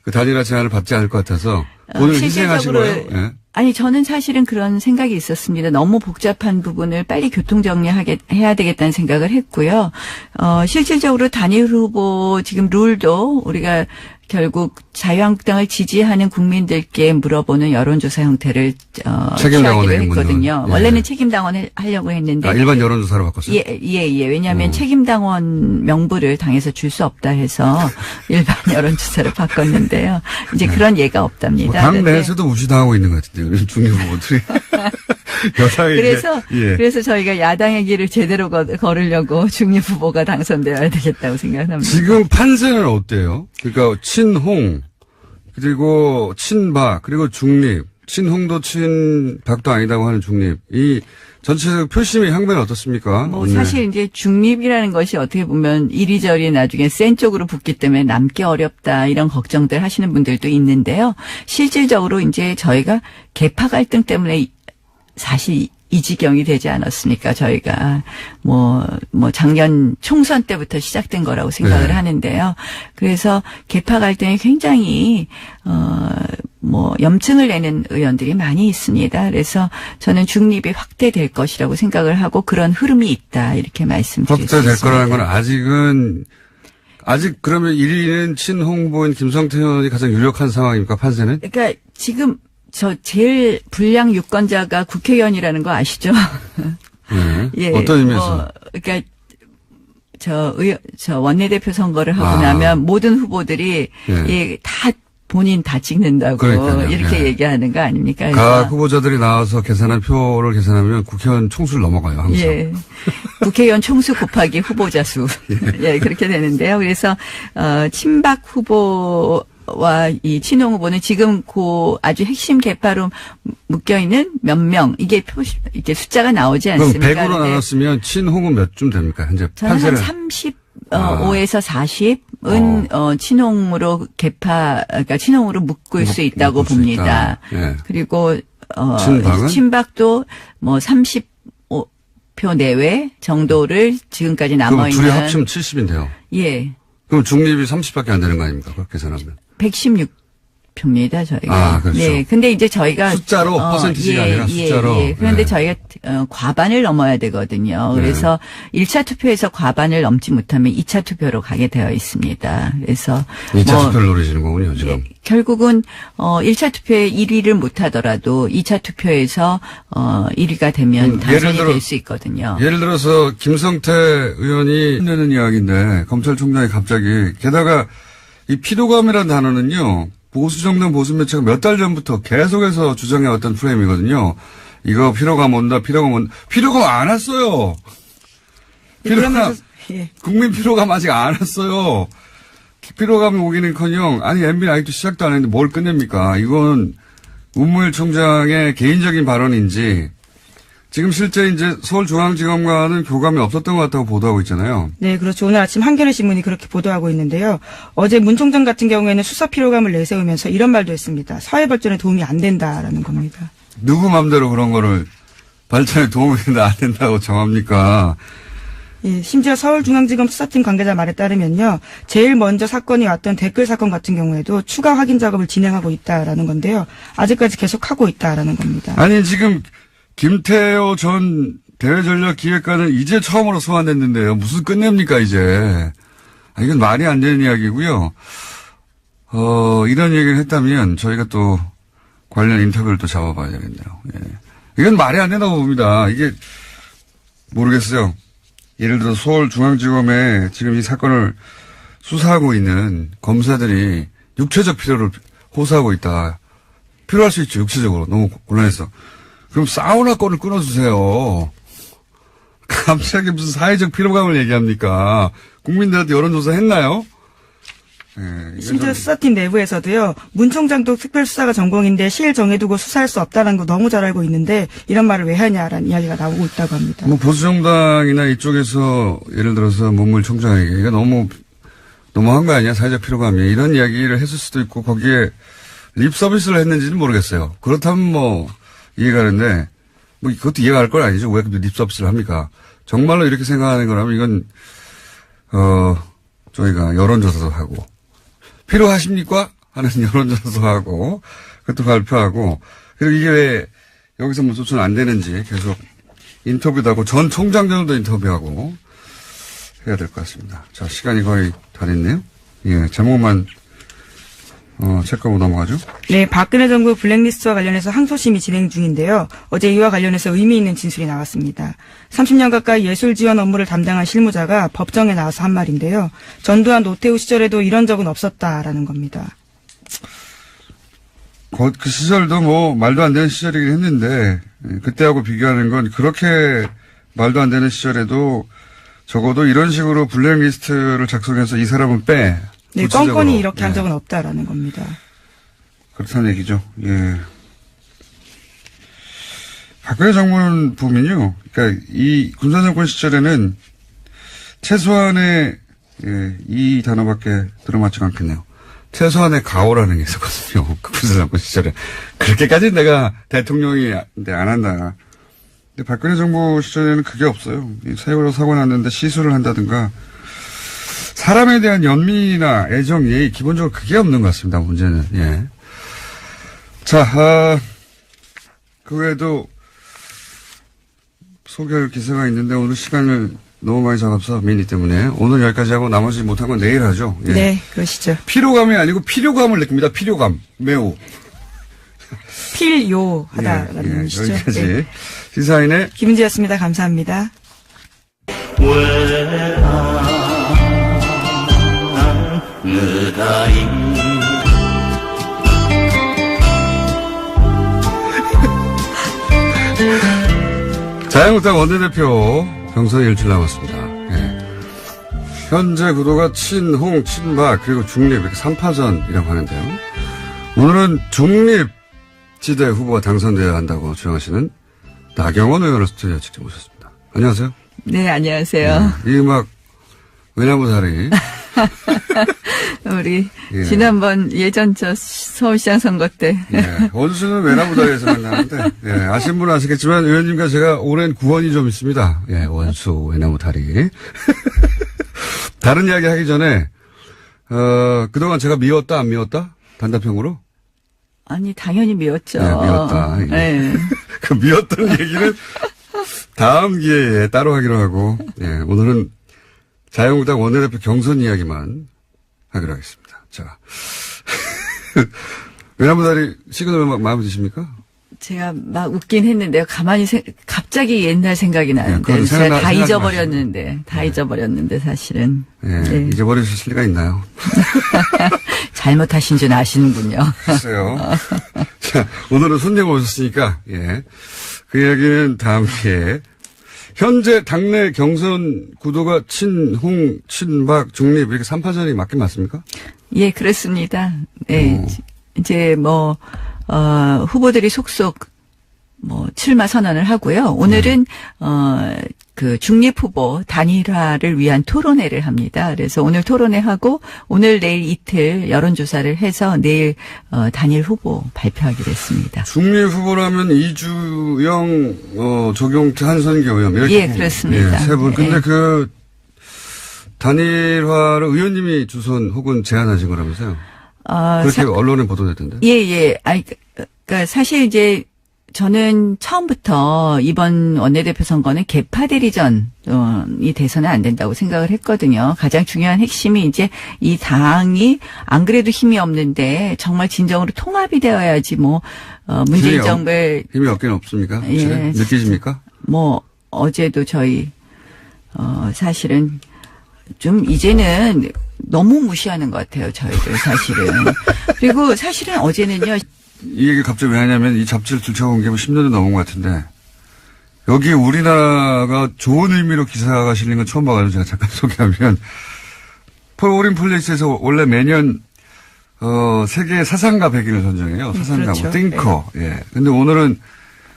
[SPEAKER 1] 그 단일화 제안을 받지 않을 것 같아서 오늘 희생하신 거예요? 예.
[SPEAKER 4] 아니, 저는 사실은 그런 생각이 있었습니다. 너무 복잡한 부분을 빨리 교통정리해야 되겠다는 생각을 했고요. 실질적으로 단일 후보 지금 룰도 우리가 결국 자유한국당을 지지하는 국민들께 물어보는 여론조사 형태를 취하기로 했거든요.
[SPEAKER 1] 예.
[SPEAKER 4] 원래는 책임당원을 하려고 했는데.
[SPEAKER 1] 일반 여론조사로 바꿨어요?
[SPEAKER 4] 예. 왜냐하면 책임당원 명부를 당에서 줄 수 없다 해서 일반 여론조사로 바꿨는데요. 이제 그런 예가 없답니다.
[SPEAKER 1] 당 내에서도 무시당하고 있는 것 같은데요. 중립 후보들이.
[SPEAKER 4] 그래서 저희가 야당의 길을 제대로 걸으려고 중립 후보가 당선되어야 되겠다고 생각합니다.
[SPEAKER 1] 지금 판세는 어때요? 그러니까 친홍 그리고 친박 그리고 중립 친홍도 친박도 아니다고 하는 중립 이 전체적 표심의 향배는 어떻습니까?
[SPEAKER 4] 사실 이제 중립이라는 것이 어떻게 보면 이리저리 나중에 센 쪽으로 붙기 때문에 남기 어렵다 이런 걱정들 하시는 분들도 있는데요. 실질적으로 이제 저희가 계파 갈등 때문에 사실 이 지경이 되지 않았습니까? 저희가 작년 총선 때부터 시작된 거라고 생각을 하는데요. 그래서 계파 갈등이 굉장히 염증을 내는 의원들이 많이 있습니다. 그래서 저는 중립이 확대될 것이라고 생각을 하고 그런 흐름이 있다 이렇게 말씀드릴 수 있습니다.
[SPEAKER 1] 확대될 거라는 건 아직 그러면 1위는 친홍보인 김성태 의원이 가장 유력한 상황입니까? 판세는?
[SPEAKER 4] 그러니까 지금 제일 불량 유권자가 국회의원이라는 거 아시죠?
[SPEAKER 1] 예. 어떤 의미에서?
[SPEAKER 4] 그러니까 저 원내대표 선거를 하고 나면 모든 후보들이 다 본인 다 찍는다고
[SPEAKER 1] 그러니까요.
[SPEAKER 4] 이렇게
[SPEAKER 1] 예.
[SPEAKER 4] 얘기하는 거 아닙니까?
[SPEAKER 1] 각 후보자들이 나와서 계산한 표를 계산하면 국회의원 총수를 넘어가요, 항상.
[SPEAKER 4] 예. 국회의원 총수 곱하기 후보자 수. 예, 그렇게 되는데요. 그래서, 친박 후보와 이 친홍 후보는 지금 아주 핵심 개파로 묶여있는 몇 명, 이게 이게 숫자가 나오지
[SPEAKER 1] 그럼
[SPEAKER 4] 않습니까?
[SPEAKER 1] 100으로 나눴으면 친홍은 몇 쯤 됩니까? 현재
[SPEAKER 4] 저는 한
[SPEAKER 1] 판세를.
[SPEAKER 4] 35에서 40은 친홍으로 그러니까 친홍으로 묶을 수 있다고
[SPEAKER 1] 묶을 수
[SPEAKER 4] 봅니다.
[SPEAKER 1] 있다. 예.
[SPEAKER 4] 그리고
[SPEAKER 1] 친박은?
[SPEAKER 4] 친박도 뭐 30표 내외 정도를 지금까지
[SPEAKER 1] 그럼
[SPEAKER 4] 남아 있는
[SPEAKER 1] 둘이 합치면 70인데요.
[SPEAKER 4] 예.
[SPEAKER 1] 그럼 중립이 30밖에 안 되는 거 아닙니까? 그렇게 계산하면.
[SPEAKER 4] 116표입니다, 저희가.
[SPEAKER 1] 아, 그렇죠.
[SPEAKER 4] 네. 근데 이제 저희가
[SPEAKER 1] 숫자로, 퍼센티지가 아니라 숫자로.
[SPEAKER 4] 그런데
[SPEAKER 1] 네.
[SPEAKER 4] 저희가 과반을 넘어야 되거든요.
[SPEAKER 1] 네.
[SPEAKER 4] 그래서 1차 투표에서 과반을 넘지 못하면 2차 투표로 가게 되어 있습니다. 그래서
[SPEAKER 1] 2차 투표를 노리시는 거군요, 지금.
[SPEAKER 4] 예, 결국은 1차 투표에 1위를 못 하더라도 2차 투표에서 1위가 되면 당선이 될 수 있거든요.
[SPEAKER 1] 예를 들어서 김성태 의원이 내는 이야기인데 검찰총장이 갑자기 게다가 이 피로감이라는 단어는요. 보수 정당 보수 매체가 몇 달 전부터 계속해서 주장해왔던 프레임이거든요. 이거 피로감 온다. 피로감 안 왔어요.
[SPEAKER 2] 그러면서 예.
[SPEAKER 1] 국민 피로감 아직 안 왔어요. 피로감이 오기는커녕 아니 MB는 아직도 시작도 안 했는데 뭘 끝냅니까? 이건 문무일 총장의 개인적인 발언인지 지금 실제 이제 서울중앙지검과는 교감이 없었던 것 같다고 보도하고 있잖아요.
[SPEAKER 2] 네, 그렇죠. 오늘 아침 한겨레 신문이 그렇게 보도하고 있는데요. 어제 문 총장 같은 경우에는 수사 피로감을 내세우면서 이런 말도 했습니다. 사회 발전에 도움이 안 된다라는 겁니다.
[SPEAKER 1] 누구 맘대로 그런 거를 발전에 도움이 된다 안 된다고 정합니까?
[SPEAKER 2] 예, 심지어 서울중앙지검 수사팀 관계자 말에 따르면요. 제일 먼저 사건이 왔던 댓글 사건 같은 경우에도 추가 확인 작업을 진행하고 있다라는 건데요. 아직까지 계속하고 있다라는 겁니다.
[SPEAKER 1] 아니 지금 김태호 전 대외전략기획관은 이제 처음으로 소환됐는데요. 무슨 끝냅니까 이제. 이건 말이 안 되는 이야기고요. 이런 얘기를 했다면 저희가 또 관련 인터뷰를 또 잡아봐야 되겠네요. 예. 이건 말이 안 된다고 봅니다. 이게 모르겠어요. 예를 들어 서울중앙지검에 지금 이 사건을 수사하고 있는 검사들이 육체적 필요를 호소하고 있다. 필요할 수 있죠. 육체적으로. 너무 곤란해서. 그럼 사우나 건을 끊어주세요. 갑자기 무슨 사회적 피로감을 얘기합니까? 국민들한테 여론조사 했나요? 네,
[SPEAKER 2] 심지어 수사팀 내부에서도요. 문 총장도 특별수사가 전공인데 시일 정해두고 수사할 수 없다는 거 너무 잘 알고 있는데 이런 말을 왜 하냐라는 이야기가 나오고 있다고 합니다.
[SPEAKER 1] 뭐 보수정당이나 이쪽에서 예를 들어서 문무일 총장에게 이거 너무한 거 아니야? 사회적 피로감이. 이런 이야기를 했을 수도 있고 거기에 립 서비스를 했는지는 모르겠어요. 그렇다면 뭐 이해가 가는데 뭐 그것도 이해가 갈 건 아니죠. 왜 립 서비스를 합니까? 정말로 이렇게 생각하는 거라면 이건 저희가 여론조사도 하고 필요하십니까? 하는 여론조사도 하고 그것도 발표하고 그리고 이게 왜 여기서 뭐 조치는 안 되는지 계속 인터뷰도 하고 전 총장들도 인터뷰하고 해야 될 것 같습니다. 자, 시간이 거의 다 됐네요. 예, 제목만 체크하고 넘어가죠.
[SPEAKER 2] 네, 박근혜 정부 블랙리스트와 관련해서 항소심이 진행 중인데요. 어제 이와 관련해서 의미 있는 진술이 나왔습니다. 30년 가까이 예술 지원 업무를 담당한 실무자가 법정에 나와서 한 말인데요. 전두환 노태우 시절에도 이런 적은 없었다라는 겁니다.
[SPEAKER 1] 그 시절도 뭐 말도 안 되는 시절이긴 했는데 그때하고 비교하는 건 그렇게 말도 안 되는 시절에도 적어도 이런 식으로 블랙리스트를 작성해서 이 사람은 빼.
[SPEAKER 2] 네,
[SPEAKER 1] 구체적으로.
[SPEAKER 2] 껌껌이 이렇게 한
[SPEAKER 1] 네.
[SPEAKER 2] 적은 없다라는 겁니다.
[SPEAKER 1] 그렇다는 얘기죠. 예. 박근혜 정부는 보면요. 그러니까 이 군사정권 시절에는 최소한의 이 단어밖에 들어맞지가 않겠네요. 최소한의 가오라는 게 있었거든요. 그 군사정권 시절에. 그렇게까지 내가 대통령이 안 한다. 근데 박근혜 정부 시절에는 그게 없어요. 세월호 사고 났는데 시술을 한다든가 사람에 대한 연민이나 애정, 예의 기본적으로 그게 없는 것 같습니다. 문제는. 예. 자, 그 외에도 소개할 기사가 있는데 오늘 시간을 너무 많이 잡아서 미니 때문에 오늘 여기까지 하고 나머지 못한 건 내일 하죠. 예.
[SPEAKER 2] 네, 그러시죠.
[SPEAKER 1] 피로감이 아니고 필요감을 느낍니다. 필요감. 매우.
[SPEAKER 2] 필요하다라는
[SPEAKER 1] 예,
[SPEAKER 2] 뜻이죠.
[SPEAKER 1] 여기까지.
[SPEAKER 2] 네.
[SPEAKER 1] 시사인의
[SPEAKER 2] 김은지였습니다. 감사합니다.
[SPEAKER 10] 느다리
[SPEAKER 1] 자유한국당 원내대표 경선이 일주일 남았습니다. 예. 현재 구도가 친홍, 친박, 그리고 중립, 이렇게 3파전이라고 하는데요. 오늘은 중립지대 후보가 당선되어야 한다고 주장하시는 나경원 의원을 스튜디오에 직접 모셨습니다. 안녕하세요.
[SPEAKER 4] 네, 안녕하세요.
[SPEAKER 1] 이 음악, 외나무다리.
[SPEAKER 4] 우리
[SPEAKER 1] 예.
[SPEAKER 4] 지난번 예전 서울시장 선거 때
[SPEAKER 1] 예. 원수는 외나무다리에서 만나는데, 예. 아시는 분은 아시겠지만, 의원님과 제가 오랜 구원이 좀 있습니다. 예, 원수, 외나무다리. 다른 이야기 하기 전에, 그동안 제가 미웠다, 안 미웠다? 단답형으로?
[SPEAKER 4] 아니 당연히 미웠죠.
[SPEAKER 1] 네, 미웠다.
[SPEAKER 4] 네.
[SPEAKER 1] 그 미웠던 얘기는 다음 기회에 따로 하기로 하고, 예, 오늘은 자유한국당 원내대표 경선 이야기만 하기로 하겠습니다. 자. 외나무다리 시그널 마음에 드십니까?
[SPEAKER 4] 제가 막 웃긴 했는데요. 갑자기 옛날 생각이 나는데
[SPEAKER 1] 그건
[SPEAKER 4] 제가 다
[SPEAKER 1] 생각나지
[SPEAKER 4] 잊어버렸는데
[SPEAKER 1] 마시고.
[SPEAKER 4] 사실은.
[SPEAKER 1] 예,
[SPEAKER 4] 네.
[SPEAKER 1] 잊어버리실 리가 있나요?
[SPEAKER 4] 잘못하신 줄 아시는군요.
[SPEAKER 1] 글쎄요. 자, 오늘은 손님 오셨으니까, 예. 그 이야기는 다음 기회에. 현재 당내 경선 구도가 친홍, 친박, 중립 이렇게 3파전이 맞긴 맞습니까?
[SPEAKER 4] 예, 그렇습니다. 네. 이제 후보들이 속속 출마 선언을 하고요. 오늘은 그 중립 후보 단일화를 위한 토론회를 합니다. 그래서 오늘 토론회하고 오늘 내일 이틀 여론조사를 해서 내일 단일 후보 발표하기로 했습니다.
[SPEAKER 1] 중립 후보라면 이주영, 조경태, 한선교 의원 이렇게.
[SPEAKER 4] 예, 그렇습니다.
[SPEAKER 1] 예, 세 분. 근데
[SPEAKER 4] 예.
[SPEAKER 1] 그 단일화를 의원님이 주선 혹은 제안하신 거라면서요? 그렇게 언론에 보도됐던데.
[SPEAKER 4] 예. 그러니까 사실 이제 저는 처음부터 이번 원내대표 선거는 개파 대리전이 돼서는 안 된다고 생각을 했거든요. 가장 중요한 핵심이 이제 이 당이 안 그래도 힘이 없는데 정말 진정으로 통합이 되어야지 문재인 정부의
[SPEAKER 1] 힘이 없긴 없습니까?
[SPEAKER 4] 예.
[SPEAKER 1] 느끼십니까?
[SPEAKER 4] 어제도 저희 사실은 좀 이제는 너무 무시하는 것 같아요. 저희들 사실은. 그리고 사실은 어제는요.
[SPEAKER 1] 이 얘기 갑자기 왜 하냐면 이 잡지를 들춰본 게 10년도 넘은 것 같은데 여기 우리나라가 좋은 의미로 기사가 실린 건 처음 봐가지고 제가 잠깐 소개하면 폴오린 플레이스에서 원래 매년 세계 사상가 100인을 선정해요. 사상가,
[SPEAKER 4] 그렇죠.
[SPEAKER 1] 띵커. 예. 근데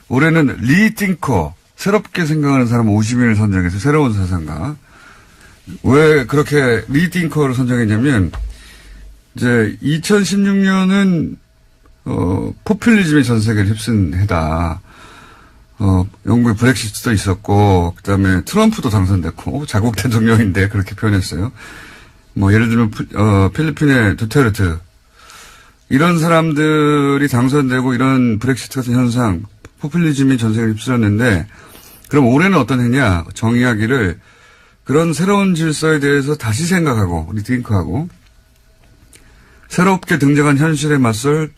[SPEAKER 1] 올해는 리띵커, 새롭게 생각하는 사람 50인을 선정해서 새로운 사상가. 왜 그렇게 리띵커를 선정했냐면 이제 2016년은 포퓰리즘이 전 세계를 휩쓴 해다. 영국의 브렉시트도 있었고, 그 다음에 트럼프도 당선됐고, 자국 대통령인데 그렇게 표현했어요. 예를 들면, 필리핀의 두테르트. 이런 사람들이 당선되고 이런 브렉시트 같은 현상, 포퓰리즘이 전 세계를 휩쓸었는데, 그럼 올해는 어떤 해냐? 정의하기를 그런 새로운 질서에 대해서 다시 생각하고, 리띵크하고, 새롭게 등장한 현실에 맞설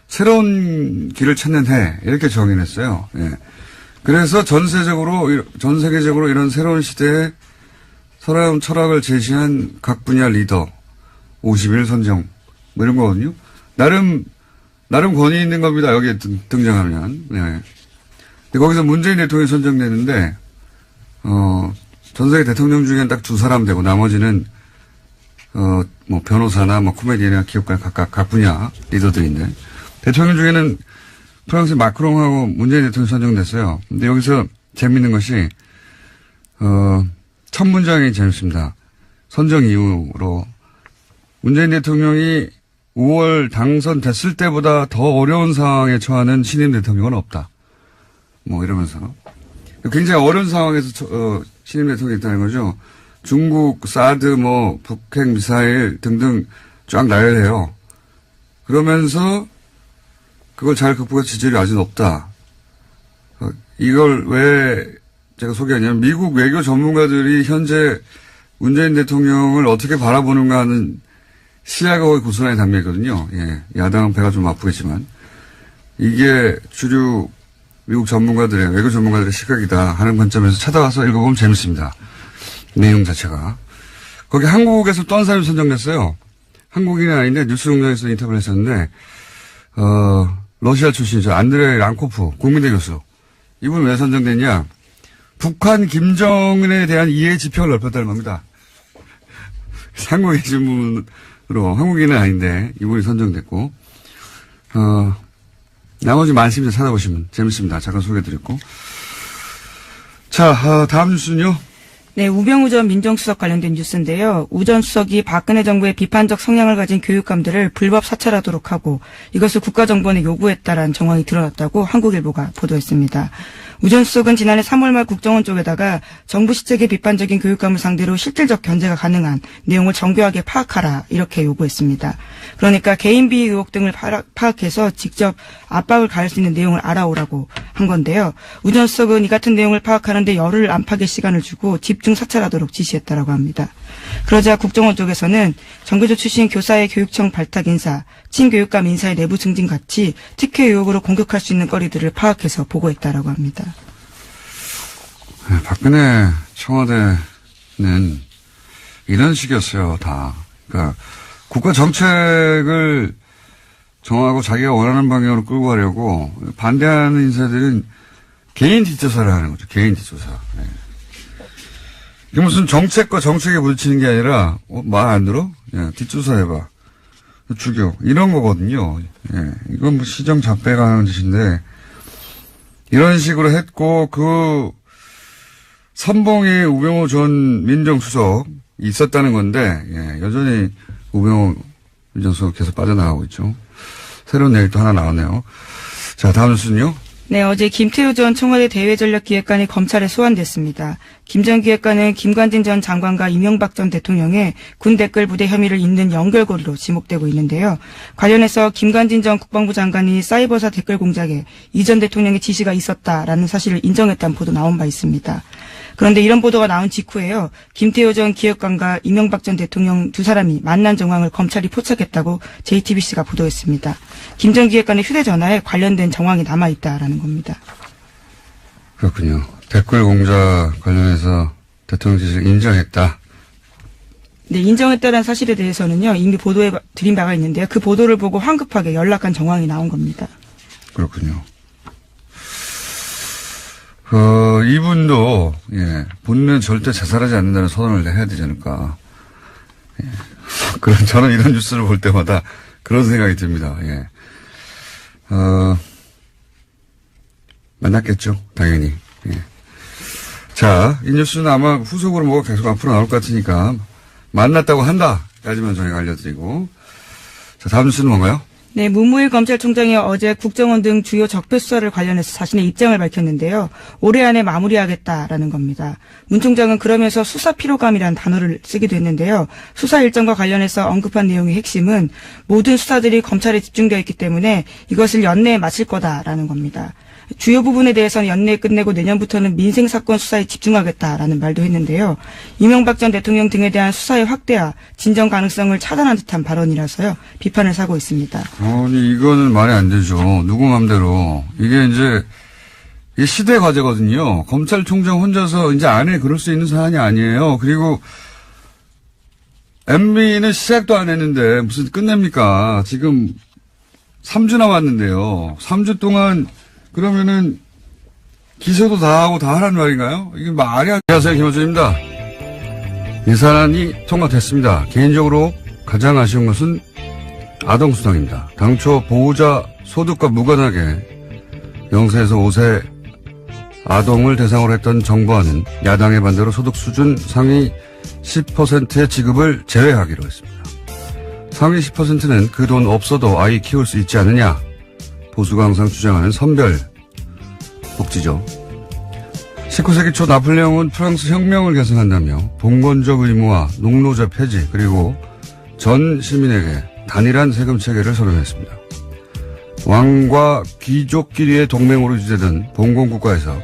[SPEAKER 1] 새로운 길을 찾는 해 이렇게 정의했어요. 예. 그래서 전 세계적으로 이런 새로운 시대에 새로운 철학을 제시한 각 분야 리더 50일 선정 이런 거거든요. 나름 권위 있는 겁니다. 여기에 등장하면. 네. 근데 거기서 문재인 대통령이 선정되는데 전 세계 대통령 중에는 딱 2사람 되고 나머지는 변호사나 코미디언이나 기업가 각 분야 리더들인데. 대통령 중에는 프랑스 마크롱하고 문재인 대통령이 선정됐어요. 근데 여기서 재밌는 것이, 첫 문장이 재밌습니다. 선정 이후로 문재인 대통령이 5월 당선됐을 때보다 더 어려운 상황에 처하는 신임 대통령은 없다. 이러면서. 굉장히 어려운 상황에서 신임 대통령이 있다는 거죠. 중국, 사드, 북핵 미사일 등등 쫙 나열해요. 그러면서 그걸 잘 극복해서 지지율이 아주 높다. 이걸 왜 제가 소개하냐면 미국 외교 전문가들이 현재 문재인 대통령을 어떻게 바라보는가 하는 시야가 거의 고스란히 담겨 있거든요. 예, 야당은 배가 좀 아프겠지만 이게 주류 미국 전문가들의 외교 전문가들의 시각이다 하는 관점에서 찾아와서 읽어보면 재밌습니다. 내용 자체가. 거기 한국에서 또 한 사람이 선정됐어요. 한국인이 아닌데 뉴스공장에서 인터뷰를 했었는데 러시아 출신이죠. 안드레이 랑코프 국민대 교수. 이분 왜 선정됐냐. 북한 김정은에 대한 이해 지평을 넓혔다는 겁니다. 한국에 계신 분으로, 한국인은 아닌데, 이분이 선정됐고, 나머지 많습니다. 찾아보시면 재밌습니다. 잠깐 소개해드렸고. 자, 다음 뉴스는요?
[SPEAKER 2] 네, 우병우 전 민정수석 관련된 뉴스인데요. 우 전 수석이 박근혜 정부의 비판적 성향을 가진 교육감들을 불법 사찰하도록 하고 이것을 국가정보원에 요구했다라는 정황이 드러났다고 한국일보가 보도했습니다. 우 전 수석은 지난해 3월 말 국정원 쪽에다가 정부 시책에 비판적인 교육감을 상대로 실질적 견제가 가능한 내용을 정교하게 파악하라 이렇게 요구했습니다. 그러니까 개인 비위 의혹 등을 파악해서 직접 압박을 가할 수 있는 내용을 알아오라고 한 건데요. 우 전 수석은 이 같은 내용을 파악하는데 열흘 안팎의 시간을 주고 집중 사찰하도록 지시했다라고 합니다. 그러자 국정원 쪽에서는 정교조 출신 교사의 교육청 발탁 인사, 친교육감 인사의 내부 승진 같이 특혜 의혹으로 공격할 수 있는 거리들을 파악해서 보고했다라고 합니다.
[SPEAKER 1] 네, 박근혜 청와대는 이런 식이었어요, 다. 그러니까 국가 정책을 정하고 자기가 원하는 방향으로 끌고 가려고 반대하는 인사들은 개인 뒷조사를 하는 거죠. 개인 뒷조사. 네. 이게 무슨 정책과 정책에 부딪히는 게 아니라 말 안 들어? 야, 뒷조사 해봐. 죽여. 이런 거거든요. 예. 이건 뭐 시정 잡배가 하는 짓인데 이런 식으로 했고 그 선봉에 우병우 전 민정수석 있었다는 건데 예, 여전히 우병우 민정수석 계속 빠져나가고 있죠. 새로운 내일 또 하나 나왔네요. 자, 다음 뉴스는요.
[SPEAKER 2] 네, 어제 김태우 전 청와대 대외전략기획관이 검찰에 소환됐습니다. 김 전 기획관은 김관진 전 장관과 이명박 전 대통령의 군 댓글 부대 혐의를 잇는 연결고리로 지목되고 있는데요. 관련해서 김관진 전 국방부 장관이 사이버사 댓글 공작에 이 전 대통령의 지시가 있었다라는 사실을 인정했다는 보도 나온 바 있습니다. 그런데 이런 보도가 나온 직후에요. 김태호 전 기획관과 이명박 전 대통령 두 사람이 만난 정황을 검찰이 포착했다고 JTBC가 보도했습니다. 김 전 기획관의 휴대전화에 관련된 정황이 남아있다라는 겁니다.
[SPEAKER 1] 그렇군요. 댓글 공작 관련해서 대통령 지시를 인정했다.
[SPEAKER 2] 네, 인정했다는 사실에 대해서는요. 이미 보도해 드린 바가 있는데요. 그 보도를 보고 황급하게 연락한 정황이 나온 겁니다.
[SPEAKER 1] 그렇군요. 이분도, 예, 본인은 절대 자살하지 않는다는 선언을 해야 되지 않을까. 예. 저는 이런 뉴스를 볼 때마다 그런 생각이 듭니다. 예. 만났겠죠. 당연히. 예. 자, 이 뉴스는 아마 후속으로 뭐가 계속 앞으로 나올 것 같으니까 만났다고 한다까지만 저희가 알려드리고. 자, 다음 뉴스는 뭔가요?
[SPEAKER 2] 네, 문무일 검찰총장이 어제 국정원 등 주요 적폐 수사를 관련해서 자신의 입장을 밝혔는데요. 올해 안에 마무리하겠다라는 겁니다. 문 총장은 그러면서 수사 피로감이라는 단어를 쓰기도 했는데요. 수사 일정과 관련해서 언급한 내용의 핵심은 모든 수사들이 검찰에 집중되어 있기 때문에 이것을 연내에 마칠 거다라는 겁니다. 주요 부분에 대해서는 연내에 끝내고 내년부터는 민생사건 수사에 집중하겠다라는 말도 했는데요. 이명박 전 대통령 등에 대한 수사의 확대와 진정 가능성을 차단한 듯한 발언이라서요. 비판을 사고 있습니다.
[SPEAKER 1] 아니, 이거는 말이 안 되죠. 누구 맘대로. 이게 이제 시대 과제거든요. 검찰총장 혼자서 이제 안에 그럴 수 있는 사안이 아니에요. 그리고 MB는 시작도 안 했는데 무슨 끝냅니까? 지금 3주 남았는데요. 3주 동안 그러면은 기소도 다 하고 다 하라는 말인가요? 이게 말이 안. 안녕하세요, 김호준입니다. 예산안이 통과됐습니다. 개인적으로 가장 아쉬운 것은 아동수당입니다. 당초 보호자 소득과 무관하게 0세에서 5세 아동을 대상으로 했던 정부안은 야당의 반대로 소득 수준 상위 10%의 지급을 제외하기로 했습니다. 상위 10%는 그 돈 없어도 아이 키울 수 있지 않느냐. 보수가 항상 주장하는 선별 복지죠. 19세기 초 나폴레옹은 프랑스 혁명을 개선한다며 봉건적 의무와 농노제 폐지 그리고 전 시민에게 단일한 세금 체계를 선언했습니다. 왕과 귀족끼리의 동맹으로 유지되던 봉건국가에서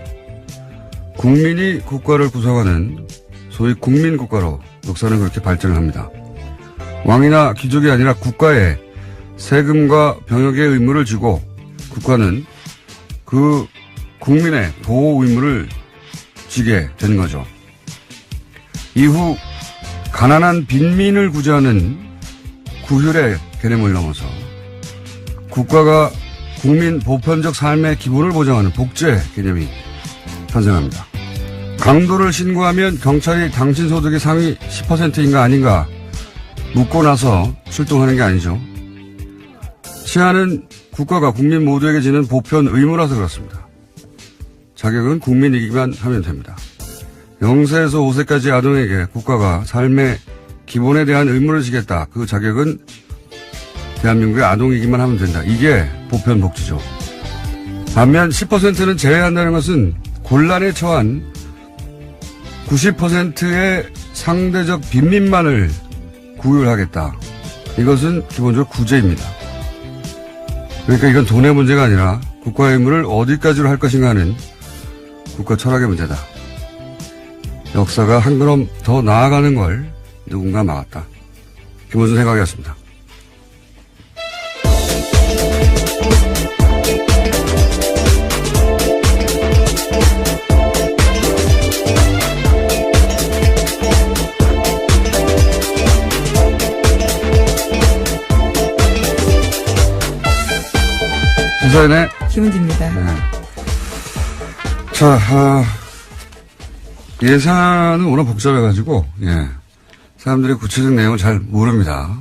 [SPEAKER 1] 국민이 국가를 구성하는 소위 국민국가로 역사는 그렇게 발전을 합니다. 왕이나 귀족이 아니라 국가에 세금과 병역의 의무를 지고 국가는 그 국민의 보호 의무를 지게 되는 거죠. 이후 가난한 빈민을 구제하는 구휼의 개념을 넘어서 국가가 국민 보편적 삶의 기본을 보장하는 복제 개념이 탄생합니다. 강도를 신고하면 경찰이 당신 소득의 상위 10%인가 아닌가 묻고 나서 출동하는 게 아니죠. 치안은 국가가 국민 모두에게 지는 보편 의무라서 그렇습니다. 자격은 국민이기만 하면 됩니다. 0세에서 5세까지 아동에게 국가가 삶의 기본에 대한 의무를 지겠다. 그 자격은 대한민국의 아동이기만 하면 된다. 이게 보편 복지죠. 반면 10%는 제외한다는 것은 곤란에 처한 90%의 상대적 빈민만을 구휼하겠다. 이것은 기본적으로 구제입니다. 그러니까 이건 돈의 문제가 아니라 국가의 의무를 어디까지로 할 것인가 하는 국가 철학의 문제다. 역사가 한 걸음 더 나아가는 걸 누군가 막았다. 김원준 생각이었습니다. 시사인의
[SPEAKER 2] 김은지입니다.
[SPEAKER 1] 네. 자, 예산은 워낙 복잡해가지고, 예. 사람들이 구체적 내용을 잘 모릅니다.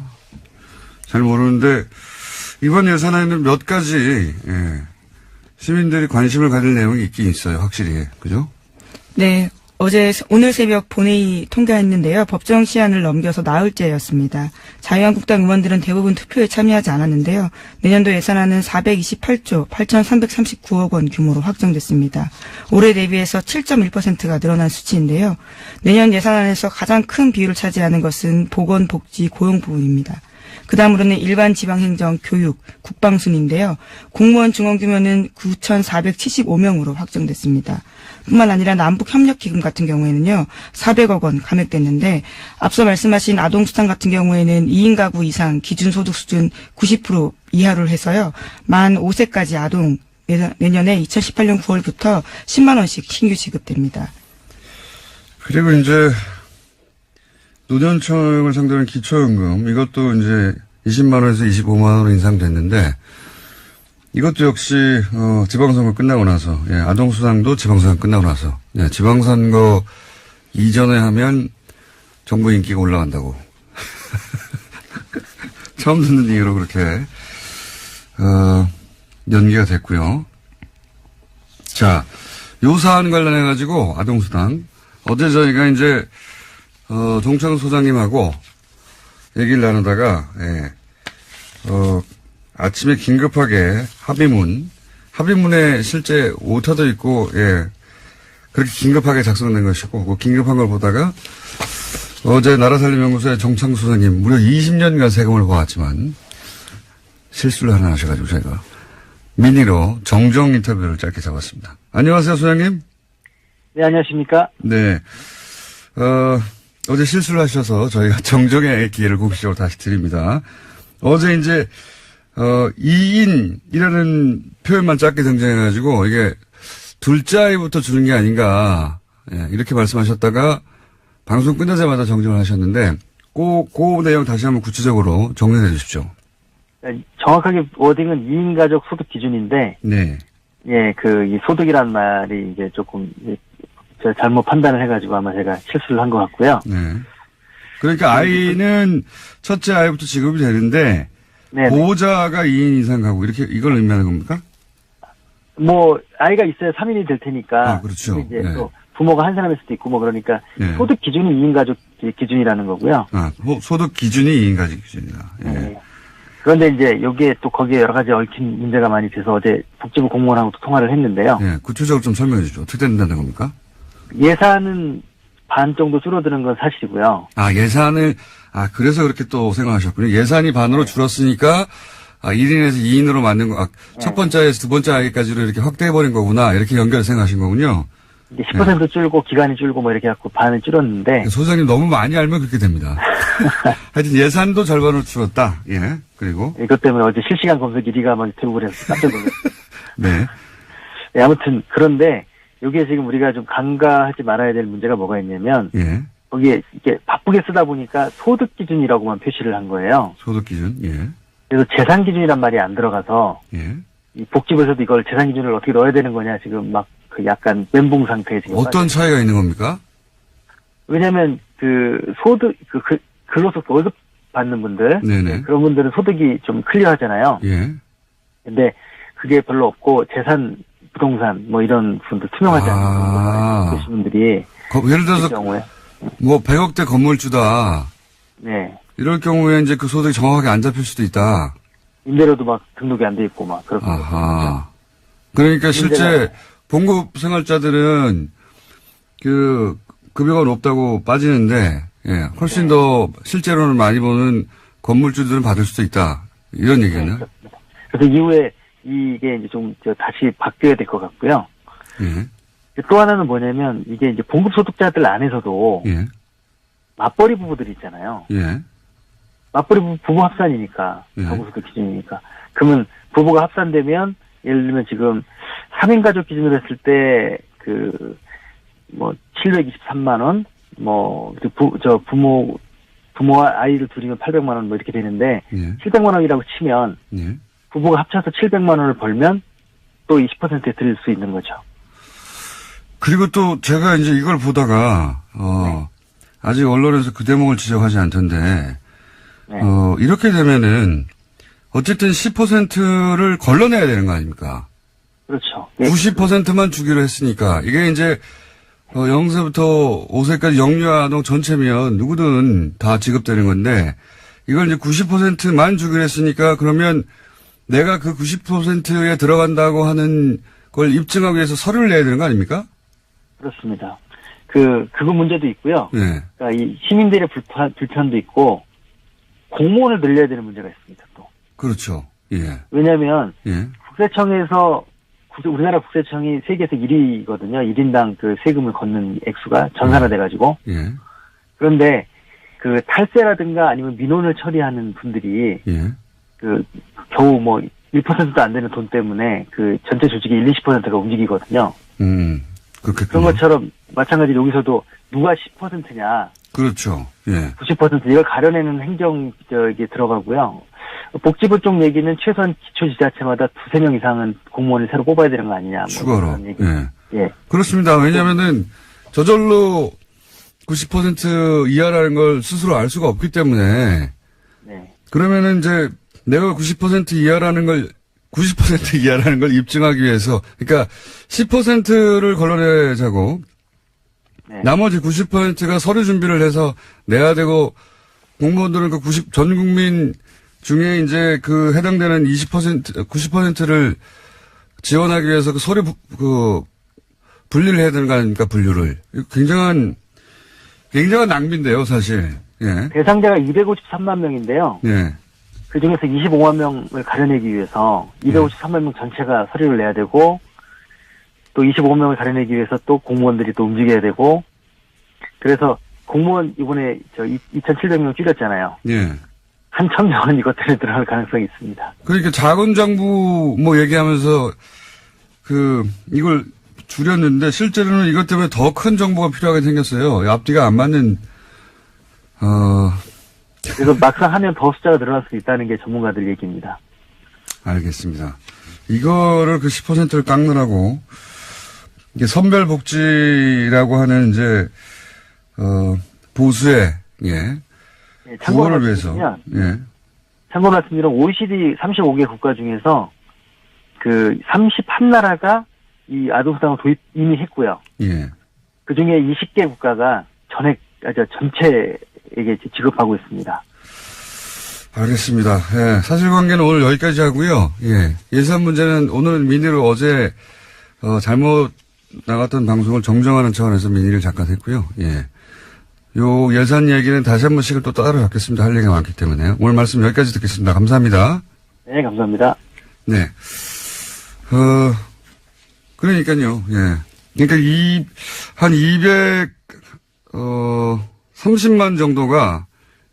[SPEAKER 1] 잘 모르는데, 이번 예산에는 몇 가지, 예. 시민들이 관심을 가질 내용이 있긴 있어요, 확실히. 그죠?
[SPEAKER 2] 네. 오늘 새벽 본회의 통과했는데요. 법정 시한을 넘겨서 나흘째였습니다. 자유한국당 의원들은 대부분 투표에 참여하지 않았는데요. 내년도 예산안은 428조 8,339억 원 규모로 확정됐습니다. 올해 대비해서 7.1%가 늘어난 수치인데요. 내년 예산안에서 가장 큰 비율을 차지하는 것은 보건, 복지, 고용 부분입니다. 그 다음으로는 일반 지방행정, 교육, 국방 순인데요. 공무원 중원 규모는 9,475명으로 확정됐습니다. 뿐만 아니라 남북협력기금 같은 경우에는요. 400억 원 감액됐는데 앞서 말씀하신 아동수당 같은 경우에는 2인 가구 이상 기준소득 수준 90% 이하로 해서요. 만 5세까지 아동 내년에 2018년 9월부터 10만 원씩 신규 지급됩니다.
[SPEAKER 1] 그리고 이제 노년층을 상대로 한 기초연금 이것도 이제 20만 원에서 25만 원으로 인상됐는데 이것도 역시 지방선거 끝나고 나서 예, 아동수당도 지방선거 끝나고 나서 예, 지방선거 이전에 하면 정부 인기가 올라간다고 처음 듣는 얘기로 그렇게 연기가 됐고요. 자, 요 사안 관련해 가지고 아동수당 어제 저희가 이제 동창 소장님하고 얘기를 나누다가 예, 아침에 긴급하게 합의문에 실제 오타도 있고 예, 그렇게 긴급하게 작성된 것이고 그 긴급한 걸 보다가 어제 나라살림연구소의 정창 소장님 무려 20년간 세금을 모았지만 실수를 하나 하셔가지고 저희가 미니로 정정 인터뷰를 짧게 잡았습니다. 안녕하세요, 소장님.
[SPEAKER 3] 네, 안녕하십니까?
[SPEAKER 1] 네. 어제 실수를 하셔서 저희가 정정의 기회를 공식적으로 다시 드립니다. 어제 이제, 2인이라는 표현만 짧게 등장해가지고 이게 둘째 아이부터 주는 게 아닌가, 예, 이렇게 말씀하셨다가 방송 끝나자마자 정정을 하셨는데, 그 내용 다시 한번 구체적으로 정리해 주십시오.
[SPEAKER 3] 정확하게 워딩은 2인 가족 소득 기준인데,
[SPEAKER 1] 네.
[SPEAKER 3] 예, 이 소득이란 말이 이제 조금, 제가 잘못 판단을 해가지고 아마 제가 실수를 한 것 같고요.
[SPEAKER 1] 네. 그러니까 아이는 첫째 아이부터 지급이 되는데,
[SPEAKER 3] 네네.
[SPEAKER 1] 보호자가 2인 이상 가고 이걸 의미하는 겁니까?
[SPEAKER 3] 아이가 있어야 3인이 될 테니까.
[SPEAKER 1] 아, 그렇죠.
[SPEAKER 3] 이제
[SPEAKER 1] 네.
[SPEAKER 3] 또 부모가 한 사람일 수도 있고 그러니까
[SPEAKER 1] 네.
[SPEAKER 3] 소득 기준이 2인 가족 기준이라는 거고요.
[SPEAKER 1] 아, 소득 기준이 2인 가족 기준이다. 예.
[SPEAKER 3] 네. 그런데 이제 여기에 또 거기에 여러 가지 얽힌 문제가 많이 돼서 어제 복지부 공무원하고도 통화를 했는데요.
[SPEAKER 1] 예, 구체적으로 좀 설명해 주십시오. 어떻게 된다는 겁니까?
[SPEAKER 3] 예산은 반 정도 줄어드는 건 사실이고요.
[SPEAKER 1] 아, 예산을, 그래서 그렇게 또 생각하셨군요. 예산이 반으로 줄었으니까, 1인에서 2인으로 만든 거, 첫 번째 아이에서 두 번째 아이까지로 이렇게 확대해버린 거구나. 이렇게 연결 생각하신 거군요.
[SPEAKER 3] 이게 10% 줄고 기간이 줄고 이렇게 갖고 반을 줄였는데.
[SPEAKER 1] 소장님 너무 많이 알면 그렇게 됩니다. 하여튼 예산도 절반으로 줄었다. 예. 그리고.
[SPEAKER 3] 이것 때문에 어제 실시간 검색 1위가 막 유튜브를 해서 깜짝 놀랐어요.
[SPEAKER 1] 네.
[SPEAKER 3] 네, 아무튼 그런데 여기에 지금 우리가 좀 간과하지 말아야 될 문제가 뭐가 있냐면.
[SPEAKER 1] 예.
[SPEAKER 3] 거기에 이렇게 바쁘게 쓰다 보니까 소득 기준이라고만 표시를 한 거예요.
[SPEAKER 1] 소득 기준. 예.
[SPEAKER 3] 그래서 재산 기준이란 말이 안 들어가서.
[SPEAKER 1] 예.
[SPEAKER 3] 이 복지부에서도 이걸 재산 기준을 어떻게 넣어야 되는 거냐 지금 막 그 약간 멘붕 상태에 지금
[SPEAKER 1] 어떤 차이가 있는 겁니까?
[SPEAKER 3] 왜냐하면 그 소득 근로소 월급 받는 분들
[SPEAKER 1] 네네.
[SPEAKER 3] 그런 분들은 소득이 좀 클리어하잖아요.
[SPEAKER 1] 예.
[SPEAKER 3] 근데 그게 별로 없고 재산 부동산 뭐 이런 분들 투명하지 않은 그런 분들이
[SPEAKER 1] 예를 들어서
[SPEAKER 3] 그 경우에
[SPEAKER 1] 뭐 100억대 건물주다.
[SPEAKER 3] 네
[SPEAKER 1] 이럴 경우에 이제 그 소득이 정확하게 안 잡힐 수도 있다.
[SPEAKER 3] 임대료도 막 등록이 안 돼 있고 막 그렇게
[SPEAKER 1] 아하. 그러니까 실제 봉급 생활자들은 그 급여가 높다고 빠지는데 예, 훨씬 더 실제로는 많이 버는 건물주들은 받을 수도 있다. 이런 얘기겠네요.
[SPEAKER 3] 그렇습니다. 그래서 이후에 이게 이제 좀 다시 바뀌어야 될 것 같고요.
[SPEAKER 1] 예.
[SPEAKER 3] 또 하나는 뭐냐면 이게 이제 봉급 소득자들 안에서도
[SPEAKER 1] 예.
[SPEAKER 3] 맞벌이 부부들이 있잖아요.
[SPEAKER 1] 예.
[SPEAKER 3] 맞벌이 부부 합산이니까
[SPEAKER 1] 예.
[SPEAKER 3] 가구소득 기준이니까 그러면 부부가 합산되면 예를 들면 지금 3인 가족 기준으로 했을 때 그 뭐 723만 원 뭐 부모와 아이를 둘이면 800만 원 뭐 이렇게 되는데
[SPEAKER 1] 예.
[SPEAKER 3] 700만 원이라고 치면
[SPEAKER 1] 예.
[SPEAKER 3] 부부가 합쳐서 700만 원을 벌면 또 20%에 드릴 수 있는 거죠.
[SPEAKER 1] 그리고 또 제가 이제 이걸 보다가 아직 언론에서 그 대목을 지적하지 않던데
[SPEAKER 3] 네.
[SPEAKER 1] 이렇게 되면은 어쨌든 10%를 걸러내야 되는 거 아닙니까?
[SPEAKER 3] 그렇죠.
[SPEAKER 1] 90%만 주기로 했으니까 이게 이제 0세부터 5세까지 영유아동 전체면 누구든 다 지급되는 건데 이걸 이제 90%만 주기로 했으니까 그러면 내가 그 90%에 들어간다고 하는 걸 입증하기 위해서 서류를 내야 되는 거 아닙니까?
[SPEAKER 3] 그렇습니다. 그거 문제도 있고요.
[SPEAKER 1] 네.
[SPEAKER 3] 그러니까 이 시민들의 불편도 있고 공무원을 늘려야 되는 문제가 있습니다. 또.
[SPEAKER 1] 그렇죠. 예.
[SPEAKER 3] 왜냐하면
[SPEAKER 1] 예.
[SPEAKER 3] 국세청에서 우리나라 국세청이 세계에서 1위거든요. 1인당 그 세금을 걷는 액수가 전산화돼가지고.
[SPEAKER 1] 예.
[SPEAKER 3] 그런데 그 탈세라든가 아니면 민원을 처리하는 분들이
[SPEAKER 1] 예.
[SPEAKER 3] 그 겨우 뭐 1%도 안 되는 돈 때문에 그 전체 조직의 20%가 움직이거든요.
[SPEAKER 1] 그렇겠군요.
[SPEAKER 3] 그런 것처럼 마찬가지로 여기서도 누가 10%냐,
[SPEAKER 1] 그렇죠. 예.
[SPEAKER 3] 90% 이걸 가려내는 행정 이게 들어가고요. 복지부 쪽 얘기는 최소한 기초지자체마다 2-3명 이상은 공무원을 새로 뽑아야 되는 거 아니냐. 뭐
[SPEAKER 1] 추가로.
[SPEAKER 3] 그런 얘기.
[SPEAKER 1] 예.
[SPEAKER 3] 예.
[SPEAKER 1] 그렇습니다. 왜냐면은 저절로 90% 이하라는 걸 스스로 알 수가 없기 때문에
[SPEAKER 3] 네.
[SPEAKER 1] 그러면은 이제 내가 90% 이하라는 걸 입증하기 위해서 그러니까 10%를 걸러내자고
[SPEAKER 3] 네.
[SPEAKER 1] 나머지 90%가 서류 준비를 해서 내야 되고 공무원들은 전 국민 중에 이제 그 해당되는 90%를 지원하기 위해서 그 서류 분리를 해야 되는 거 아닙니까? 분류를. 굉장한 낭비인데요, 사실. 예.
[SPEAKER 3] 대상자가 253만 명인데요.
[SPEAKER 1] 예.
[SPEAKER 3] 그 중에서 25만 명을 가려내기 위해서 253만 명 전체가 서류를 내야 되고 또 25명을 가려내기 위해서 또 공무원들이 또 움직여야 되고 그래서 공무원 이번에 2,700명 줄였잖아요.
[SPEAKER 1] 예.
[SPEAKER 3] 한 1,000명은 이것 때문에 들어갈 가능성이 있습니다.
[SPEAKER 1] 그러니까 자본장부 얘기하면서 이걸 줄였는데 실제로는 이것 때문에 더 큰 정보가 필요하게 생겼어요. 앞뒤가 안 맞는
[SPEAKER 3] 그래서 막상 하면 더 숫자가 늘어날 수 있다는 게 전문가들 얘기입니다.
[SPEAKER 1] 알겠습니다. 이거를 그 10%를 깎느라고 이게 선별복지라고 하는 이제 보수의 구호를 위해서
[SPEAKER 3] 참고로 말씀드리면 OECD 35개 국가 중에서 그 31나라가 이 아동수당을 도입 이미 했고요.
[SPEAKER 1] 예.
[SPEAKER 3] 그 중에 20개 국가가 전체에게 지급하고 있습니다.
[SPEAKER 1] 알겠습니다. 예. 사실관계는 오늘 여기까지 하고요. 예. 예산 문제는 오늘 민의로 어제 잘못 나갔던 방송을 정정하는 차원에서 민의를 잠깐 했고요. 예. 요 예산 얘기는 다시 한 번씩을 또 따로 잡겠습니다. 할 얘기가 많기 때문에. 오늘 말씀 여기까지 듣겠습니다. 감사합니다.
[SPEAKER 3] 네, 감사합니다.
[SPEAKER 1] 네. 그러니까요. 예. 그러니까 한 30만 정도가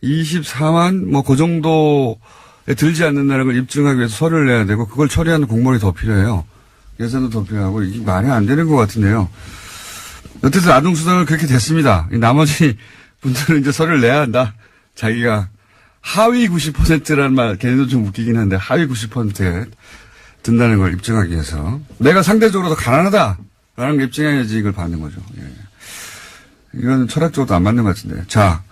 [SPEAKER 1] 24만 그 정도에 들지 않는다는 걸 입증하기 위해서 서류를 내야 되고 그걸 처리하는 공무원이 더 필요해요. 예산도 더 필요하고 이게 말이 안 되는 것 같은데요. 어쨌든 아동수당은 그렇게 됐습니다. 나머지 분들은 이제 서류를 내야 한다. 자기가 하위 90%라는 말 걔네도 좀 웃기긴 한데 하위 90%에 든다는 걸 입증하기 위해서 내가 상대적으로 더 가난하다 라는 립증해야지 이걸 받는 거죠. 예. 이건 철학적으로도 안 맞는 것 같은데. 자,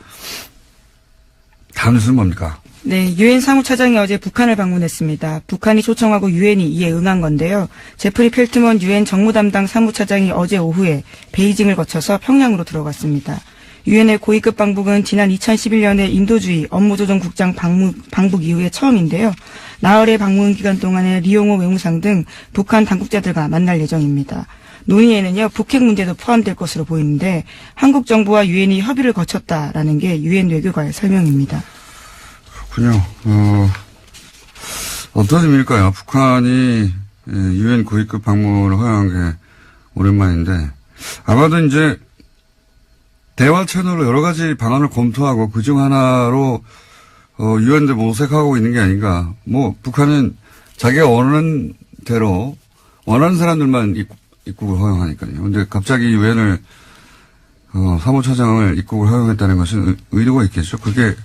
[SPEAKER 1] 다음 뉴스는 뭡니까?
[SPEAKER 2] 네, 유엔 사무차장이 어제 북한을 방문했습니다. 북한이 초청하고 유엔이 이에 응한 건데요. 제프리 펠트먼 유엔 정무 담당 사무차장이 어제 오후에 베이징을 거쳐서 평양으로 들어갔습니다. 유엔의 고위급 방북은 지난 2011년에 인도주의 업무조정국장 방북 이후에 처음인데요. 나흘의 방문 기간 동안에 리용호 외무상 등 북한 당국자들과 만날 예정입니다. 논의에는요, 북핵 문제도 포함될 것으로 보이는데 한국 정부와 유엔이 협의를 거쳤다라는 게 유엔 외교관의 설명입니다.
[SPEAKER 1] 그렇군요. 어떤 의미일까요? 북한이 유엔 고위급 방문을 허용한 게 오랜만인데 아마도 이제 대화 채널로 여러 가지 방안을 검토하고 그중 하나로 유엔대 모색하고 있는 게 아닌가. 뭐 북한은 자기가 원하는 대로 원하는 사람들만 입국을 허용하니까요. 근데 갑자기 유엔을 사무처장을 입국을 허용했다는 것은 의도가 있겠죠. 그게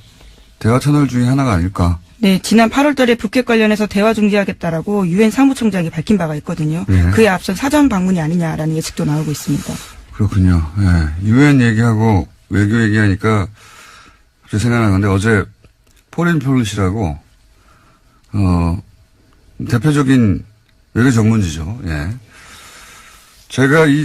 [SPEAKER 1] 대화 채널 중에 하나가 아닐까.
[SPEAKER 2] 네, 지난 8월 달에 북핵 관련해서 대화 중지하겠다라고 유엔 사무총장이 밝힌 바가 있거든요.
[SPEAKER 1] 네.
[SPEAKER 2] 그에 앞선 사전 방문이 아니냐라는 예측도 나오고 있습니다.
[SPEAKER 1] 그렇군요. 예. 유엔 얘기하고 외교 얘기하니까 갑자기 생각나는 건데 어제 포린 폴리시라고 대표적인 외교 전문지죠. 예. 제가 이